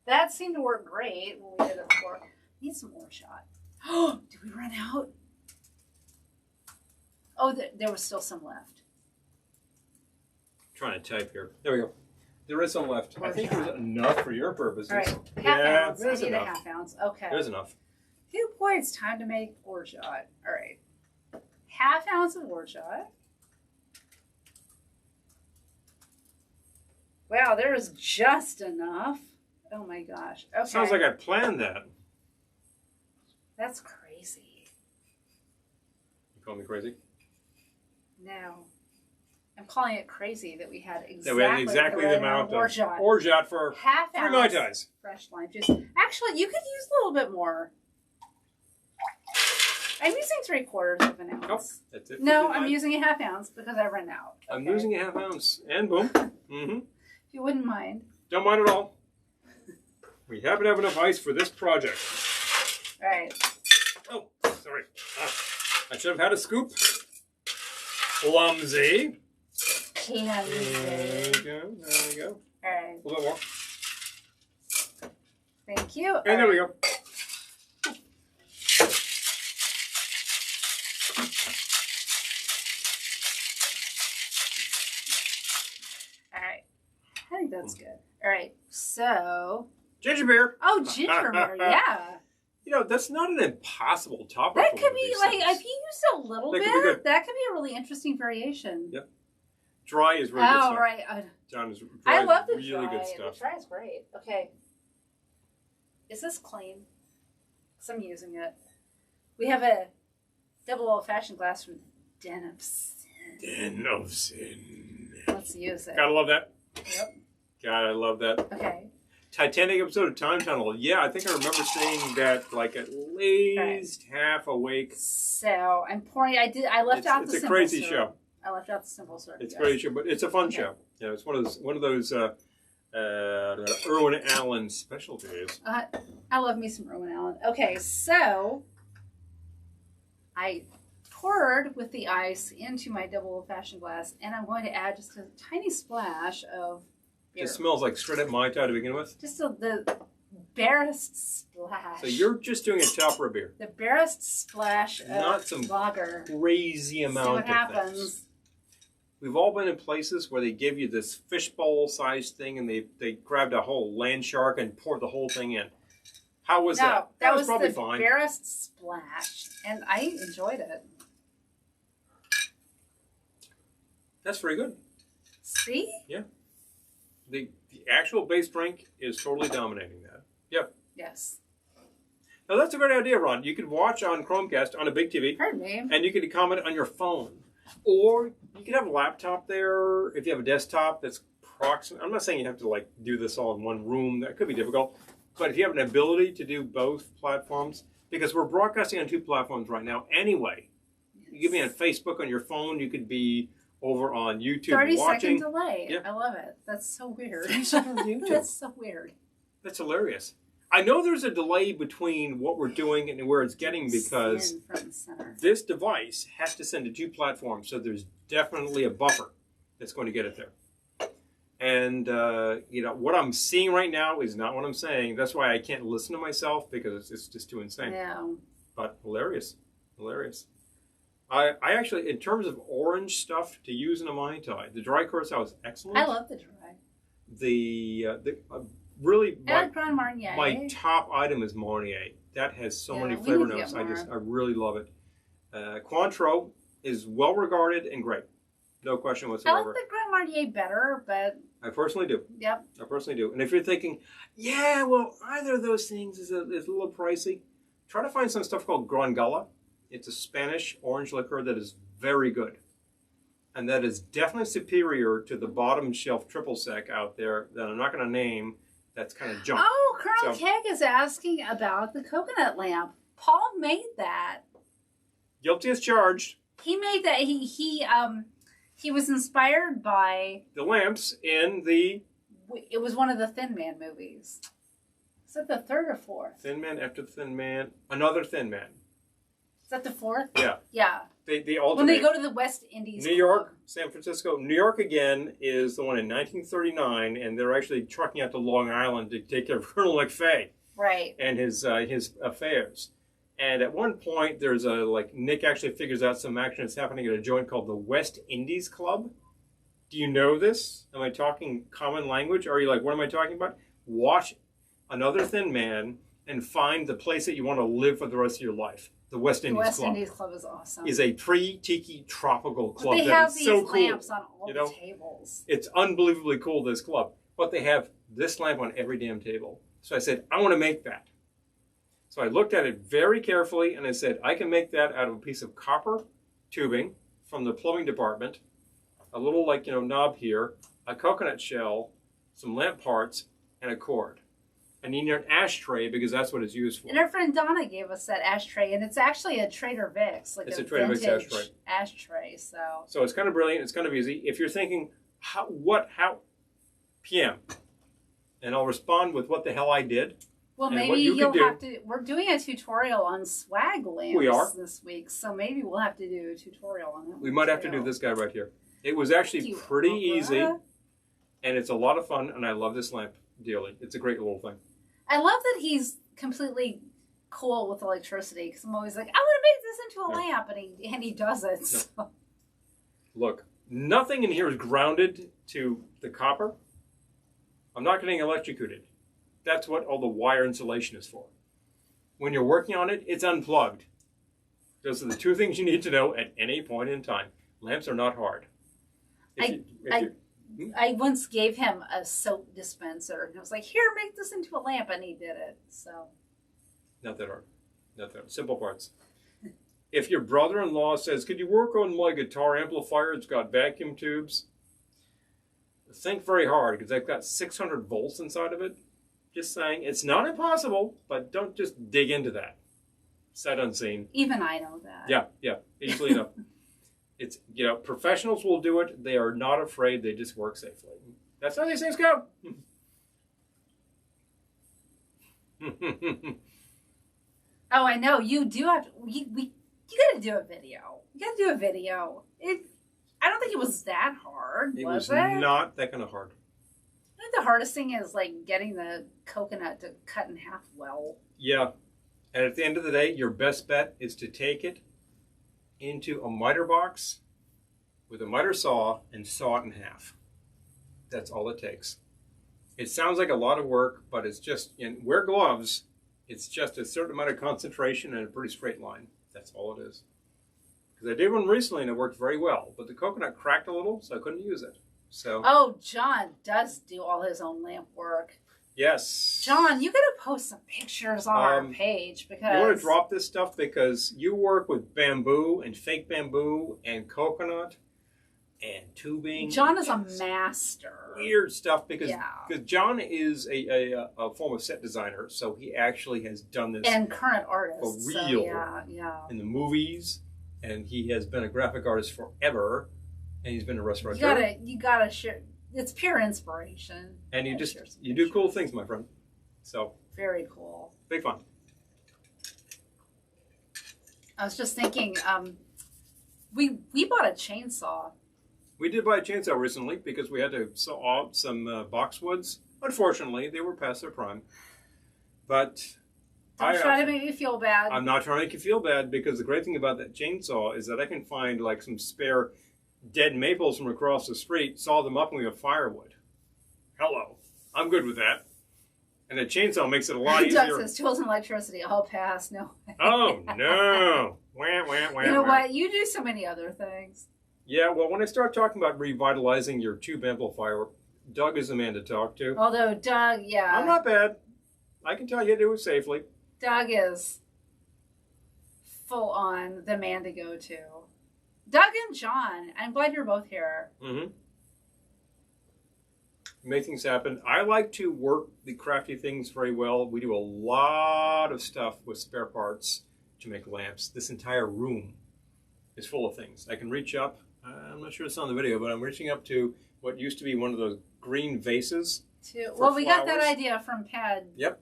That seemed to work great when we did it before. Need some more shot. Oh, did we run out? Oh, there was still some left. Trying to type here. There we go. There is some left. I think there's enough for your purposes. All right. Half ounce. There's I need enough. a half ounce. Okay. There's enough. Phew, boy, it's time to make orgeat. All right. Half ounce of orgeat. Wow, there is just enough. Oh my gosh. Okay. Sounds like I planned that. That's crazy. You call me crazy? No. I'm calling it crazy that we had exactly the amount of orgeat for half 3 Mai Tais. Fresh lime juice. Actually, you could use a little bit more. I'm using 3/4 of an ounce. Oh, that's it. No, I'm using a half ounce because I ran out. Okay. I'm using a half ounce, and boom. Mm-hmm. If you wouldn't mind. Don't mind at all. We happen to have enough ice for this project. All right. Oh, sorry. I should have had a scoop. Clumsy. There you go. There we go. All right. A little more. Thank you. And there we go. All right. I think that's good. All right. So. Ginger beer. Oh, ginger beer. Yeah. You know, that's not an impossible topic. That could be like, if you used a little bit, that could be a really interesting variation. Yep. Dry is really good stuff. Oh, right. John is dry. I love the really dry. Good stuff. The dry is great. Okay. Is this clean? Because I'm using it. We have a double old-fashioned glass from Den of Sin. Den of Sin. Let's use it. Gotta love that. Yep. Gotta love that. Okay. Titanic episode of Time Tunnel. Yeah, I think I remember seeing that like at least half a week. So I'm pouring. I left out the simple syrup. It's a crazy show. I left out the simple syrup. It's a crazy show, but it's a fun show. Yeah, it's one of those Irwin Allen specialties. I love me some Irwin Allen. Okay, so I poured with the ice into my double old-fashioned glass, and I'm going to add just a tiny splash of beer. It smells like straight up Mai Tai to begin with. Just the barest splash. So you're just doing a chopper of beer. The barest splash of Not some lager. Crazy amount See what of happens. things. We've all been in places where they give you this fishbowl-sized thing, and they grabbed a whole land shark and poured the whole thing in. How was that? That was probably the fine. barest splash, and I enjoyed it. That's very good. See? Yeah. The actual base drink is totally dominating that. Yep. Yes. Oh, that's a great idea, Ron. You could watch on Chromecast on a big TV. Pardon me. And you could comment on your phone. Or you could have a laptop there. If you have a desktop that's proximate. I'm not saying you have to like do this all in one room. That could be difficult. But if you have an ability to do both platforms, because we're broadcasting on 2 platforms right now anyway. You could be on Facebook on your phone. You could be over on YouTube 30-second delay. Yeah. I love it. That's so weird. 30 seconds on YouTube. That's so weird. That's hilarious. I know there's a delay between what we're doing and where it's getting because this device has to send to 2 platforms, so there's definitely a buffer that's going to get it there. And, you know, what I'm seeing right now is not what I'm saying. That's why I can't listen to myself because it's just too insane. Yeah. But hilarious. Hilarious. I actually, in terms of orange stuff to use in a Mai Tai, the dry curacao is excellent. I love the dry. Really, Marnier. my top item is Marnier. That has so many flavor notes. I really love it. Cointreau is well regarded and great. No question whatsoever. I like the Grand Marnier better, but... I personally do. Yep. I personally do. And if you're thinking, yeah, well, either of those things is a little pricey, try to find some stuff called Gran Gala. It's a Spanish orange liquor that is very good. And that is definitely superior to the bottom shelf triple sec out there that I'm not going to name. That's kind of junk. Oh, Colonel Keg is asking about the coconut lamp. Paul made that. Guilty as charged. He made that. He was inspired by the lamps in the... It was one of the Thin Man movies. Is that the 3rd or 4th? Thin Man after Thin Man. Another Thin Man. Is that the 4th? Yeah. Yeah. They alternate. When they go to the West Indies New York, San Francisco. New York again is the one in 1939, and they're actually trucking out to Long Island to take care of Colonel McFay. Right. And his affairs. And at one point, there's Nick actually figures out some action that's happening at a joint called the West Indies Club. Do you know this? Am I talking common language? Or are you like, what am I talking about? Watch Another Thin Man and find the place that you want to live for the rest of your life. The West Indies Club. The West Indies Club is awesome. Is a pre-tiki tropical club. But they have these lamps on all the tables. It's unbelievably cool, this club. But they have this lamp on every damn table. So I said, I want to make that. So I looked at it very carefully and I said, I can make that out of a piece of copper tubing from the plumbing department, a little knob here, a coconut shell, some lamp parts, and a cord. I need an ashtray because that's what it's used for. And our friend Donna gave us that ashtray, and it's actually a Trader Vic's, like it's a Trader Vic's ashtray. So it's kind of brilliant. It's kind of easy. If you're thinking, how PM, and I'll respond with what the hell I did. Well, maybe you'll have to. We're doing a tutorial on swag lamps this week, so maybe we'll have to do a tutorial on it. We might have to do this guy right here. It was actually pretty easy, and it's a lot of fun, and I love this lamp dearly. It's a great little thing. I love that he's completely cool with electricity, because I'm always like, I want to make this into a lamp, and he does it. So. Look, nothing in here is grounded to the copper. I'm not getting electrocuted. That's what all the wire insulation is for. When you're working on it, it's unplugged. Those are the 2 things you need to know at any point in time. Lamps are not hard. I once gave him a soap dispenser, and I was like, here, make this into a lamp, and he did it. So, not that hard. Not that hard. Simple parts. If your brother-in-law says, could you work on my guitar amplifier? It's got vacuum tubes. Think very hard, because I've got 600 volts inside of it. Just saying, it's not impossible, but don't just dig into that. Sight unseen. Even I know that. Yeah, easily enough. It's, professionals will do it. They are not afraid. They just work safely. That's how these things go. Oh, I know. You do have to, you got to do a video. You got to do a video. I don't think it was that hard, was it? It was not that kind of hard. I think the hardest thing is getting the coconut to cut in half well. Yeah. And at the end of the day, your best bet is to take it into a miter box with a miter saw and saw it in half. That's all it takes. It sounds like a lot of work, but it's just, wear gloves. It's just a certain amount of concentration and a pretty straight line. That's all it is. Because I did one recently and it worked very well, but the coconut cracked a little, so I couldn't use it. So. Oh, John does do all his own lamp work. Yes. John, you got to post some pictures on our page because... You want to drop this stuff because you work with bamboo and fake bamboo and coconut and tubing. John is a master. Weird stuff because John is a former set designer, so he actually has done this. And current artist. For real. So yeah. In the movies, and he has been a graphic artist do and he's been a restaurateur. You gotta share. It's pure inspiration. And you do cool things, my friend. So very cool. Big fun. I was just thinking, we bought a chainsaw. We did buy a chainsaw recently because we had to saw off some boxwoods. Unfortunately, they were past their prime. But Don't try to make me feel bad. I'm not trying to make you feel bad because the great thing about that chainsaw is that I can find like some spare dead maples from across the street, saw them up, and we have firewood. Hello. I'm good with that. And a chainsaw makes it a lot easier. Doug says, tools and electricity, I'll pass. No. Oh, no. Wah, wah, wah, you know what? You do so many other things. Yeah, well, when I start talking about revitalizing your tube amplifier, Doug is the man to talk to. Although Doug, I'm not bad. I can tell you how to do it safely. Doug is full on the man to go to. Doug and John, I'm glad you're both here. Mm-hmm. Make things happen. I like to work the crafty things very well. We do a lot of stuff with spare parts to make lamps. This entire room is full of things. I can reach up. I'm not sure it's on the video, but I'm reaching up to what used to be one of those green vases. Well, we got that idea from Pad. Yep.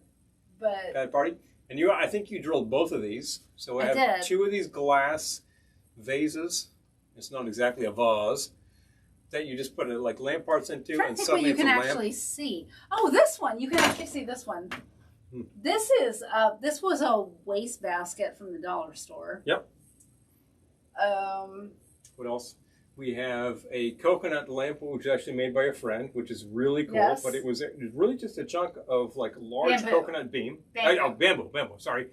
But Pad Party. And I think you drilled both of these. So I have did. 2 of these glass vases. It's not exactly a vase. That you just put like lamp parts into, and suddenly you can actually see. Oh, this one. You can actually see this one. This was a wastebasket from the dollar store. Yep. What else? We have a coconut lamp, which is actually made by a friend, which is really cool. Yes. But it was really just a chunk of like large coconut beam. Bamboo. Sorry.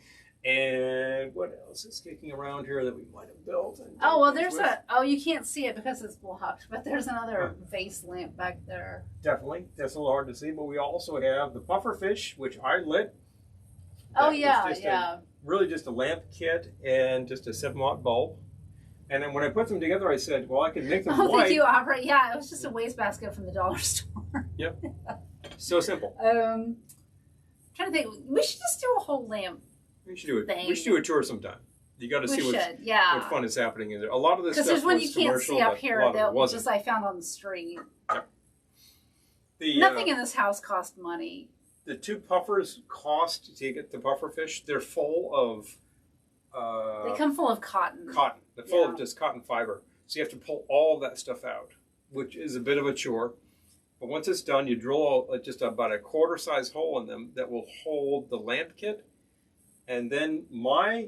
And what else is kicking around here that we might have built? Oh, well, there's you can't see it because it's blocked, but there's another vase lamp back there. Definitely. That's a little hard to see, but we also have the puffer fish, which I lit. Really just a lamp kit and just a 7-watt bulb. And then when I put them together, I said, well, I can make them white. Thank you, Aubrey. Yeah, it was just a wastebasket from the dollar store. Yep. So simple. Trying to think. We should just do a whole lamp. We should do it. We should do a tour sometime. You got to see what fun is happening in there. A lot of this stuff because there's one you can't see up here that just I found on the street. Yep. Nothing in this house cost money. The 2 puffers cost to get the puffer fish. They're full of. They come full of cotton. They're full of just cotton fiber. So you have to pull all that stuff out, which is a bit of a chore. But once it's done, you drill just about a quarter-size hole in them that will hold the lamp kit. And then my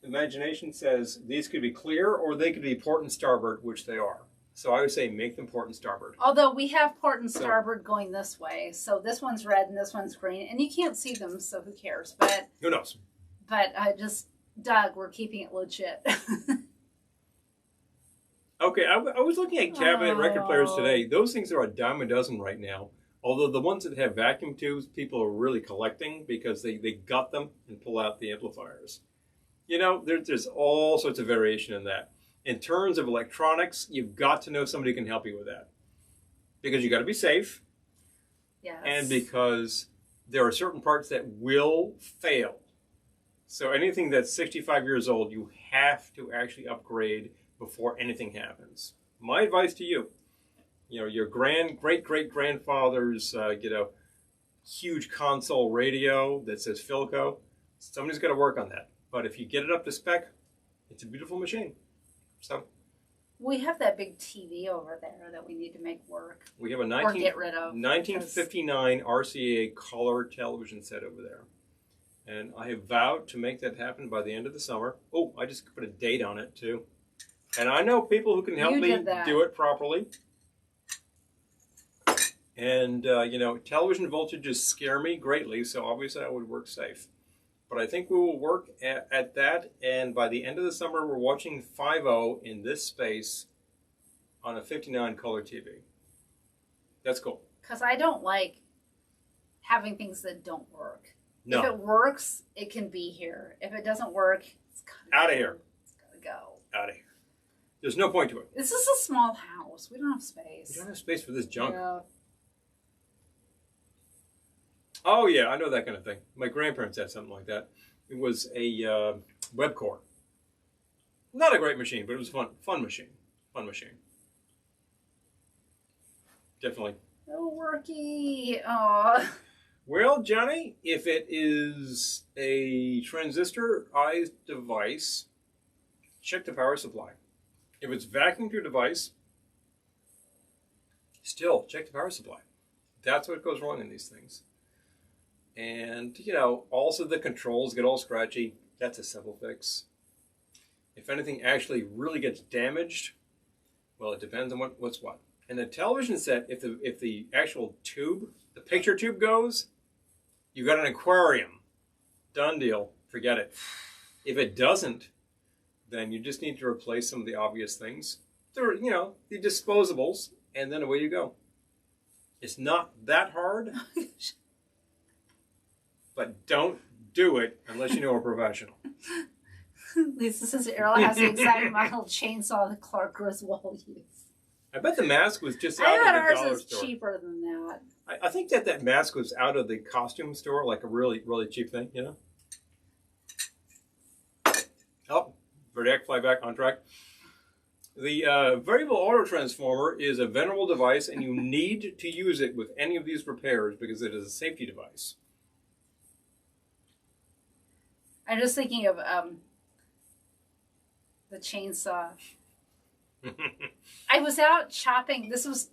imagination says these could be clear or they could be port and starboard, which they are. So I would say make them port and starboard. Although we have port and starboard going this way. So this one's red and this one's green. And you can't see them, so who cares? But who knows? But Doug, we're keeping it legit. Okay, I was looking at cabinet record players today. Those things are a dime a dozen right now. Although the ones that have vacuum tubes, people are really collecting because they gut them and pull out the amplifiers. You know, there's all sorts of variation in that. In terms of electronics, you've got to know somebody who can help you with that. Because you got to be safe. Yes. And because there are certain parts that will fail. So anything that's 65 years old, you have to actually upgrade before anything happens. My advice to you, your great-great-grandfather's, huge console radio that says Philco, somebody's got to work on that. But if you get it up to spec, it's a beautiful machine. So we have that big TV over there that we need to make work. We have a get rid of 1959 RCA color television set over there. And I have vowed to make that happen by the end of the summer. Oh, I just put a date on it, too. And I know people who can help me do it properly. And, television voltages scare me greatly, so obviously I would work safe. But I think we will work at that, and by the end of the summer, we're watching 5.0 in this space on a 59 color TV. That's cool. Because I don't like having things that don't work. No. If it works, it can be here. If it doesn't work, it's gotta out of here. It's gotta go. Out of here. There's no point to it. This is a small house. We don't have space. We don't have space for this junk. Yeah. Oh, yeah, I know that kind of thing. My grandparents had something like that. It was a web core. Not a great machine, but it was a fun machine. Fun machine. Definitely. Oh, worky. Oh. Well, Johnny, if it is a transistorized device, check the power supply. If it's vacuum tube device, still check the power supply. That's what goes wrong in these things. And, you know, also the controls get all scratchy. That's a simple fix. If anything actually really gets damaged, well, it depends on what's what. And the television set, if the actual tube, the picture tube goes, you got an aquarium. Done deal. Forget it. If it doesn't, then you just need to replace some of the obvious things. They're, you know, the disposables, and then away you go. It's not that hard. But don't do it unless you know a professional. Lisa says Errol has the exact model chainsaw that Clark Griswold used. I bet the mask was just out I of bet the ours dollar is store. cheaper than that. I think that mask was out of the costume store, like a really, really cheap thing, you know? Oh, Verdict, fly back on track. The variable auto transformer is a venerable device, and you need to use it with any of these repairs because it is a safety device. I'm just thinking of the chainsaw. I was out chopping. This was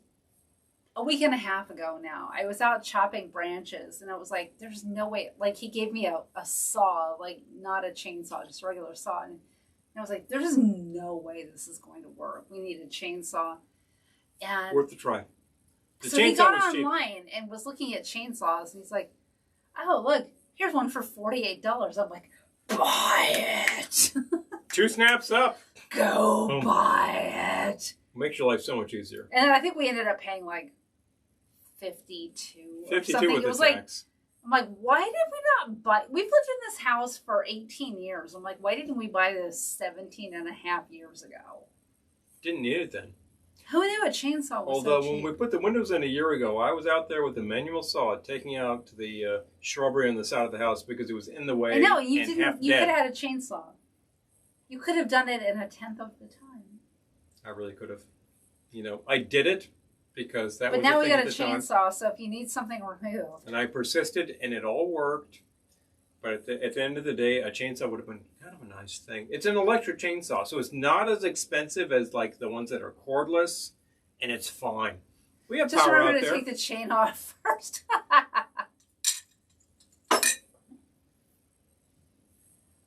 a week and a half ago now. I was out chopping branches, and I was like, there's no way. Like, he gave me a saw, like, not a chainsaw, just a regular saw. And I was like, there's no way this is going to work. We need a chainsaw. And Worth the try. so he got online and was looking at chainsaws, and he's like, oh, look, here's one for $48. I'm like, buy it. 2 snaps up. Go Boom. buy it. Makes your life so much easier. And I think we ended up paying like 52 or 52 something. with It was the like, tax. I'm like, why did we not buy? We've lived in this house for 18 years. I'm like, why didn't we buy this 17 and a half years ago? Didn't need it then. Who knew a chainsaw was Although so cheap? when we put the windows in a year ago, I was out there with the manual saw taking out the shrubbery on the side of the house because it was in the way. I know, you and didn't. half You dead. could have had a chainsaw. You could have done it in a tenth of the time. I really could have. You know, I did it because that But was now the we thing got at a the time. chainsaw, so if you need something removed. And I persisted, and it all worked. But at the end of the day, a chainsaw would have been kind of a nice thing. It's an electric chainsaw, so it's not as expensive as like the ones that are cordless, and it's fine. We have Just power remember out to there. take the chain off first.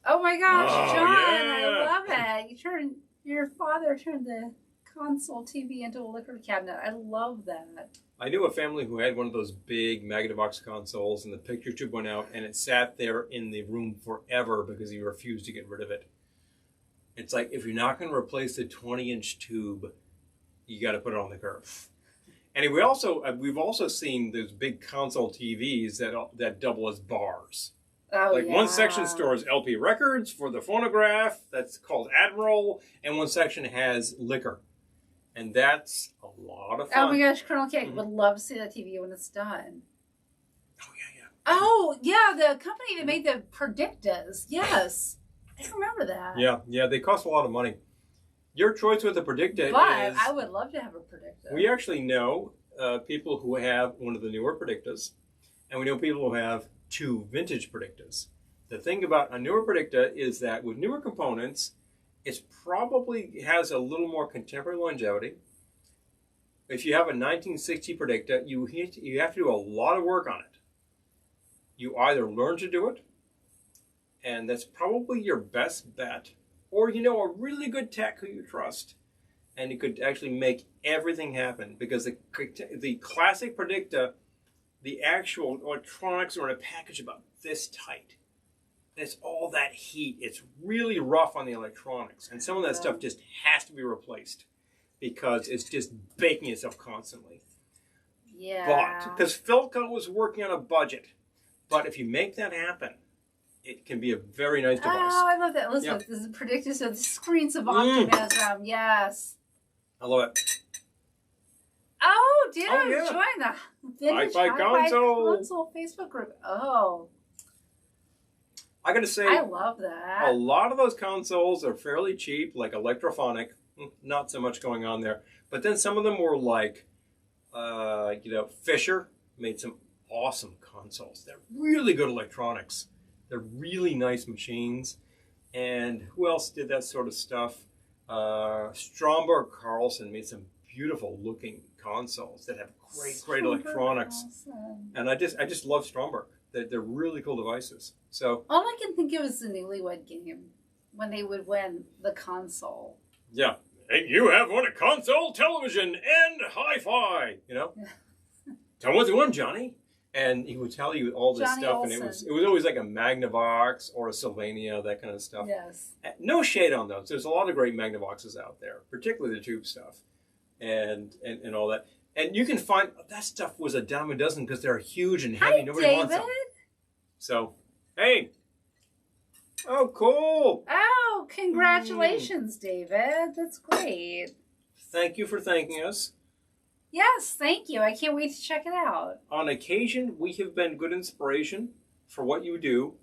Oh my gosh, Oh, John, yeah. I love it. Your father turned the console TV into a liquor cabinet. I love that. I knew a family who had one of those big Magnavox consoles, and the picture tube went out, and it sat there in the room forever because he refused to get rid of it. It's like, if you're not going to replace the 20-inch tube, you got to put it on the curve. And we've also seen those big console TVs that double as bars. Oh, Like yeah. one section stores LP records for the phonograph, that's called Admiral, and one section has liquor. And that's a lot of fun. Oh my gosh, Colonel Cake would love to see that TV when it's done. Oh, yeah. Oh, yeah, the company that made the Predictas. Yes. I remember that. Yeah, they cost a lot of money. Your choice with the Predicta But is... I would love to have a Predicta. We actually know people who have one of the newer Predictas, and we know people who have 2 vintage Predictas. The thing about a newer Predicta is that with newer components, it probably has a little more contemporary longevity. If you have a 1960 Predicta, you have to do a lot of work on it. You either learn to do it, and that's probably your best bet, or you know a really good tech who you trust, and you could actually make everything happen. Because the classic Predicta, the actual electronics are in a package about this tight. It's all that heat. It's really rough on the electronics. And some of that stuff just has to be replaced because it's just baking itself constantly. Yeah. But, because Philco was working on a budget. But if you make that happen, it can be a very nice device. Oh, I love that. Listen, this is predictive of the screens of optimism. Yes. I love it. Oh, join the Vintage Hi-Fi Console Facebook group. Oh. I gotta say, I love that. A lot of those consoles are fairly cheap, like Electrophonic. Not so much going on there. But then some of them were like, Fisher made some awesome consoles. They're really good electronics. They're really nice machines. And who else did that sort of stuff? Stromberg Carlson made some beautiful looking consoles that have great electronics. Carlson. And I just love Stromberg. They're really cool devices. So all I can think of is the Newlywed Game when they would win the console. Yeah. Hey, you have won a console, television, and hi-fi. Tell me what you won, Johnny. And he would tell you all this stuff, Olsen. And it was always like a Magnavox or a Sylvania, that kind of stuff. Yes. No shade on those. There's a lot of great Magnavoxes out there, particularly the tube stuff, and all that. And you can find that stuff was a dime a dozen because they're huge and heavy. Nobody wants them. So, hey. Oh, cool. Oh, congratulations, David. That's great. Thank you for thanking us. Yes, thank you. I can't wait to check it out. On occasion, we have been good inspiration for what you do.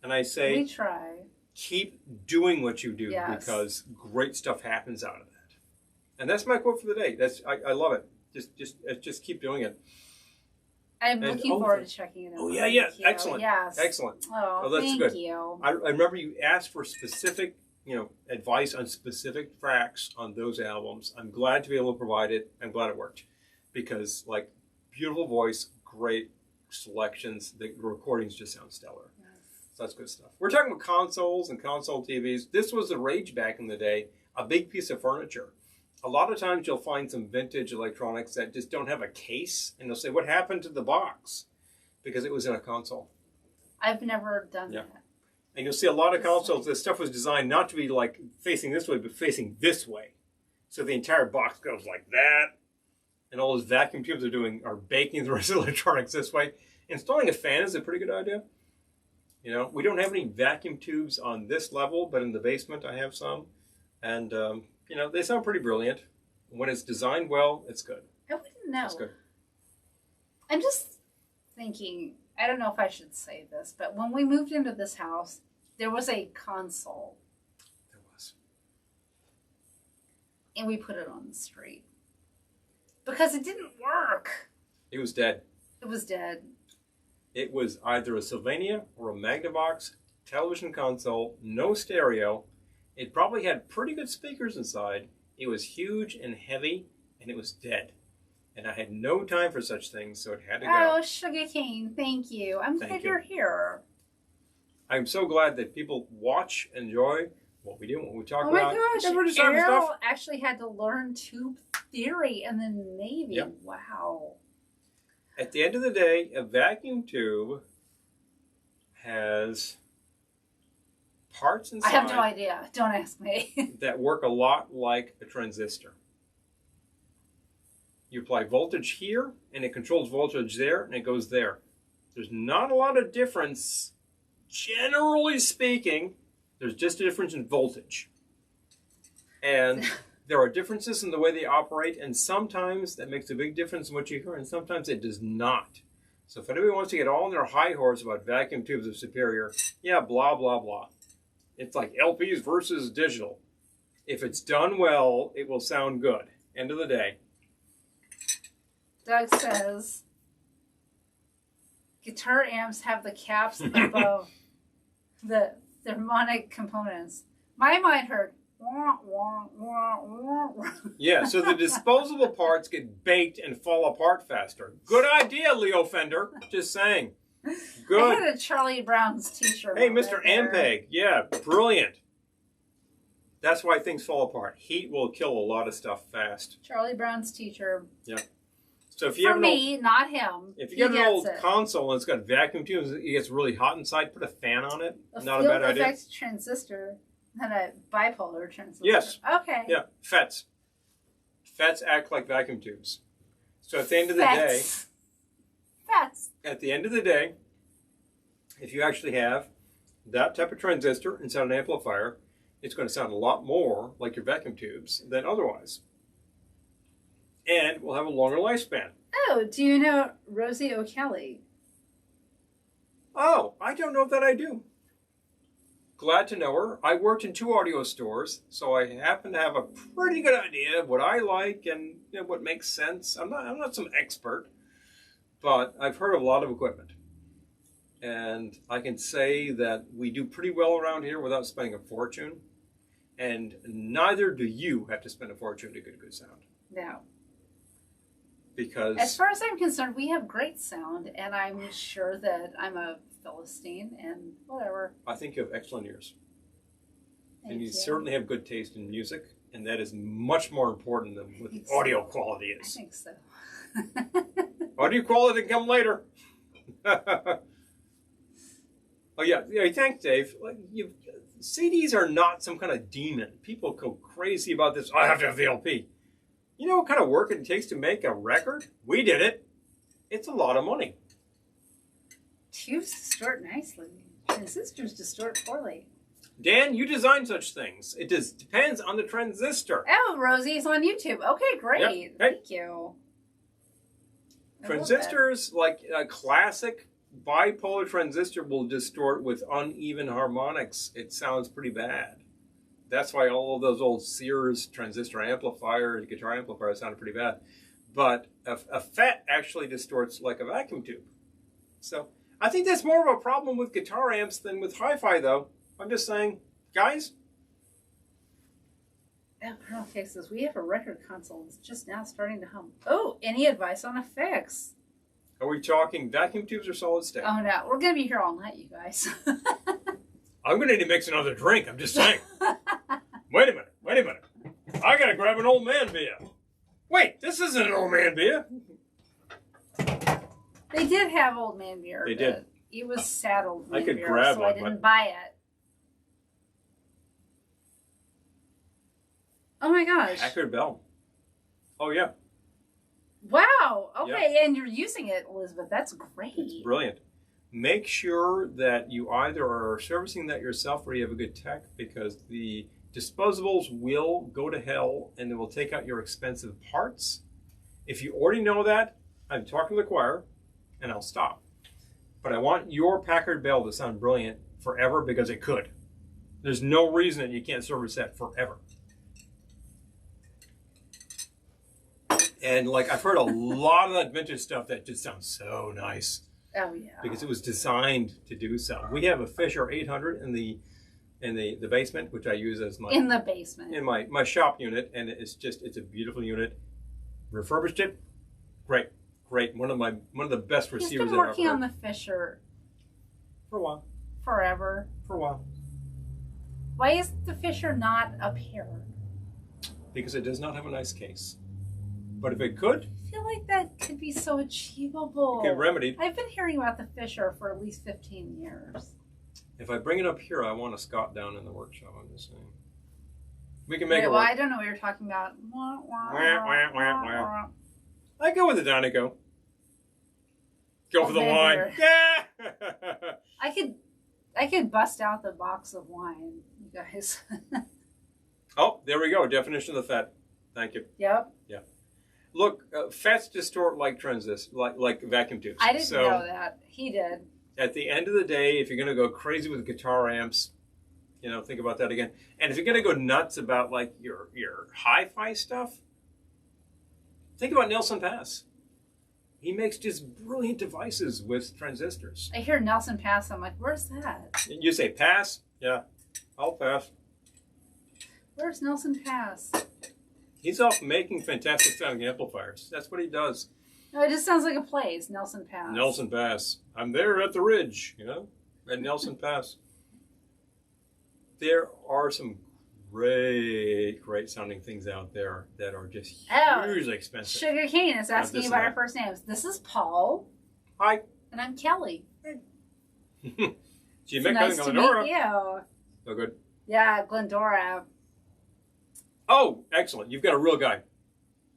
And I say, we try. Keep doing what you do because great stuff happens out of that. And that's my quote for the day. I love it. Just keep doing it. I'm looking forward to checking it out. Oh, yeah. Excellent. Yes. Excellent. Oh, that's thank good. you. I remember you asked for specific, advice on specific tracks on those albums. I'm glad to be able to provide it. I'm glad it worked. Because, beautiful voice, great selections. The recordings just sound stellar. Yes. So that's good stuff. We're talking about consoles and console TVs. This was the rage back in the day, a big piece of furniture. A lot of times you'll find some vintage electronics that just don't have a case, and they'll say, what happened to the box? Because it was in a console. I've never done that. And you'll see a lot of consoles, this stuff was designed not to be facing this way, but facing this way. So the entire box goes like that, and all those vacuum tubes are baking the rest of the electronics this way. Installing a fan is a pretty good idea. We don't have any vacuum tubes on this level, but in the basement I have some. And, they sound pretty brilliant. When it's designed well, it's good. I wouldn't know. It's good. I'm just thinking, I don't know if I should say this, but when we moved into this house, there was a console. There was. And we put it on the street. Because it didn't work. It was dead. It was dead. It was either a Sylvania or a Magnavox television console, no stereo. It probably had pretty good speakers inside. It was huge and heavy, and it was dead. And I had no time for such things, so it had to go. Oh, Sugar Cane, thank you. I'm glad you're here. I'm so glad that people watch, enjoy what we do, what we talk about. Oh my gosh, Errol actually had to learn tube theory in the Navy. Yep. Wow. At the end of the day, a vacuum tube has parts inside. I have no idea. Don't ask me. That work a lot like a transistor. You apply voltage here, and it controls voltage there, and it goes there. There's not a lot of difference, generally speaking. There's just a difference in voltage. And there are differences in the way they operate, and sometimes that makes a big difference in what you hear, and sometimes it does not. So if anybody wants to get all on their high horse about vacuum tubes are superior, yeah, blah, blah, blah. It's like LPs versus digital. If it's done well, it will sound good. End of the day. Doug says, guitar amps have the caps above the harmonic components. My mind heard, wah, wah, wah, wah, wah. Yeah, so the disposable parts get baked and fall apart faster. Good idea, Leo Fender. Just saying. Good. I had a Charlie Brown's t-shirt. Hey, Mr. Ampeg. Yeah, brilliant. That's why things fall apart. Heat will kill a lot of stuff fast. Charlie Brown's t-shirt. Yeah. So if you have not him. If you get an old console and it's got vacuum tubes, it gets really hot inside, put a fan on it. Not a bad idea. Field effect transistor, not a bipolar transistor. Yes. Okay. Yeah. FETs. FETs act like vacuum tubes. So at the end of the day, at the end of the day, if you actually have that type of transistor inside an amplifier, it's going to sound a lot more like your vacuum tubes than otherwise. And we'll have a longer lifespan. Oh, do you know Rosie O'Kelly? Oh, I don't know that I do. Glad to know her. I worked in 2 audio stores, so I happen to have a pretty good idea of what I like and what makes sense. I'm not some expert, but I've heard of a lot of equipment. And I can say that we do pretty well around here without spending a fortune. And neither do you have to spend a fortune to get a good sound. No. Because as far as I'm concerned, we have great sound, and I'm sure that I'm a Philistine and whatever. I think you have excellent ears. Thank and you certainly have good taste in music, and that is much more important than what the audio quality is. I think so. Audio quality can come later. Oh yeah, thanks, Dave. CDs are not some kind of demon. People go crazy about this. I have to have the LP. You know what kind of work it takes to make a record? We did it. It's a lot of money. Tubes distort nicely. Transistors distort poorly. Dan, you design such things. It just depends on the transistor. Oh, Rosie's on YouTube. Okay, great. Yep. Thank you. Transistors, like a classic bipolar transistor, will distort with uneven harmonics. It sounds pretty bad. That's why all of those old Sears transistor amplifiers, guitar amplifiers sounded pretty bad. But a FET actually distorts like a vacuum tube. So I think that's more of a problem with guitar amps than with hi-fi, though. I'm just saying, guys. Oh, Colonel Fixes, we have a record console that's just now starting to hum. Oh, any advice on a fix? Are we talking vacuum tubes or solid state? Oh, no. We're going to be here all night, you guys. I'm going to need to mix another drink. I'm just saying. Wait a minute. I got to grab an old man beer. Wait, this isn't an old man beer. They did have old man beer. They did. It was sad old man I could beer, grab so one, I didn't buy it. Oh my gosh. Packard Bell. Oh, yeah. Wow. Okay, Yeah. and you're using it, Elizabeth. That's great. It's brilliant. Make sure that you either are servicing that yourself or you have a good tech, because the disposables will go to hell and they will take out your expensive parts. If you already know that, I'm talking to the choir and I'll stop. But I want your Packard Bell to sound brilliant forever, because it could. There's no reason that you can't service that forever. And like, I've heard a lot of that vintage stuff that just sounds so nice. Oh yeah. Because it was designed to do so. We have a Fisher 800 in the basement, which I use as my in the basement in my shop unit, and it's a beautiful unit. Refurbished it, great. One of the best receivers. You've been working on the Fisher for a while. Forever. For a while. Why is the Fisher not up here? Because it does not have a nice case. But if it could, I feel like that could be so achievable. It can remedy. I've been hearing about the Fisher for at least 15 years. If I bring it up here, I want a Scott down in the workshop. I'm just saying. We can make it work. Well, I don't know what you're talking about. I go with the Donico. Go for the wine. Yeah. I could bust out the box of wine, you guys. Oh, there we go. Definition of the FET. Thank you. Yep. Yeah. Look, FETs distort like transistors, like vacuum tubes. I didn't know that. He did. At the end of the day, if you're going to go crazy with guitar amps, think about that again. And if you're going to go nuts about like your hi-fi stuff, think about Nelson Pass. He makes just brilliant devices with transistors. I hear Nelson Pass. I'm like, where's that? You say pass? Yeah, I'll pass. Where's Nelson Pass? He's off making fantastic sounding amplifiers. That's what he does. No, it just sounds like a place. Nelson Pass. Nelson Pass. I'm there at the ridge, at Nelson Pass. There are some great sounding things out there that are just hugely expensive. Sugar Cane is asking about our first names. This is Paul. Hi. And I'm Kelly. She met nice Glendora. To meet you. Oh, good. Yeah, Glendora. Oh, excellent. You've got a real guy.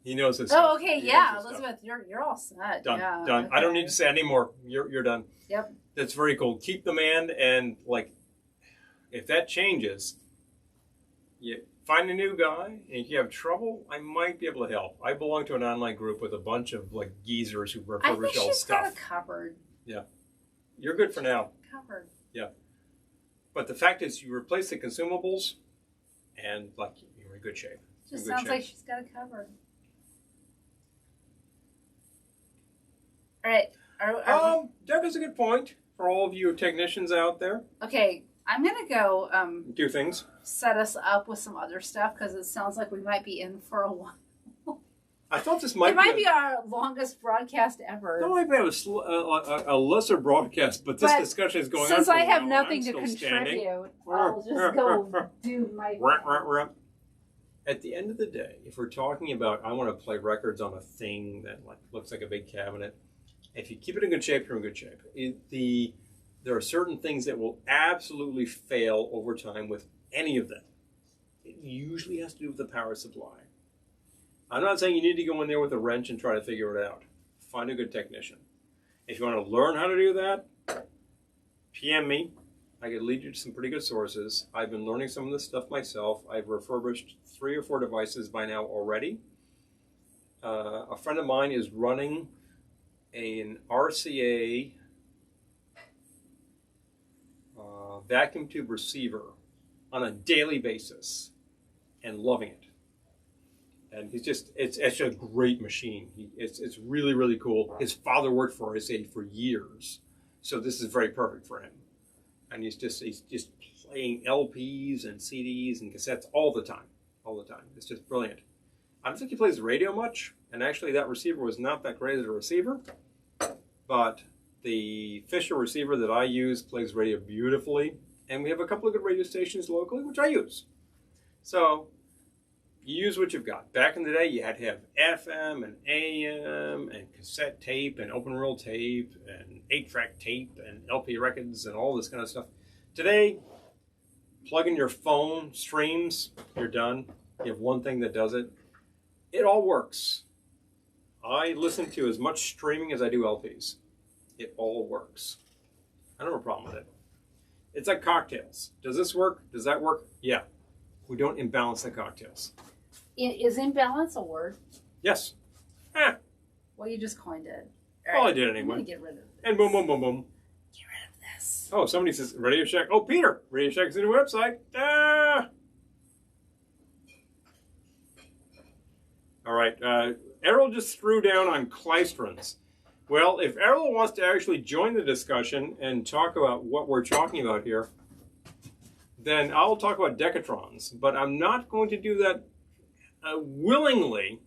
He knows this. Oh, stuff. okay, He yeah, knows this Elizabeth, you're all set. Done. Yeah, Done. okay. I don't need to say any more. You're done. Yep. That's very cool. Keep the man, and like, if that changes, you find a new guy, and if you have trouble, I might be able to help. I belong to an online group with a bunch of like geezers who refurbish I think old she's stuff. got it covered. Yeah, you're good for now. Covered. Yeah, but the fact is, you replace the consumables, and like you're in good shape. Just sounds like she's got it covered. All right. Doug has a good point for all of you technicians out there. Okay, I'm gonna go do things. Set us up with some other stuff because it sounds like we might be in for a while. I thought this might be our longest broadcast ever. No, I might have a lesser broadcast, but this discussion is going on. Since for I a have while, nothing to contribute, standing. I'll just go do my. At the end of the day, if we're talking about, I want to play records on a thing that like looks like a big cabinet. If you keep it in good shape, you're in good shape. There are certain things that will absolutely fail over time with any of them. It usually has to do with the power supply. I'm not saying you need to go in there with a wrench and try to figure it out. Find a good technician. If you want to learn how to do that, PM me. I could lead you to some pretty good sources. I've been learning some of this stuff myself. I've refurbished 3 or 4 devices by now already. A friend of mine is running an RCA vacuum tube receiver on a daily basis and loving it. And he's just, it's a great machine. It's really, really cool. His father worked for RCA for years. So this is very perfect for him. And he's just playing LPs and CDs and cassettes all the time. It's just brilliant. I don't think he plays the radio much. And actually that receiver was not that great as a receiver. But the Fisher receiver that I use plays radio beautifully. And we have a couple of good radio stations locally, which I use. So you use what you've got. Back in the day, you had to have FM and AM and cassette tape and open reel tape and 8-track tape and LP records and all this kind of stuff. Today, plug in your phone, streams, you're done. You have one thing that does it. It all works. I listen to as much streaming as I do LPs. It all works. I don't have a problem with it. It's like cocktails. Does this work? Does that work? Yeah. We don't imbalance the cocktails. Is imbalance a word? Yes. Well, you just coined it. Well, I did anyway. I'm gonna get rid of this. And boom, boom, boom, boom. Get rid of this. Oh, somebody says Radio Shack. Oh, Peter. Radio Shack's a new website. All right. Errol just threw down on klystrons. Well, if Errol wants to actually join the discussion and talk about what we're talking about here, then I'll talk about decatrons. But I'm not going to do that willingly.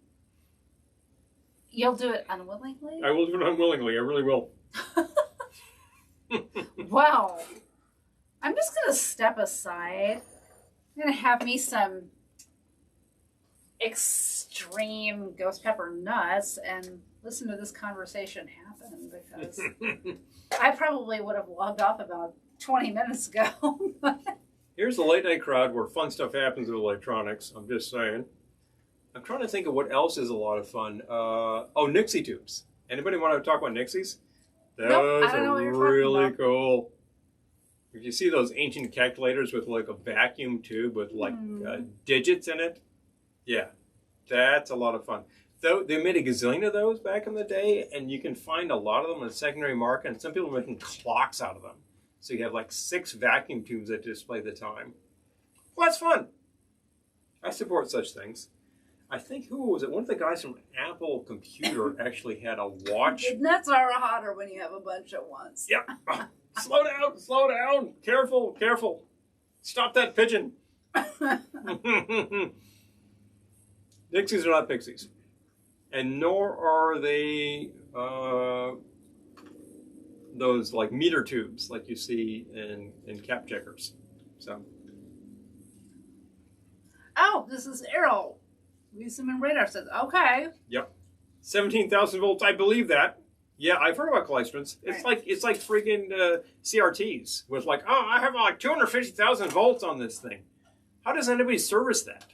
You'll do it unwillingly? I will do it unwillingly. I really will. Wow. I'm just going to step aside. I'm going to have me some extreme ghost pepper nuts and listen to this conversation happen because I probably would have logged off about 20 minutes ago. Here's the late night crowd where fun stuff happens with electronics. I'm just saying. I'm trying to think of what else is a lot of fun. Nixie tubes. Anybody want to talk about Nixies? Those are really cool. If you see those ancient calculators with like a vacuum tube with like digits in it, yeah, that's a lot of fun. Though they made a gazillion of those back in the day, and you can find a lot of them on the secondary market, and some people are making clocks out of them. So you have like 6 vacuum tubes that display the time. Well, that's fun. I support such things. I think, who was it? One of the guys from Apple Computer actually had a watch. Nuts are hotter when you have a bunch at once. Yep. Slow down. Careful. Stop that pigeon. Nixies are not pixies. And nor are they those like meter tubes like you see in cap checkers. So. Oh, this is Errol. Luciman Radar says, okay. Yep. 17,000 volts, I believe that. Yeah, I've heard about klystrons. It's right. It's like freaking CRTs with like, I have like 250,000 volts on this thing. How does anybody service that?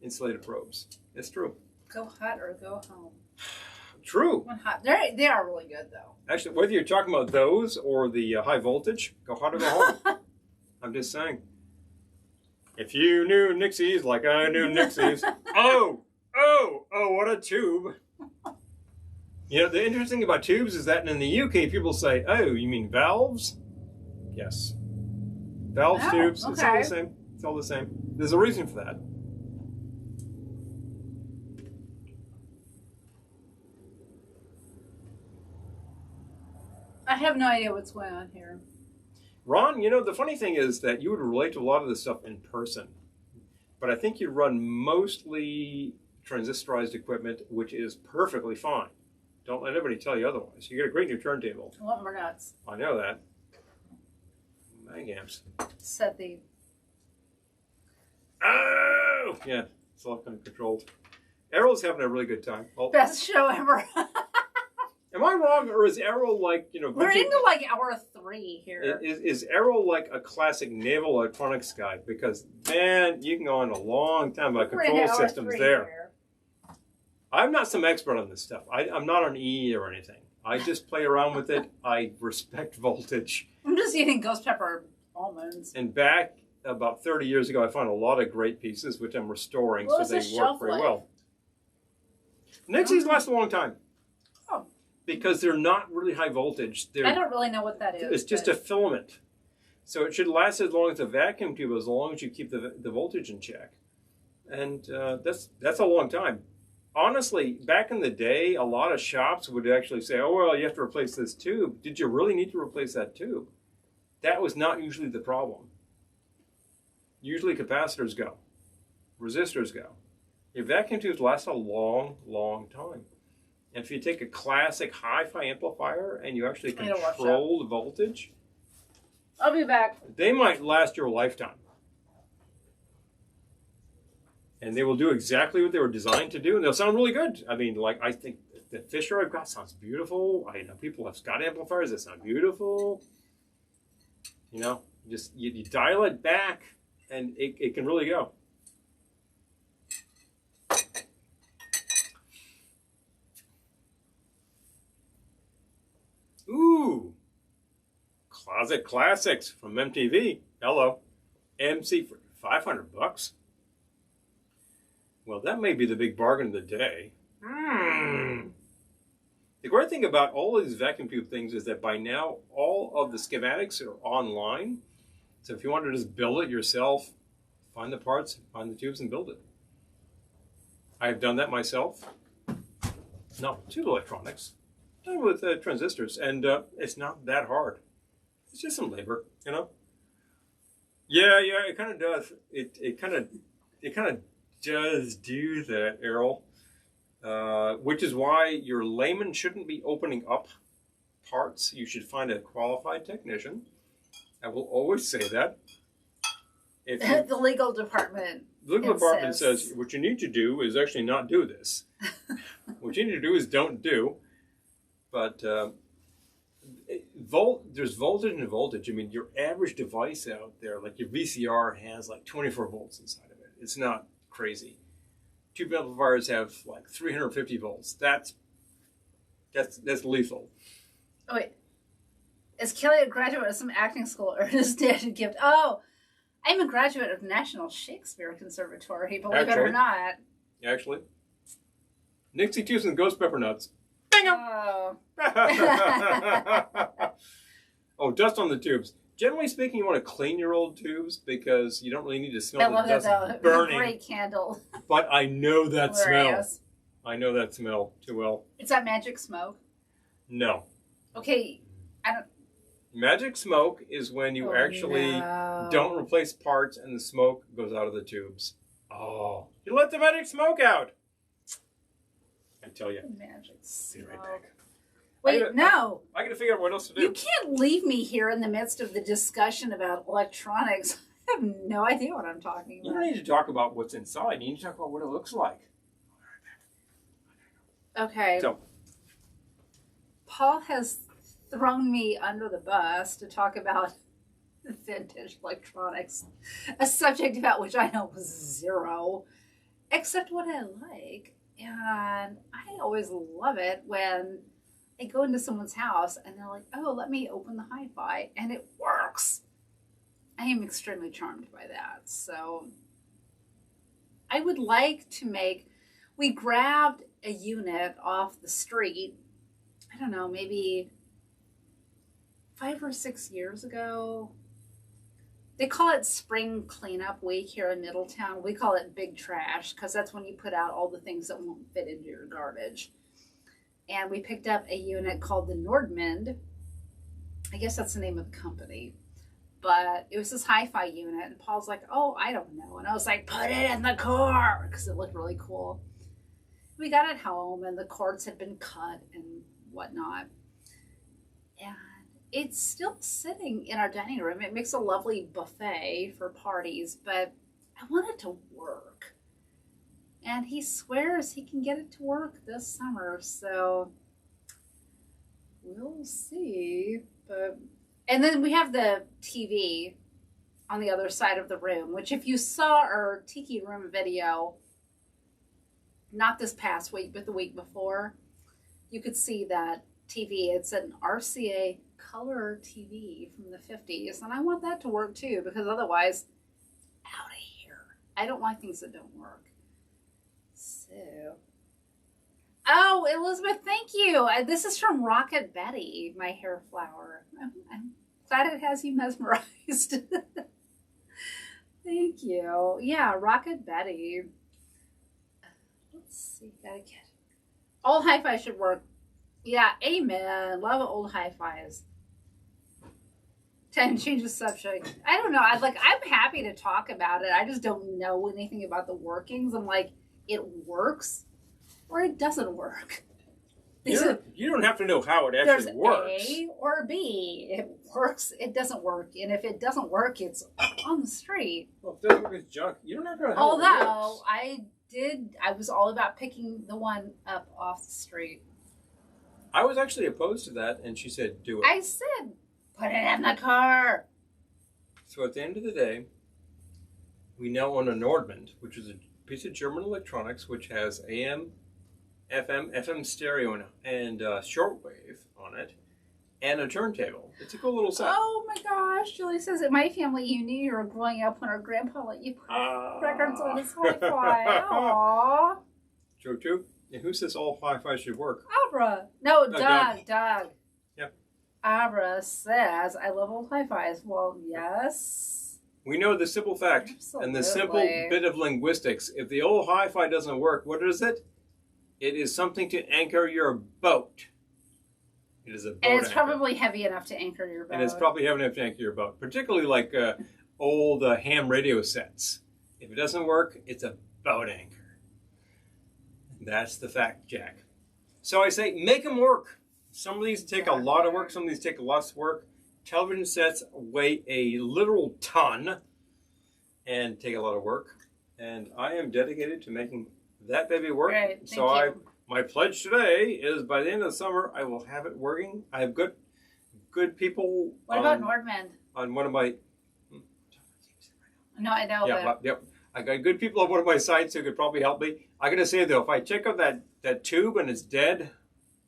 Insulated probes. It's true. Go hot or go home. True. One hot. They are really good, though. Actually, whether you're talking about those or the high voltage, go hot or go home. I'm just saying. If you knew Nixies like I knew Nixies, oh, what a tube. You know, the interesting thing about tubes is that in the UK, people say, oh, you mean valves? Yes. Valves, tubes, okay. It's all the same. It's all the same. There's a reason for that. I have no idea what's going on here. Ron, you know, the funny thing is that you would relate to a lot of this stuff in person. But I think you run mostly transistorized equipment, which is perfectly fine. Don't let anybody tell you otherwise. You get a great new turntable. I want more nuts. I know that. Mag amps. Said the... Oh! Yeah, it's all kind of controlled. Errol's having a really good time. Best show ever. Am I wrong, or is Errol like, you know... We're into like hour 3 here. Is Errol like a classic naval electronics guy? Because, man, you can go on a long time about control systems there. Here. I'm not some expert on this stuff. I'm not on E or anything. I just play around with it. I respect voltage. I'm just eating ghost pepper almonds. And back about 30 years ago, I found a lot of great pieces, which I'm restoring, so they work very well. Nixies last a long time. Oh. Because they're not really high voltage. I don't really know what that is. It's just a filament. So it should last as long as a vacuum tube, as long as you keep the voltage in check. And that's a long time. Honestly, back in the day, a lot of shops would actually say, oh, well, you have to replace this tube. Did you really need to replace that tube? That was not usually the problem. Usually capacitors go. Resistors go. Your vacuum tubes last a long, long time. And if you take a classic hi-fi amplifier and you actually control the voltage, I'll be back. They might last your lifetime. And they will do exactly what they were designed to do, and they'll sound really good. I mean, like, I think the Fisher I've got sounds beautiful. I know people have Scott amplifiers that sound beautiful. You know, just you dial it back, and it can really go. Ooh, Closet Classics from MTV. Hello, MC for $500. Well, that may be the big bargain of the day. The great thing about all of these vacuum tube things is that by now, all of the schematics are online. So if you want to just build it yourself, find the parts, find the tubes, and build it. I have done that myself. Not tube electronics, done with transistors, and it's not that hard. It's just some labor, you know. Yeah, it kind of does. It kind of does do that, Errol. Which is why your layman shouldn't be opening up parts. You should find a qualified technician. I will always say that. The legal department. The legal department says what you need to do is actually not do this. What you need to do is don't do. But there's voltage and voltage. I mean, your average device out there, like your VCR, has like 24 volts inside of it. It's not crazy. Tube amplifiers have like 350 volts. That's lethal. Oh wait, is Kelly a graduate of some acting school or is dad a gift? Oh, I'm a graduate of National Shakespeare Conservatory. Believe it or not. Actually, Nixie Tubes and Ghost Pepper Nuts. Bingo. Oh. Oh, dust on the tubes. Generally speaking, you want to clean your old tubes because you don't really need to smell the dust burning. Great candle. But I know that smell. I know that smell too well. Is that magic smoke? No. Okay, I don't. Magic smoke is when you actually don't replace parts and the smoke goes out of the tubes. Oh, you let the magic smoke out. I tell you. Magic smoke. Be right back. Wait, no. I got to figure out what else to do. You can't leave me here in the midst of the discussion about electronics. I have no idea what I'm talking about. You don't need to talk about what's inside. You need to talk about what it looks like. Okay. So, Paul has thrown me under the bus to talk about vintage electronics, a subject about which I know zero, except what I like. And I always love it when I go into someone's house and they're like, oh, let me open the hi-fi, and it works. I am extremely charmed by that. So I would like to we grabbed a unit off the street, I don't know, maybe 5 or 6 years ago. They call it Spring Cleanup Week here in Middletown. We call it Big Trash because that's when you put out all the things that won't fit into your garbage. And we picked up a unit called the Nordmend. I guess that's the name of the company. But it was this hi-fi unit, and Paul's like, oh, I don't know. And I was like, put it in the car, because it looked really cool. We got it home, and the cords had been cut and whatnot. And it's still sitting in our dining room. It makes a lovely buffet for parties, but I want it to work. And he swears he can get it to work this summer, so we'll see. And then we have the TV on the other side of the room, which if you saw our Tiki Room video, not this past week, but the week before, you could see that TV. It's an RCA color TV from the 50s, and I want that to work too, because otherwise, out of here. I don't like things that don't work. So, oh, Elizabeth, thank you. This is from Rocket Betty, my hair flower. I'm glad it has you mesmerized. Thank you. Yeah, Rocket Betty. Let's see. Gotta get old hi-fi should work. Yeah, amen. Love old hi-fis. Time to change the subject. I don't know. I'm happy to talk about it. I just don't know anything about the workings. I'm like, it works or it doesn't work. You don't have to know how it actually works. There's A or B. It works, it doesn't work. And if it doesn't work, it's on the street. Well, if it doesn't work, it's junk. You don't have to know how it works. I was all about picking the one up off the street. I was actually opposed to that, and she said, do it. I said, put it in the car. So at the end of the day, we now own a Nordmend, which is a piece of German electronics, which has AM, FM stereo, and shortwave on it, and a turntable. It's a cool little set. Oh my gosh, Julie says, in my family, you knew you were growing up when our grandpa let you put records on his hi-fi. Aww. True, too. And who says all hi-fi should work? Abra. No, Doug. Yep. Abra says, I love old hi-fis. Well, yes. We know the simple fact. Absolutely. And the simple bit of linguistics. If the old hi-fi doesn't work, what is it? It is something to anchor your boat. It is a boat And it's anchor. Probably heavy enough to anchor your boat. And it's probably heavy enough to anchor your boat. Particularly like old ham radio sets. If it doesn't work, it's a boat anchor. That's the fact, Jack. So I say, make them work. Some of these take a lot of work. Some of these take less work. Television sets weigh a literal ton and take a lot of work. And I am dedicated to making that baby work. Great. So my pledge today is by the end of the summer, I will have it working. I have good people. What about Nordmend? On one of my... No, I know. Yep. I got good people on one of my sites who could probably help me. I gotta say though, if I check out that tube and it's dead,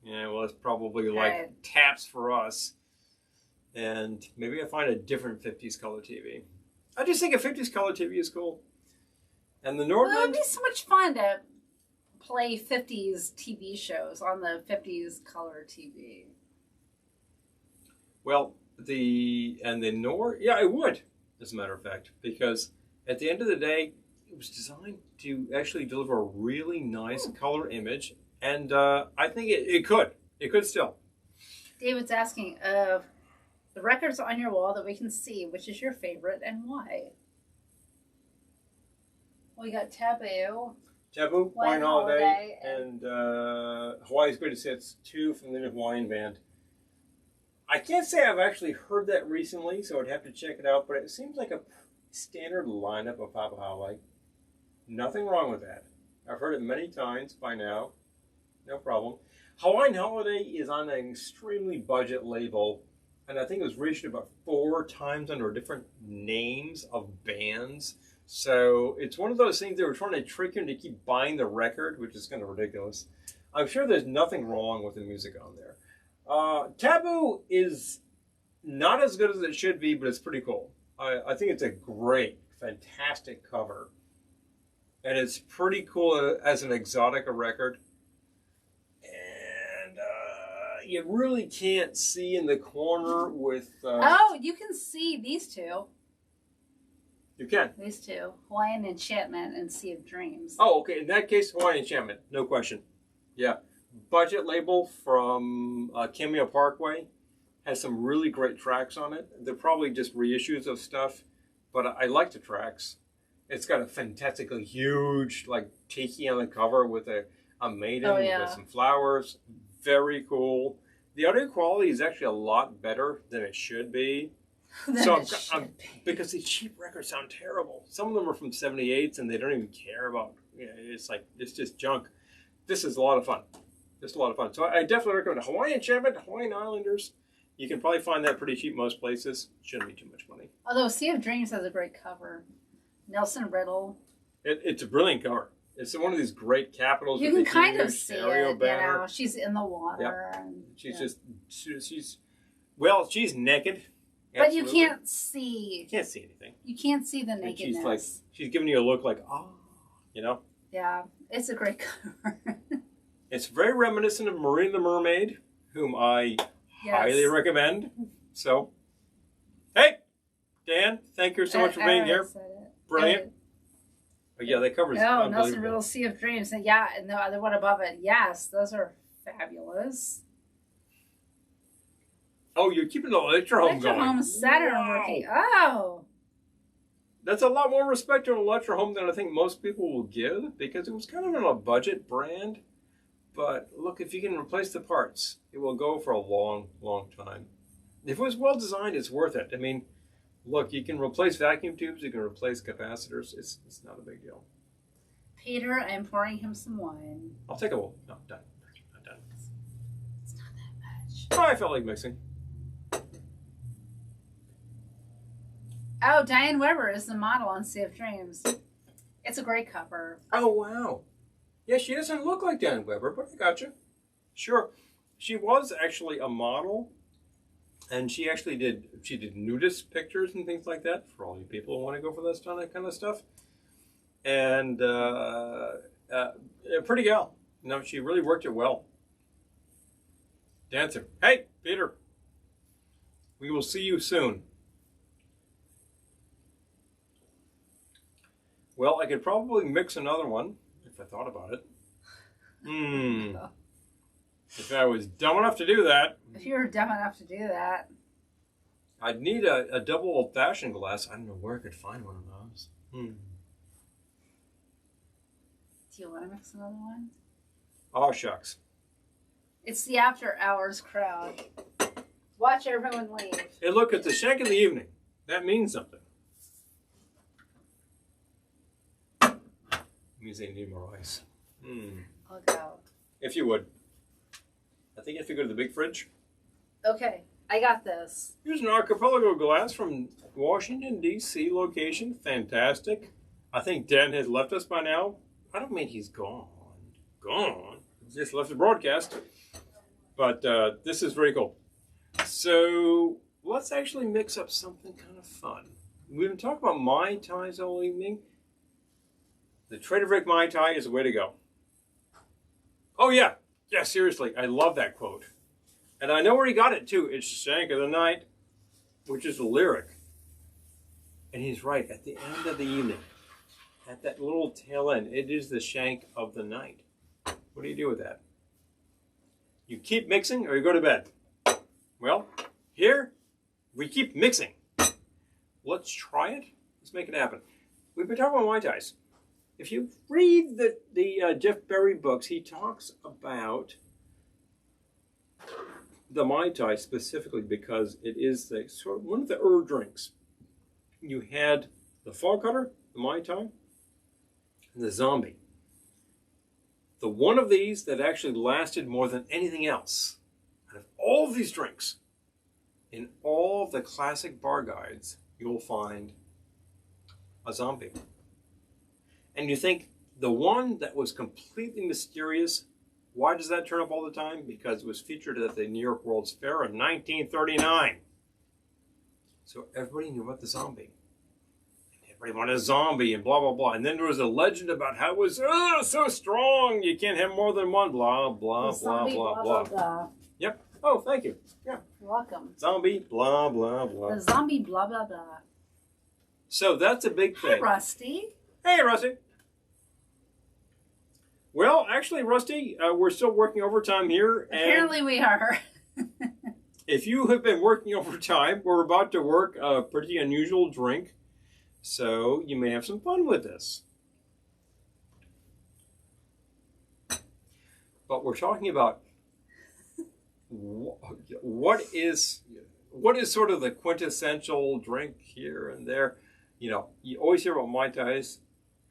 yeah, well, it's probably like taps for us. And maybe I find a different 50s color TV. I just think a 50s color TV is cool. And the Nordmend... Well, it'd be so much fun to play 50s TV shows on the 50s color TV. Well, yeah, I would, as a matter of fact, because at the end of the day, it was designed to actually deliver a really nice color image, and I think it could. It could still. David's asking, of the records on your wall that we can see, which is your favorite and why? We got Taboo, Hawaiian Holiday, and Hawaii's Greatest Hits 2 from the new Hawaiian band. I can't say I've actually heard that recently, so I'd have to check it out, but it seems like a standard lineup of Papa Hawaii. Nothing wrong with that. I've heard it many times by now. No problem. Hawaiian Holiday is on an extremely budget label, and I think it was reissued about 4 times under different names of bands. So it's one of those things they were trying to trick you into keep buying the record, which is kind of ridiculous. I'm sure there's nothing wrong with the music on there. Taboo is not as good as it should be, but it's pretty cool. I think it's a great, fantastic cover. And it's pretty cool as an exotica record. And you really can't see in the corner with... oh, you can see these two. You can. These two. Hawaiian Enchantment and Sea of Dreams. Oh, okay. In that case, Hawaiian Enchantment. No question. Yeah. Budget label from Cameo Parkway. Has some really great tracks on it. They're probably just reissues of stuff. But I like the tracks. It's got a fantastically huge like tiki on the cover with a maiden with some flowers. Very cool. The audio quality is actually a lot better than it should be. Because these cheap records sound terrible. Some of them are from 78s and they don't even care about, it's like, it's just junk. This is a lot of fun. Just a lot of fun. So I definitely recommend Hawaiian Enchantment, Hawaiian Islanders. You can probably find that pretty cheap most places. Shouldn't be too much money. Although Sea of Dreams has a great cover. Nelson Riddle. It's a brilliant cover. It's one of these great capitals. You can kind of see it, banner. She's in the water. Yep. And, she's naked. But absolutely. You can't see. You can't see anything. You can't see the nakedness. She's giving you a look like, Yeah, it's a great cover. It's very reminiscent of Marina the Mermaid, whom I highly recommend. So, hey, Dan, thank you so much for being here. Brilliant. But yeah, that covers. Oh, Nelson Riddle, Sea of Dreams, and and the other one above it. Yes, those are fabulous. Oh, you're keeping the Electro Home going. Electro Home Saturn working. Oh. That's a lot more respect to Electro Home than I think most people will give, because it was kind of in a budget brand. But look, if you can replace the parts, it will go for a long, long time. If it was well designed, it's worth it. I mean, look, you can replace vacuum tubes, you can replace capacitors. It's not a big deal. Peter, I'm pouring him some wine. I'll take a bowl. No, done. Not done. It's not that much. Oh, I felt like mixing. Oh, Diane Weber is the model on Sea of Dreams. It's a great cover. Oh, wow. Yeah, she doesn't look like Diane Weber, but I got you. Sure. She was actually a model, and she did nudist pictures and things like that for all you people who want to go for that kind of stuff. And a pretty gal. She really worked it well. Dancer. Hey, Peter. We will see you soon. Well, I could probably mix another one if I thought about it. If I was dumb enough to do that. If you were dumb enough to do that. I'd need a double old-fashioned glass. I don't know where I could find one of those. Do you want to mix another one? Oh, shucks. It's the after hours crowd. Watch everyone leave. Hey, look, it's the shank of the evening. That means something. It means they need more ice. I'll go. If you would. I think you have to go to the big fridge. Okay, I got this. Here's an archipelago glass from Washington, D.C. location. Fantastic. I think Dan has left us by now. I don't mean he's gone. He's just left the broadcast. But this is very cool. So let's actually mix up something kind of fun. We've been talking about Mai Tais all evening. The Trader Vic Mai Tai is the way to go. Oh, yeah. Yeah, seriously. I love that quote. And I know where he got it, too. It's Shank of the Night, which is the lyric. And he's right. At the end of the evening, at that little tail end, it is the shank of the night. What do you do with that? You keep mixing or you go to bed? Well, here, we keep mixing. Let's try it. Let's make it happen. We've been talking about Mai Tais. If you read the Jeff Berry books, he talks about the Mai Tai specifically because it is one of the drinks. You had the Fog Cutter, the Mai Tai, and the Zombie. The one of these that actually lasted more than anything else. Out of all of these drinks, in all of the classic bar guides, you'll find a Zombie. And you think the one that was completely mysterious, why does that turn up all the time? Because it was featured at the New York World's Fair in 1939. So everybody knew about the zombie. Everybody wanted a zombie and blah, blah, blah. And then there was a legend about how it was so strong, you can't have more than one, blah, blah, blah, blah, blah, blah. Yep. Oh, thank you. Yeah. You're welcome. Zombie, blah, blah, blah. The zombie, blah, blah, blah. So that's a big thing. Hey, Rusty. Hey, Rusty. Well, actually, Rusty, we're still working overtime here. Apparently we are. If you have been working overtime, we're about to work a pretty unusual drink. So you may have some fun with this. But we're talking about what is sort of the quintessential drink here and there. You know, you always hear about Mai Tais,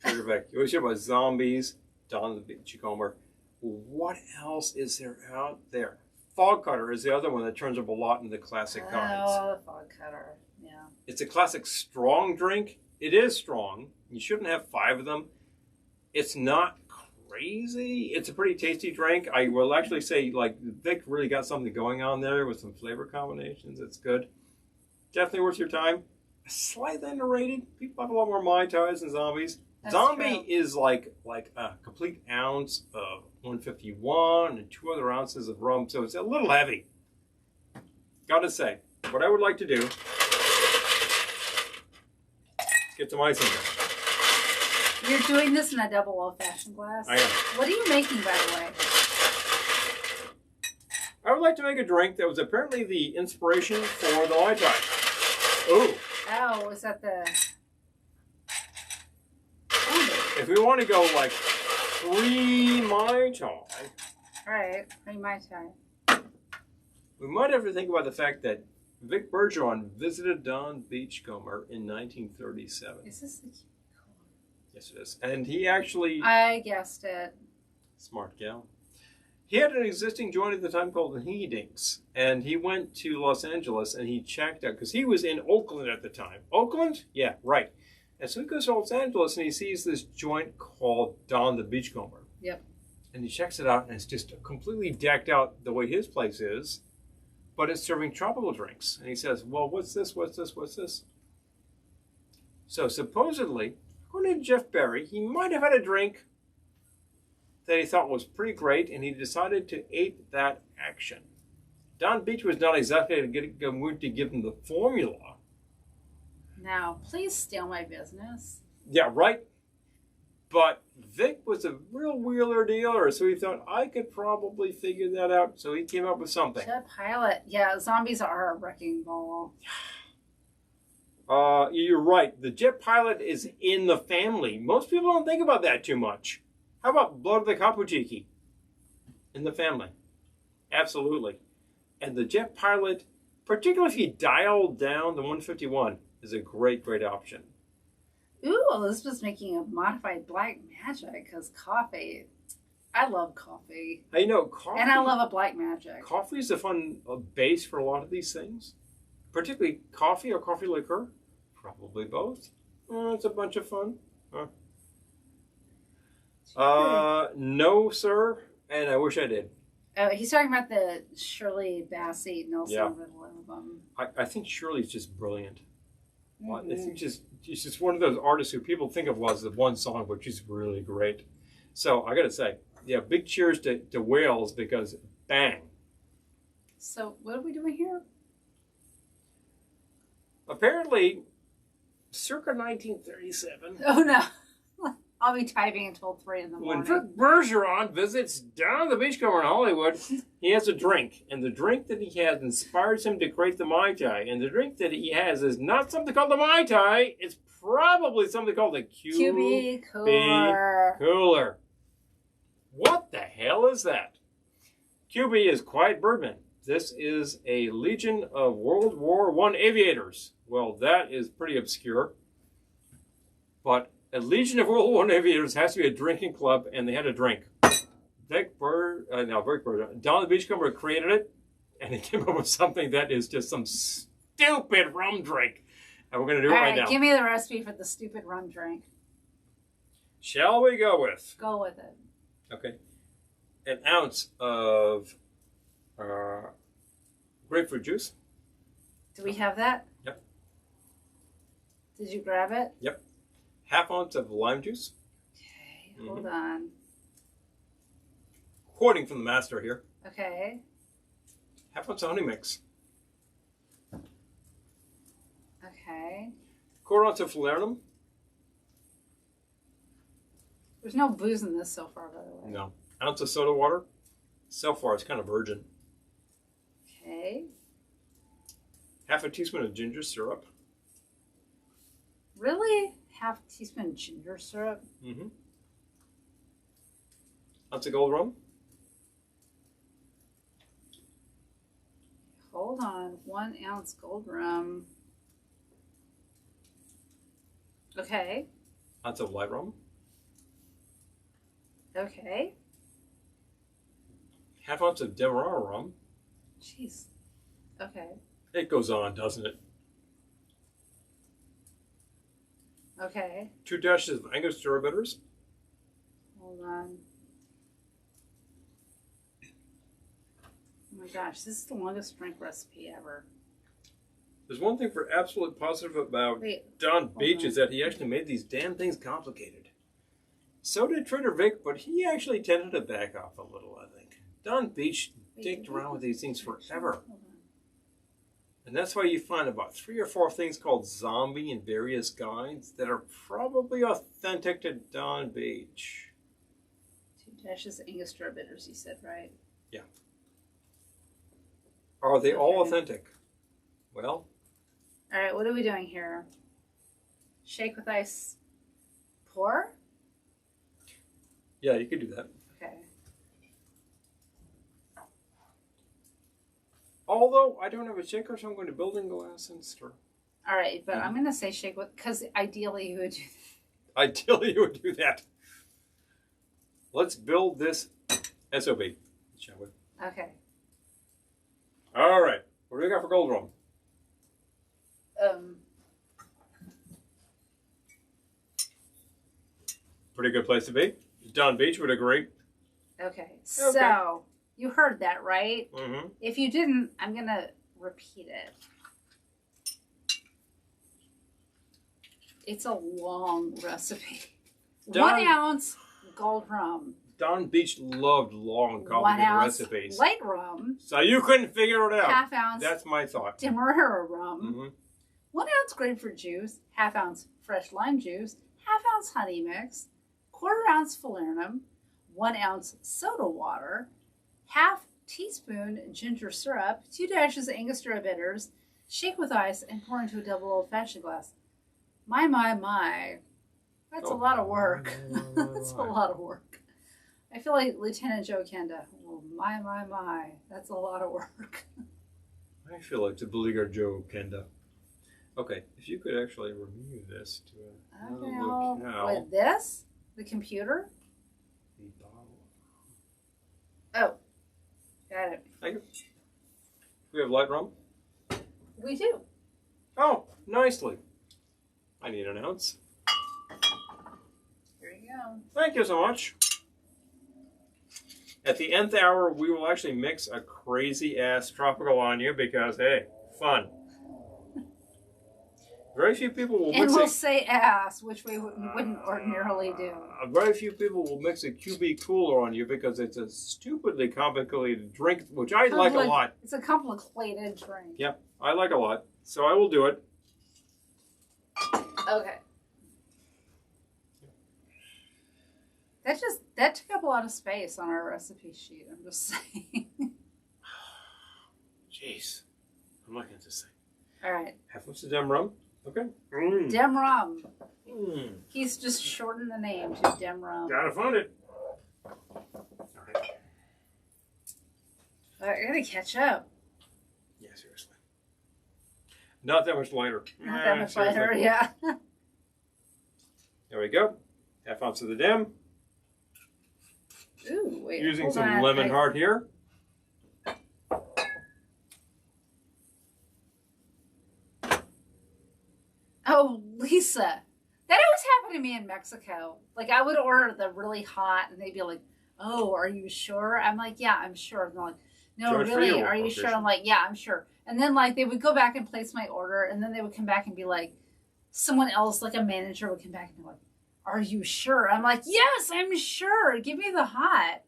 Trader Vic. You always hear about zombies, Don the Beachcomber. What else is there out there? Fog Cutter is the other one that turns up a lot in the classic kinds. Oh, the Fog Cutter, yeah. It's a classic strong drink. It is strong. You shouldn't have 5 of them. It's not crazy. It's a pretty tasty drink. I will actually say, like, Vic really got something going on there with some flavor combinations. It's good. Definitely worth your time. Slightly underrated. People have a lot more Mai Tais than zombies. That's Zombie true. is like a complete ounce of 151 and 2 other ounces of rum, so it's a little heavy. Gotta say, what I would like to do is get some ice in there. You're doing this in a double old-fashioned glass? I am. What are you making, by the way? I would like to make a drink that was apparently the inspiration for the Mai Tai. Ooh. Oh, is that the... If we want to go like pre-Mai Tai, Right, pre-Mai Tai. we might have to think about the fact that Vic Bergeron visited Don Beachcomber in 1937. Is this the... Yes, it is. And he actually... I guessed it. Smart gal. He had an existing joint at the time called the Dinks, and he went to Los Angeles and he checked out, because he was in Oakland at the time. Oakland? Yeah, right. And so he goes to Los Angeles and he sees this joint called Don the Beachcomber. Yep. And he checks it out and it's just completely decked out the way his place is, but it's serving tropical drinks. And he says, well, what's this, what's this, what's this? So supposedly, according to Jeff Berry, he might have had a drink that he thought was pretty great, and he decided to ape that action. Don Beach was not exactly going to give him the formula. Now, please steal my business. Yeah, right? But Vic was a real wheeler dealer, so he thought, I could probably figure that out. So he came up with something. Jet Pilot. Yeah, zombies are a wrecking ball. You're right. The Jet Pilot is in the family. Most people don't think about that too much. How about Blood of the Kaputiki? In the family. Absolutely. And the Jet Pilot, particularly if you dial down the 151, is a great, great option. Ooh, Elizabeth's making a modified black magic because coffee. I love coffee. You know, coffee. And I love a black magic. Coffee is a fun base for a lot of these things. Particularly coffee or coffee liqueur. Probably both. It's a bunch of fun. No, sir. And I wish I did. Oh, he's talking about the Shirley Bassey Nelson Yeah. Riddle album. I think Shirley's just brilliant. Mm-hmm. I think she's just one of those artists who people think of as the one song, but she's really great. So I got to say, yeah, big cheers to Wales because bang. So what are we doing here? Apparently, circa 1937. Oh no. I'll be typing until 3 in the When morning. Vic Bergeron visits down the Beachcomber in Hollywood, he has a drink. And the drink that he has inspires him to create the Mai Tai. And the drink that he has is not something called the Mai Tai. It's probably something called the QB Cooler. Cooler. What the hell is that? QB is Quiet Birdman. This is a Legion of World War I aviators. Well, that is pretty obscure. But a Legion of World War I aviators has to be a drinking club, and they had a drink. Vic Bergeron, Don the Beachcomber created it, and he came up with something that is just some stupid rum drink. And we're going to do it right now. Give me the recipe for the stupid rum drink. Shall we go with? Go with it. Okay. An ounce of grapefruit juice. Do we have that? Yep. Did you grab it? Yep. Half ounce of lime juice. Okay, hold on. Quoting from the master here. Okay. Half ounce of honey mix. Okay. Quarter ounce of falernum. There's no booze in this so far, by the way. No. Ounce of soda water. So far, it's kind of virgin. Okay. Half a teaspoon of ginger syrup. Really? Half a teaspoon ginger syrup? Mm-hmm. Ounce of gold rum. Hold on. 1 ounce gold rum. Okay. Ounce of light rum. Okay. Half ounce of Demerara rum. Jeez. Okay. It goes on, doesn't it? Okay. 2 dashes of Angostura bitters. Hold on. Oh my gosh, this is the longest drink recipe ever. There's one thing for absolute positive about Don Beach is that he actually made these damn things complicated. So did Trader Vic, but he actually tended to back off a little, I think. Don Beach dicked around with these things forever. And that's why you find about 3 or 4 things called zombie in various guides that are probably authentic to Don Beach. 2 dashes of Angostura bitters, you said, right? Yeah. Are they all authentic? Well. All right, what are we doing here? Shake with ice. Pour? Yeah, you could do that. Okay. Although I don't have a shaker, so I'm going to building glass and stir. All right, but I'm going to say shake with, because ideally you would do that. Ideally you would do that. Let's build this SOB, shall we? Okay. All right. What do we got for gold rum? Pretty good place to be. Don Beach would agree. Okay. So you heard that, right? Mm-hmm. If you didn't, I'm going to repeat it. It's a long recipe. 1 ounce gold rum. Don Beach loved long, complicated recipes. Light rum. So you couldn't figure it out. Half ounce. That's my thought. Demerara rum. Mm-hmm. 1 ounce grapefruit juice. Half ounce fresh lime juice. Half ounce honey mix. Quarter ounce falernum. 1 ounce soda water. Half teaspoon ginger syrup. 2 dashes of Angostura bitters. Shake with ice and pour into a double old-fashioned glass. My, my, my. That's a lot of work. That's a lot of work. I feel like Lieutenant Joe Kenda. Oh, my, my, my. That's a lot of work. I feel like the Bodyguard Joe Kenda. Okay, if you could actually remove this to a locale. With this? The computer? The bottle. Oh. Got it. Thank you. We have light rum? We do. Oh, nicely. I need an ounce. Here you go. Thank you so much. At the nth hour, we will actually mix a crazy-ass tropical on you because, hey, fun. Very few people will mix and we'll say ass, which we wouldn't ordinarily do. Very few people will mix a QB cooler on you because it's a stupidly complicated drink, which I like a lot. It's a complicated drink. Yep, I like a lot. So I will do it. Okay. That took up a lot of space on our recipe sheet, I'm just saying. Jeez. I'm not going to say. All right. Half ounce of Dem rum. Okay. Dem rum. He's just shortened the name to Dem rum. Gotta find it. I gotta catch up. Yeah, seriously. Not that much lighter. Not that much lighter, yeah. There we go. Half ounce of the Dem. Ooh, wait. Using some lemon heart here. Oh, Lisa, That always happened to me in Mexico. Like, I would order the really hot, and they'd be like, "Oh, are you sure?" I'm like, "Yeah, I'm sure." And they're like, "No, really? Are you sure?" I'm like, "Yeah, I'm sure." And then, like, they would go back and place my order, and then they would come back and be like, someone else, like a manager, would come back and be like, "Are you sure?" I'm like, "Yes, I'm sure. Give me the hot."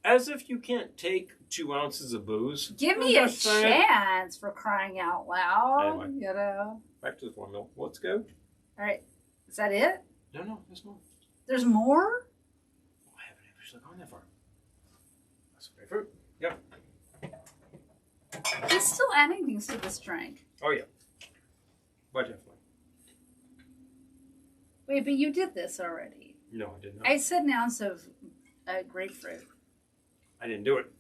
As if you can't take 2 ounces of booze. Give me a chance, for crying out loud. Anyway, you know. Back to the formula. Let's go. All right. Is that it? No, there's more. There's more? Oh, I haven't actually gone that far. That's grapefruit. Yep. He's still adding things to this drink. Oh, yeah. But definitely. Wait, but you did this already. No, I did not. I said an ounce of grapefruit. I didn't do it.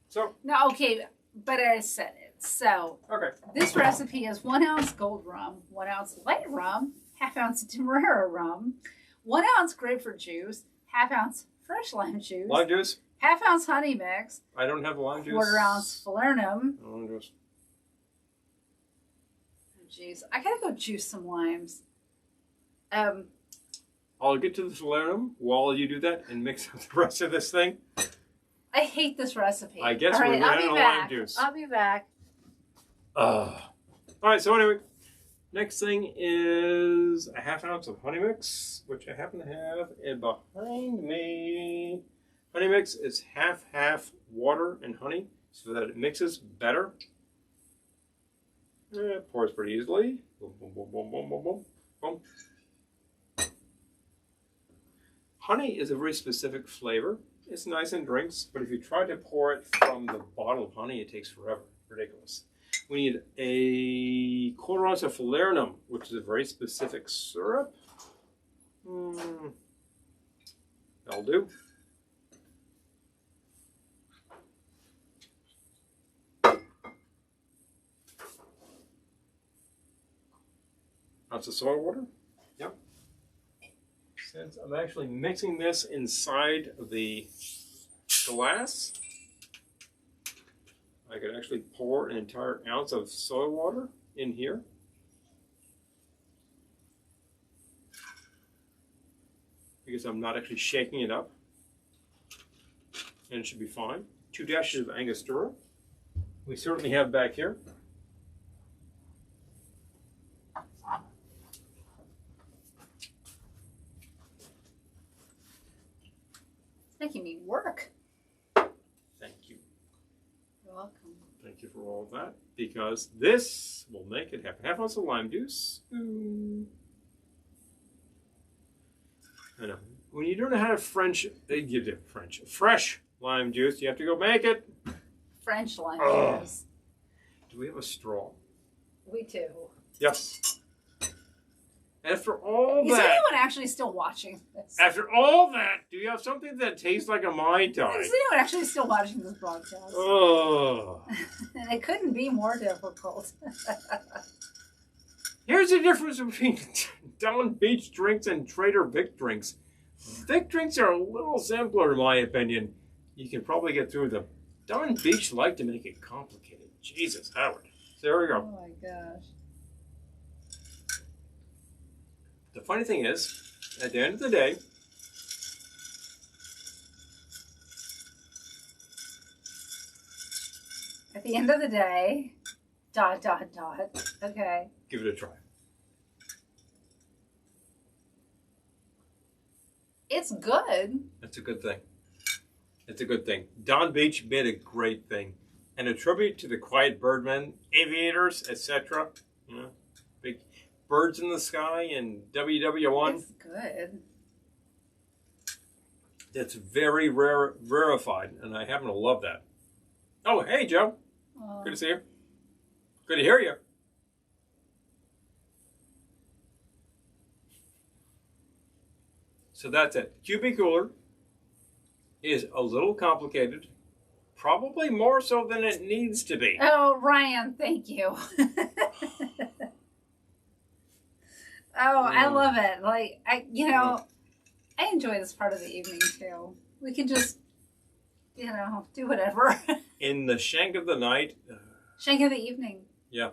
So. No, okay, but I said it. So. Okay. This recipe is 1 ounce gold rum, 1 ounce light rum, ½ ounce Demerara rum, 1 ounce grapefruit juice, ½ ounce fresh lime juice. Lime juice? ½ ounce honey mix. I don't have lime juice. 1/4 ounce falernum. Lime juice. Jeez, I gotta go juice some limes. I'll get to the falernum while you do that and mix up the rest of this thing. I hate this recipe. I guess All we're right, running out of lime juice. I'll be back. All right, so anyway, next thing is a ½ ounce of honey mix, which I happen to have behind me. Honey mix is half water and honey so that it mixes better. It pours pretty easily. Boom, boom, boom, boom, boom, boom, boom, boom. Honey is a very specific flavor. It's nice in drinks, but if you try to pour it from the bottle of honey, it takes forever. Ridiculous. We need a 1/4 ounce of falernum, which is a very specific syrup. That'll do. Ounce of soy water. Yep. Since I'm actually mixing this inside the glass, I could actually pour an entire ounce of soy water in here. Because I'm not actually shaking it up. And it should be fine. 2 dashes of Angostura. We certainly have back here. Making me work. Thank you. You're welcome. Thank you for all of that. Because this will make it ½ ounce of lime juice. I know. When you don't have fresh lime juice, you have to go make it. French lime juice. Do we have a straw? We do. Yes. After all that... Is anyone actually still watching this? After all that, do you have something that tastes like a Mai Tai? Is anyone actually still watching this broadcast? Oh. And it couldn't be more difficult. Here's the difference between Don Beach drinks and Trader Vic drinks. Vic drinks are a little simpler, in my opinion. You can probably get through them. Don Beach like to make it complicated. Jesus, Howard. So there we go. Oh my gosh. The funny thing is, at the end of the day, at the end of the day, ... Okay. give it a try. It's good. That's a good thing. It's a good thing. Don Beach made a great thing. And a tribute to the Quiet Birdmen, Aviators, etc. You know, big birds in the sky and WW1. It's good. That's very rarefied, and I happen to love that. Oh, hey, Joe. Good to see you. Good to hear you. So that's it. QB Cooler is a little complicated. Probably more so than it needs to be. Oh, Ryan, thank you. I love it. Like, I enjoy this part of the evening too. We can just, do whatever. In the shank of the night. Shank of the evening. Yeah.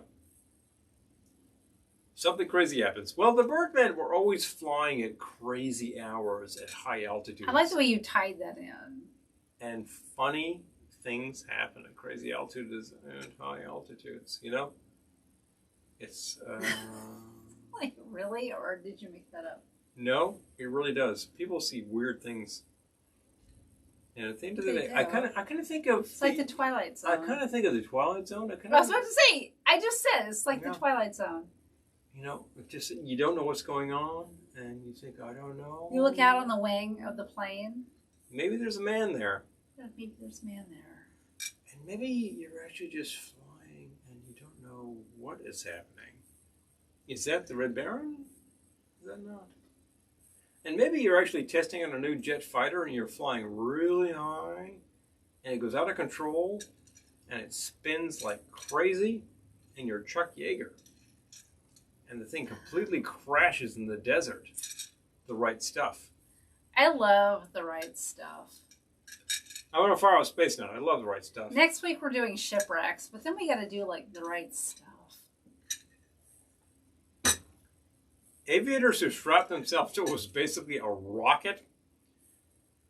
something crazy happens. Well, the Birdmen were always flying at crazy hours at high altitudes. I like the way you tied that in. And funny things happen at crazy altitudes and high altitudes, you know? It's, Like, really? Or did you make that up? No, it really does. People see weird things. And at the end of the day, I kind of think of... It's like the Twilight Zone. I kind of think of the Twilight Zone. I was about to say, I just said, it's like the Twilight Zone. You know, just you don't know what's going on, and you think, I don't know. You look out on the wing of the plane. Maybe there's a man there. Yeah, maybe there's a man there. And maybe you're actually just flying, and you don't know what is happening. Is that the Red Baron? Is that not? And maybe you're actually testing on a new jet fighter, and you're flying really high, and it goes out of control, and it spins like crazy, and you're Chuck Yeager. And the thing completely crashes in the desert. The Right Stuff. I love The Right Stuff. I want to fire out space now. I love The Right Stuff. Next week we're doing shipwrecks, but then we got to do like The Right Stuff. Aviators who strap themselves to what was basically a rocket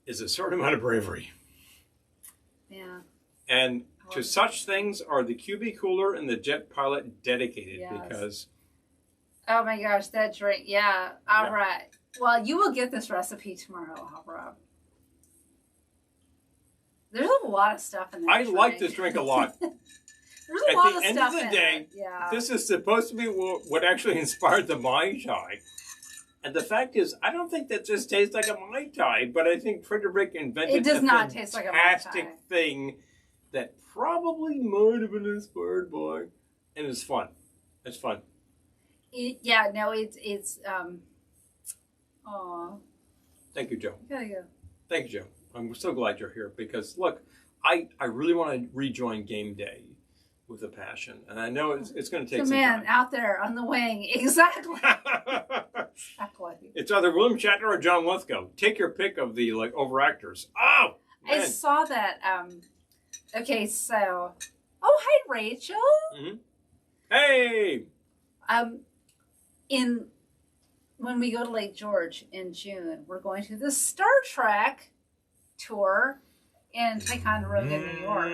is a certain amount of bravery. Yeah. And to such things are the QB cooler and the jet pilot dedicated. Yes. Because... Oh my gosh, that drink. Yeah. All right. Well, you will get this recipe tomorrow, Rob. There's a lot of stuff in there. I like this drink a lot. There's a lot of stuff in it. At the end of the day, this is supposed to be what actually inspired the Mai Tai. And the fact is, I don't think that just tastes like a Mai Tai, but I think Trader Rick invented a fantastic thing that probably might have been inspired by, and it's fun. It's fun. Aw. Thank you, Joe. You gotta go. Thank you, Joe. I'm so glad you're here because, look, I really want to rejoin game day with a passion. And I know it's going to take some time. The man out there on the wing. Exactly. Exactly. It's either William Shatner or John Lithgow. Take your pick of the, overactors. Oh, man. I saw that. Okay, so... Oh, hi, Rachel. Mm-hmm. Hey! When we go to Lake George in June, we're going to the Star Trek tour in Ticonderoga, New York.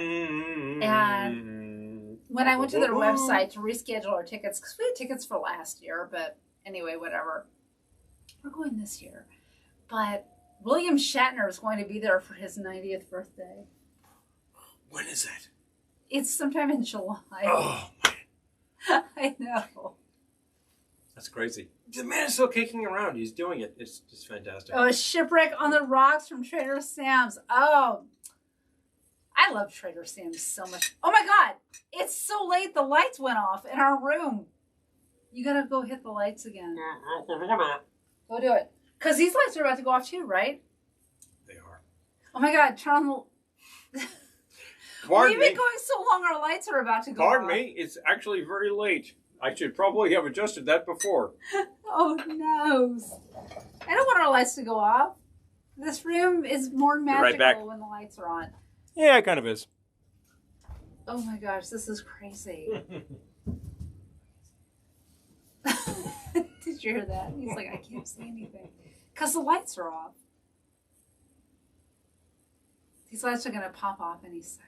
And when I went to their website to reschedule our tickets, because we had tickets for last year, but anyway, whatever. We're going this year. But William Shatner is going to be there for his 90th birthday. When is that? It's sometime in July. Oh, man. I know. That's crazy. The man is still kicking around. He's doing it. It's just fantastic. Oh, a Shipwreck on the Rocks from Trader Sam's. Oh, I love Trader Sam's so much. Oh my God. It's so late. The lights went off in our room. You got to go hit the lights again. Go do it. Because these lights are about to go off too, right? They are. Oh my God. Turn on the... We've been going so long, our lights are about to go off. Pardon me. It's actually very late. I should probably have adjusted that before. Oh, no. I don't want our lights to go off. This room is more magical when the lights are on. Yeah, it kind of is. Oh my gosh, this is crazy. Did you hear that? He's like, I can't say anything. Because the lights are off. These lights are going to pop off any second.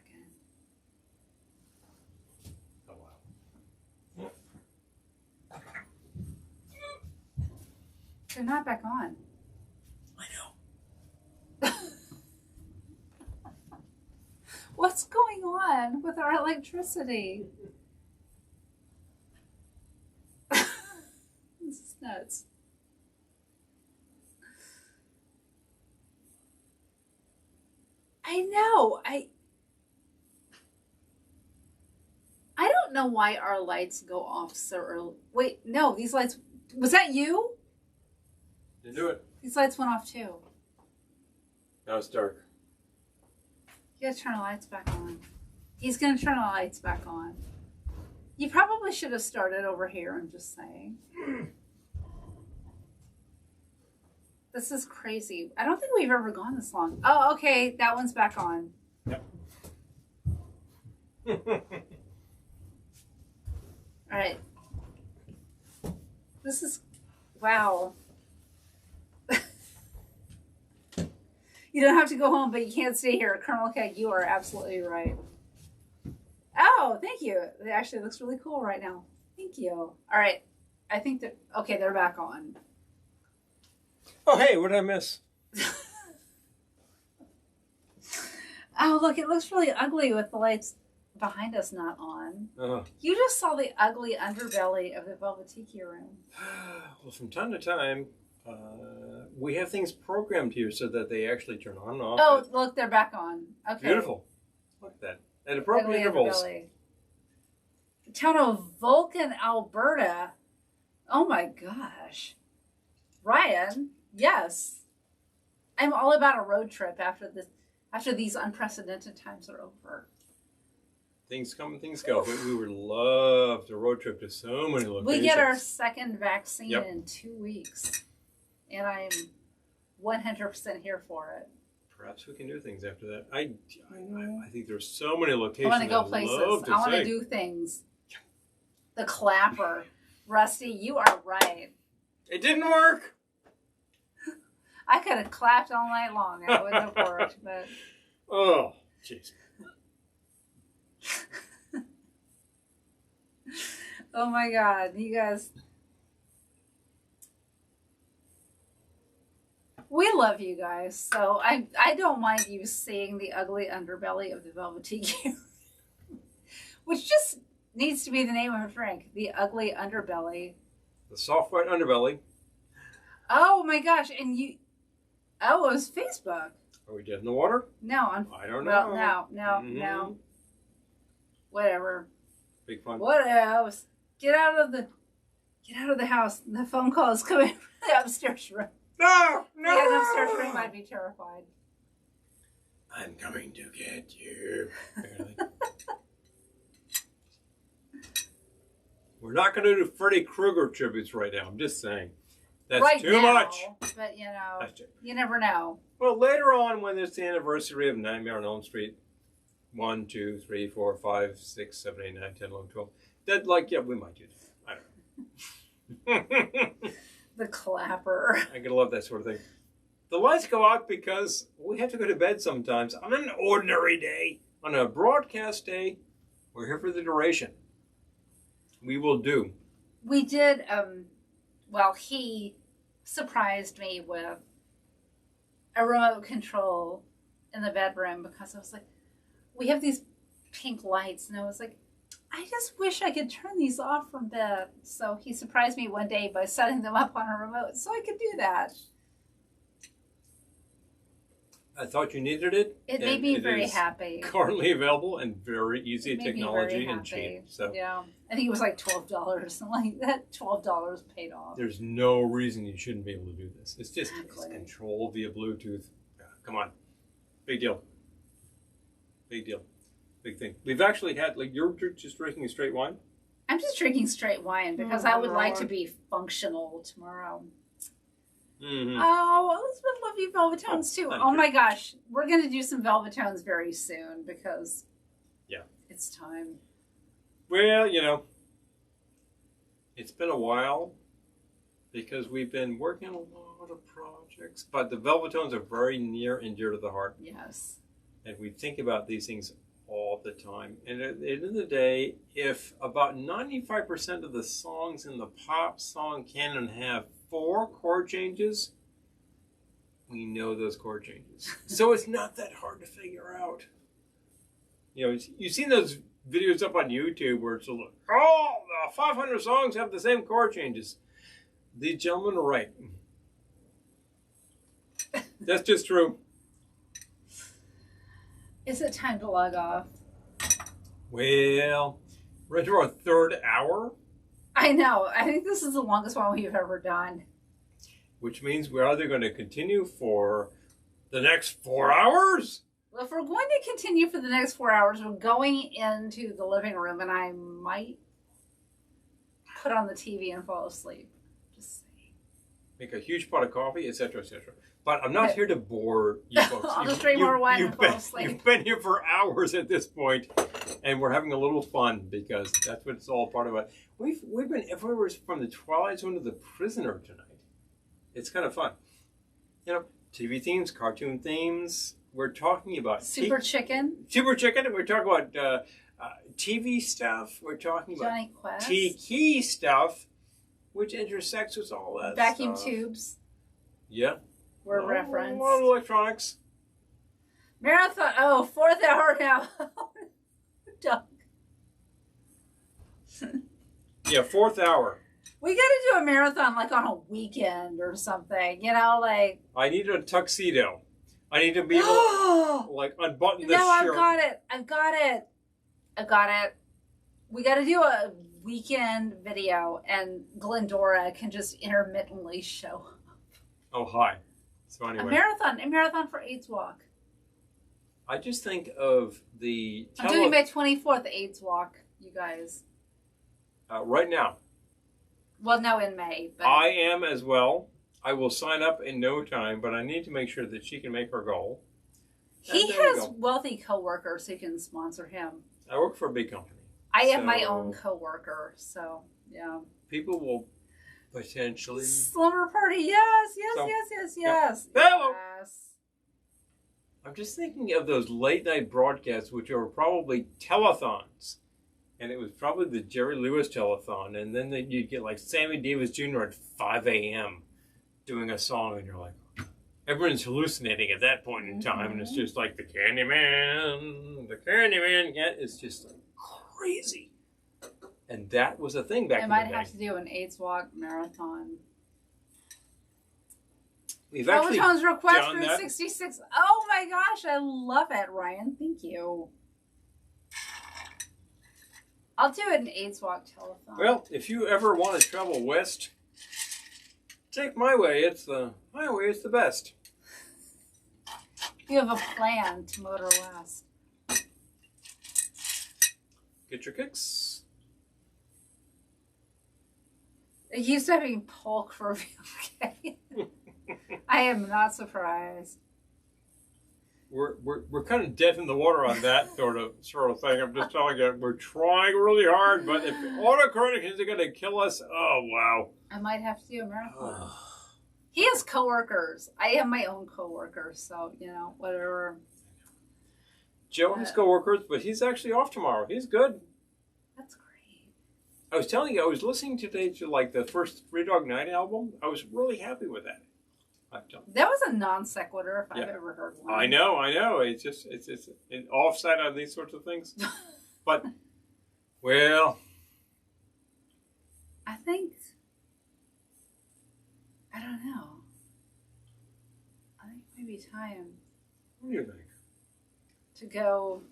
Oh, wow. They're not back on. I know. What's going on with our electricity? This is nuts. I know. I don't know why our lights go off so early. Wait, no, these lights... Was that you? Didn't do it. These lights went off too. Now it's dark. You gotta turn the lights back on. He's gonna turn the lights back on. You probably should have started over here, I'm just saying. This is crazy. I don't think we've ever gone this long. Oh, okay, that one's back on. Yep. All right. Wow. You don't have to go home, but you can't stay here. Colonel Keg, you are absolutely right. Oh, thank you. It actually looks really cool right now. Thank you. All right. I think that, okay, they're back on. Oh, hey, what did I miss? Oh, look, it looks really ugly with the lights behind us not on. You just saw the ugly underbelly of the Velvetiki Room. Well, from time to time, we have things programmed here so that they actually turn on and off. Oh, look, they're back on. Okay. Beautiful. Look at that. At appropriate intervals. The town of Vulcan, Alberta. Oh my gosh. Ryan, yes. I'm all about a road trip after these unprecedented times are over. Things come and things go, but we would love to road trip to so many locations. We get our second vaccine in 2 weeks, and I'm 100% here for it. Perhaps we can do things after that. I think there's so many locations. I want to go places. I want to do things. The clapper. Rusty, you are right. It didn't work. I could have clapped all night long. It wouldn't have worked, but... Oh, jeez. Oh my God, you guys. We love you guys, so I don't mind you seeing the ugly underbelly of the Velvetiki, which just needs to be the name of a drink. The ugly underbelly. The soft white underbelly. Oh my gosh, and you... Oh, it was Facebook. Are we dead in the water? No, I don't know. Well, no. Whatever. Big fun. What else? Get out of the house. The phone call is coming from the upstairs room. No! The upstairs room might be terrified. I'm coming to get you. We're not going to do Freddy Krueger tributes right now. I'm just saying. That's right too now, much. But, you never know. Well, later on, when it's the anniversary of Nightmare on Elm Street, 1, 2, 3, 4, 5, 6, 7, 8, 9, 10, 11, 12. That, we might do that. I don't know. The clapper. I'm going to love that sort of thing. The lights go out because we have to go to bed sometimes. On an ordinary day, on a broadcast day, we're here for the duration. We will do. We did, he surprised me with a remote control in the bedroom because I was like, we have these pink lights, and I was like, I just wish I could turn these off from bed. So he surprised me one day by setting them up on a remote so I could do that. I thought you needed it. It made me very happy. Currently available and very easy technology and cheap. So yeah, I think it was like $12, something like that. $12 paid off. There's no reason you shouldn't be able to do this. It's just it's control via Bluetooth. Come on, big deal. Big deal. Big thing. We've actually had, you're just drinking straight wine? I'm just drinking straight wine because I would like to be functional tomorrow. Mm-hmm. Oh, Elizabeth love you Velvetones too. Oh my gosh. We're going to do some Velvetones very soon because it's time. Well, it's been a while because we've been working on a lot of projects, but the Velvetones are very near and dear to the heart. Yes. And we think about these things all the time. And at the end of the day, if about 95% of the songs in the pop song canon have 4 chord changes, we know those chord changes. So it's not that hard to figure out. You've seen those videos up on YouTube where it's like, the 500 songs have the same chord changes. These gentlemen are right. That's just true. Is it time to log off? Well, we're into our 3rd hour. I know. I think this is the longest one we've ever done. Which means we're either going to continue for the next 4 hours. Well, if we're going to continue for the next 4 hours, we're going into the living room, and I might put on the TV and fall asleep. Just saying. Make a huge pot of coffee, etc., etc. But I'm not here to bore you folks. I'll just drink more wine and fall asleep. You've been here for hours at this point, and we're having a little fun because that's what it's all part of. We've been everywhere from the Twilight Zone to the Prisoner tonight. it's kind of fun. You know, TV themes, cartoon themes. We're talking about Super Chicken. Super Chicken. We're talking about TV stuff. We're talking about Johnny Quest. tiki stuff, which intersects with all that Vacuum stuff. tubes. Yeah. Were referenced. A lot of electronics. Marathon. Oh, 4th hour now. Doug. Yeah, 4th hour. We got to do a marathon like on a weekend or something. You know, like. I need a tuxedo. I need to be able to, like, unbutton this shirt. No, I've got it. I've got it. I've got it. We got to do a weekend video, and Glendora can just intermittently show up. Oh, hi. So anyway. A marathon for AIDS Walk. I just think of the... I'm doing my 24th AIDS Walk, you guys. Right now. Well, no, in May. But... I am as well. I will sign up in no time, but I need to make sure that she can make her goal. He has wealthy coworkers who can sponsor him. I work for a big company. I am my own coworker, so yeah. People will potentially... Slumber party, yes. Yeah. Hello. Yes. I'm just thinking of those late night broadcasts, which are probably telethons. And it was probably the Jerry Lewis telethon. And then you'd get like Sammy Davis Jr. at 5 a.m. doing a song. And you're like, everyone's hallucinating at that point in time. And it's just like the Candyman. Yeah, it's just like crazy. And that was a thing back in the day. I might have to do an AIDS Walk marathon. We've actually Velveteen's request done for that. 66. Oh my gosh, I love it, Ryan. Thank you. I'll do an AIDS Walk telethon. Well, if you ever want to travel west, take my way. It's the highway. It's the best. You have a plan to motor west. Get your kicks. It used to having Polk for okay. I am not surprised. We're kind of dead in the water on that sort of thing. I'm just telling you, we're trying really hard, but if autocorrect is going to kill us, oh wow! I might have to do a marathon. He has coworkers. I have my own coworkers, so you know whatever. Joe has coworkers, but he's actually off tomorrow. He's good. That's great. I was telling you, I was listening today to like the first Three Dog Night album. I was really happy with that. That was a non sequitur if I've ever heard one. I know. It's an offside on these sorts of things. But, well. I think, I don't know. I think maybe time. What do you think? To go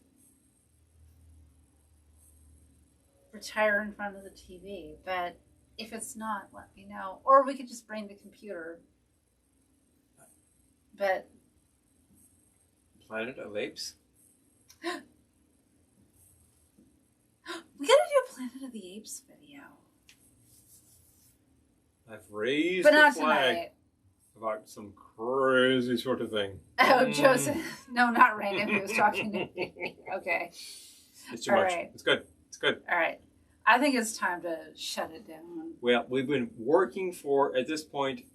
retire in front of the TV. But if it's not, let me know. Or we could just bring the computer. But Planet of Apes? We gotta do a Planet of the Apes video. I've raised but the not flag tonight. About some crazy sort of thing. Oh, Joseph. No, not Raina. He was talking to me. Okay. It's too much. Right. It's good. It's good. All right. I think it's time to shut it down. Well, we've been working for, at this point,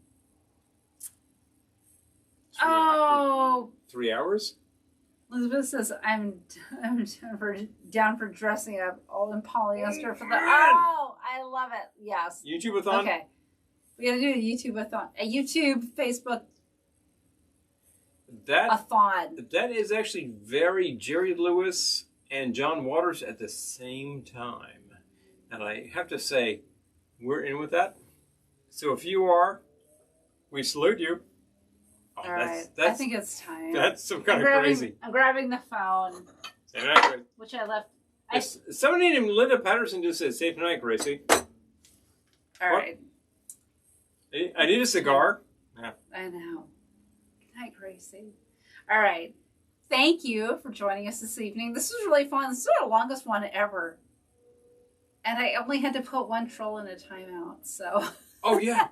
3 hours? Elizabeth says, I'm down for dressing up all in polyester for the... Oh, I love it. Yes. YouTube-a-thon? Okay. We got to do a YouTube-a-thon. A YouTube, Facebook a-thon. That is actually very Jerry Lewis and John Waters at the same time. And I have to say, we're in with that. So if you are, we salute you. Oh, all right. I think it's time. That's some kind of crazy. I'm grabbing the phone. Say night, Grace. Which I left. Somebody named Linda Patterson just said, "Safe night, Gracie." All right. I need a cigar. Yeah. I know. Good night, Gracie. All right. Thank you for joining us this evening. This was really fun. This is our longest one ever. And I only had to put one troll in a timeout, so. Oh, yeah.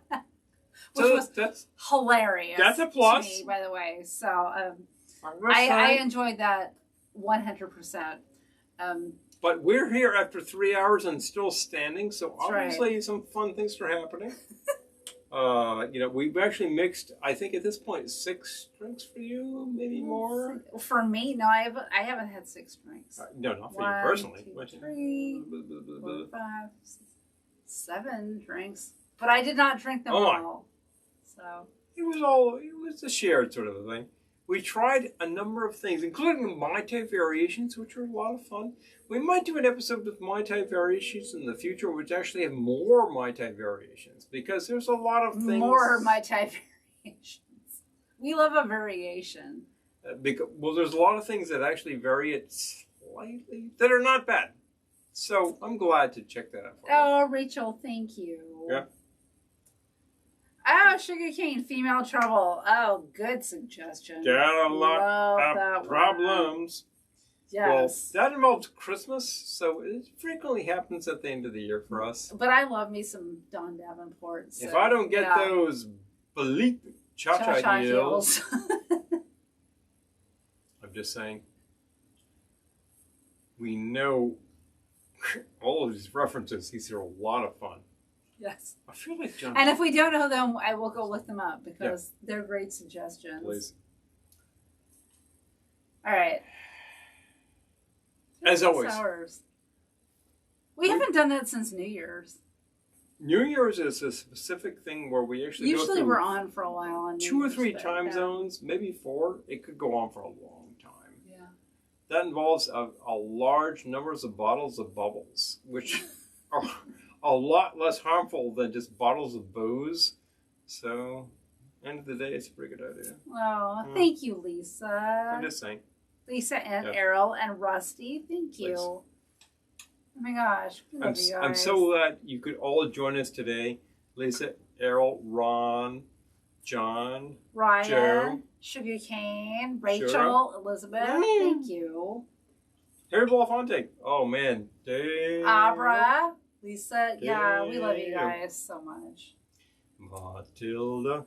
Which was hilarious. That's a plus. To me, by the way. So I enjoyed that 100%. But we're here after 3 hours and still standing, so obviously right. Some fun things are happening. You know, we've actually mixed, I think at this point, 6 drinks for you, maybe more. For me, no, I haven't had 6 drinks. No, not for 1, you personally. 2, 3, 4, 5, 7 drinks, but I did not drink them all. So it was a shared sort of a thing. We tried a number of things, including the Mai Tai Variations, which were a lot of fun. We might do an episode with Mai Tai Variations in the future, which actually have more Mai Tai Variations, because there's a lot of things. More Mai Tai Variations. We love a variation. Well, there's a lot of things that actually vary it slightly that are not bad. So I'm glad to check that out for you. Oh, Rachel, thank you. Yeah. Oh, sugarcane, female trouble. Oh, good suggestion. Got a lot of problems. Yes. Well, that involves Christmas, so it frequently happens at the end of the year for us. But I love me some Don Davenport. So, if I don't get those bleep cha-cha heels, I'm just saying, we know all of these references. These are a lot of fun. Yes. I feel like John. And if we don't know them, I will go look them up because they're great suggestions. Please. All right. As always. Hours. We haven't done that since New Year's. New Year's is a specific thing where we actually usually go we're on for a while on New 2 or Year's, 3 time zones, maybe 4. It could go on for a long time. Yeah. That involves a large numbers of bottles of bubbles, which are a lot less harmful than just bottles of booze. So, end of the day, it's a pretty good idea. Oh, thank you, Lisa. I'm just saying. Lisa and Errol and Rusty, thank you. Please. Oh my gosh, we love you guys. I'm so glad you could all join us today. Lisa, Errol, Ron, John, Ryan, Joe, Sugarcane, Rachel, Elizabeth, thank you. Harry Belafonte. Oh man, Dave. Abra, Lisa, yeah, we love you guys so much. Matilda,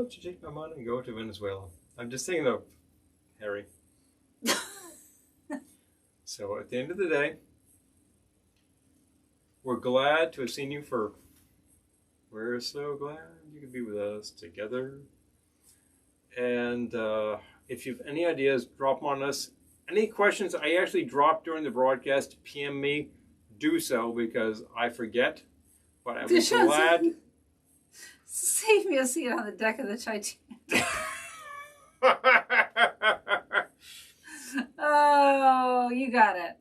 to take my money and go to Venezuela. I'm just thinking of Harry. So at the end of the day, we're glad to have seen you we're so glad you could be with us together. And if you have any ideas, drop them on us. Any questions I actually dropped during the broadcast, PM me, do so because I forget. But I'm glad. Save me a seat on the deck of the Titanic. Oh, you got it.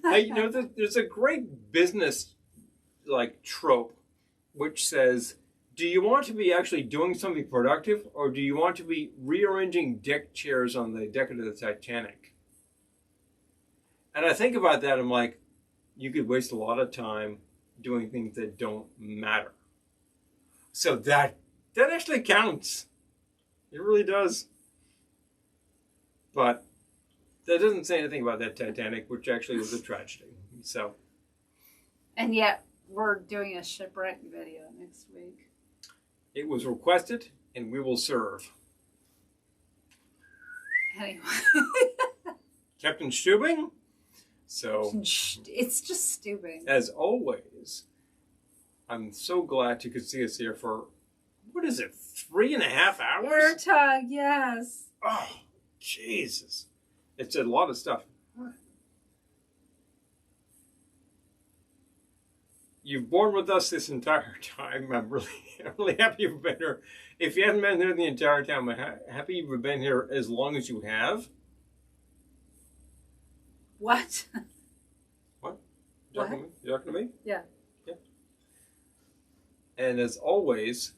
Hey, you know, there's a great business trope which says, do you want to be actually doing something productive or do you want to be rearranging deck chairs on the deck of the Titanic? And I think about that, I'm like, you could waste a lot of time doing things that don't matter. So that actually counts. It really does. But that doesn't say anything about that Titanic, which actually was a tragedy. So. And yet, we're doing a shipwreck video next week. It was requested, and we will serve. Anyway. Captain Stubing. So. It's just stupid. As always, I'm so glad you could see us here for, what is it, 3.5 hours? Air tug, yes. Oh, Jesus. It's a lot of stuff. You've borne with us this entire time. I'm really happy you've been here. If you haven't been here the entire time, I'm happy you've been here as long as you have. What? What? You talking to me? Yeah. Yeah. And as always,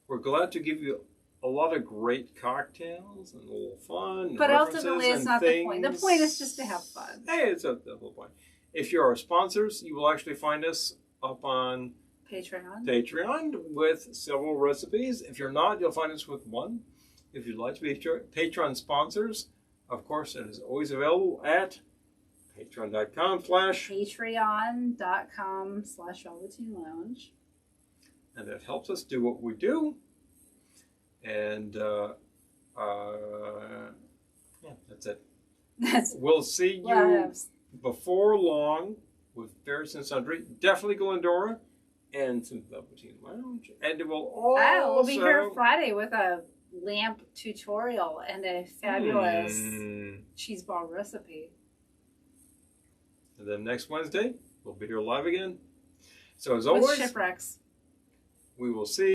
we're glad to give you a lot of great cocktails and a little fun. But ultimately, it's not the point. The point is just to have fun. Hey, it's the whole point. If you're our sponsors, you will actually find us up on Patreon with several recipes. If you're not, you'll find us with one. If you'd like to be Patreon sponsors, of course, it is always available at patreon.com/Velveteen Lounge. And that helps us do what we do. And yeah, that's it. We'll see you before long with Ferris and Sundry, definitely Glendora, and some Velveteen Lounge. And it will also... we'll be here Friday with a lamp tutorial and a fabulous cheese ball recipe. And then next Wednesday, we'll be here live again. So as always, with shipwrecks. We will see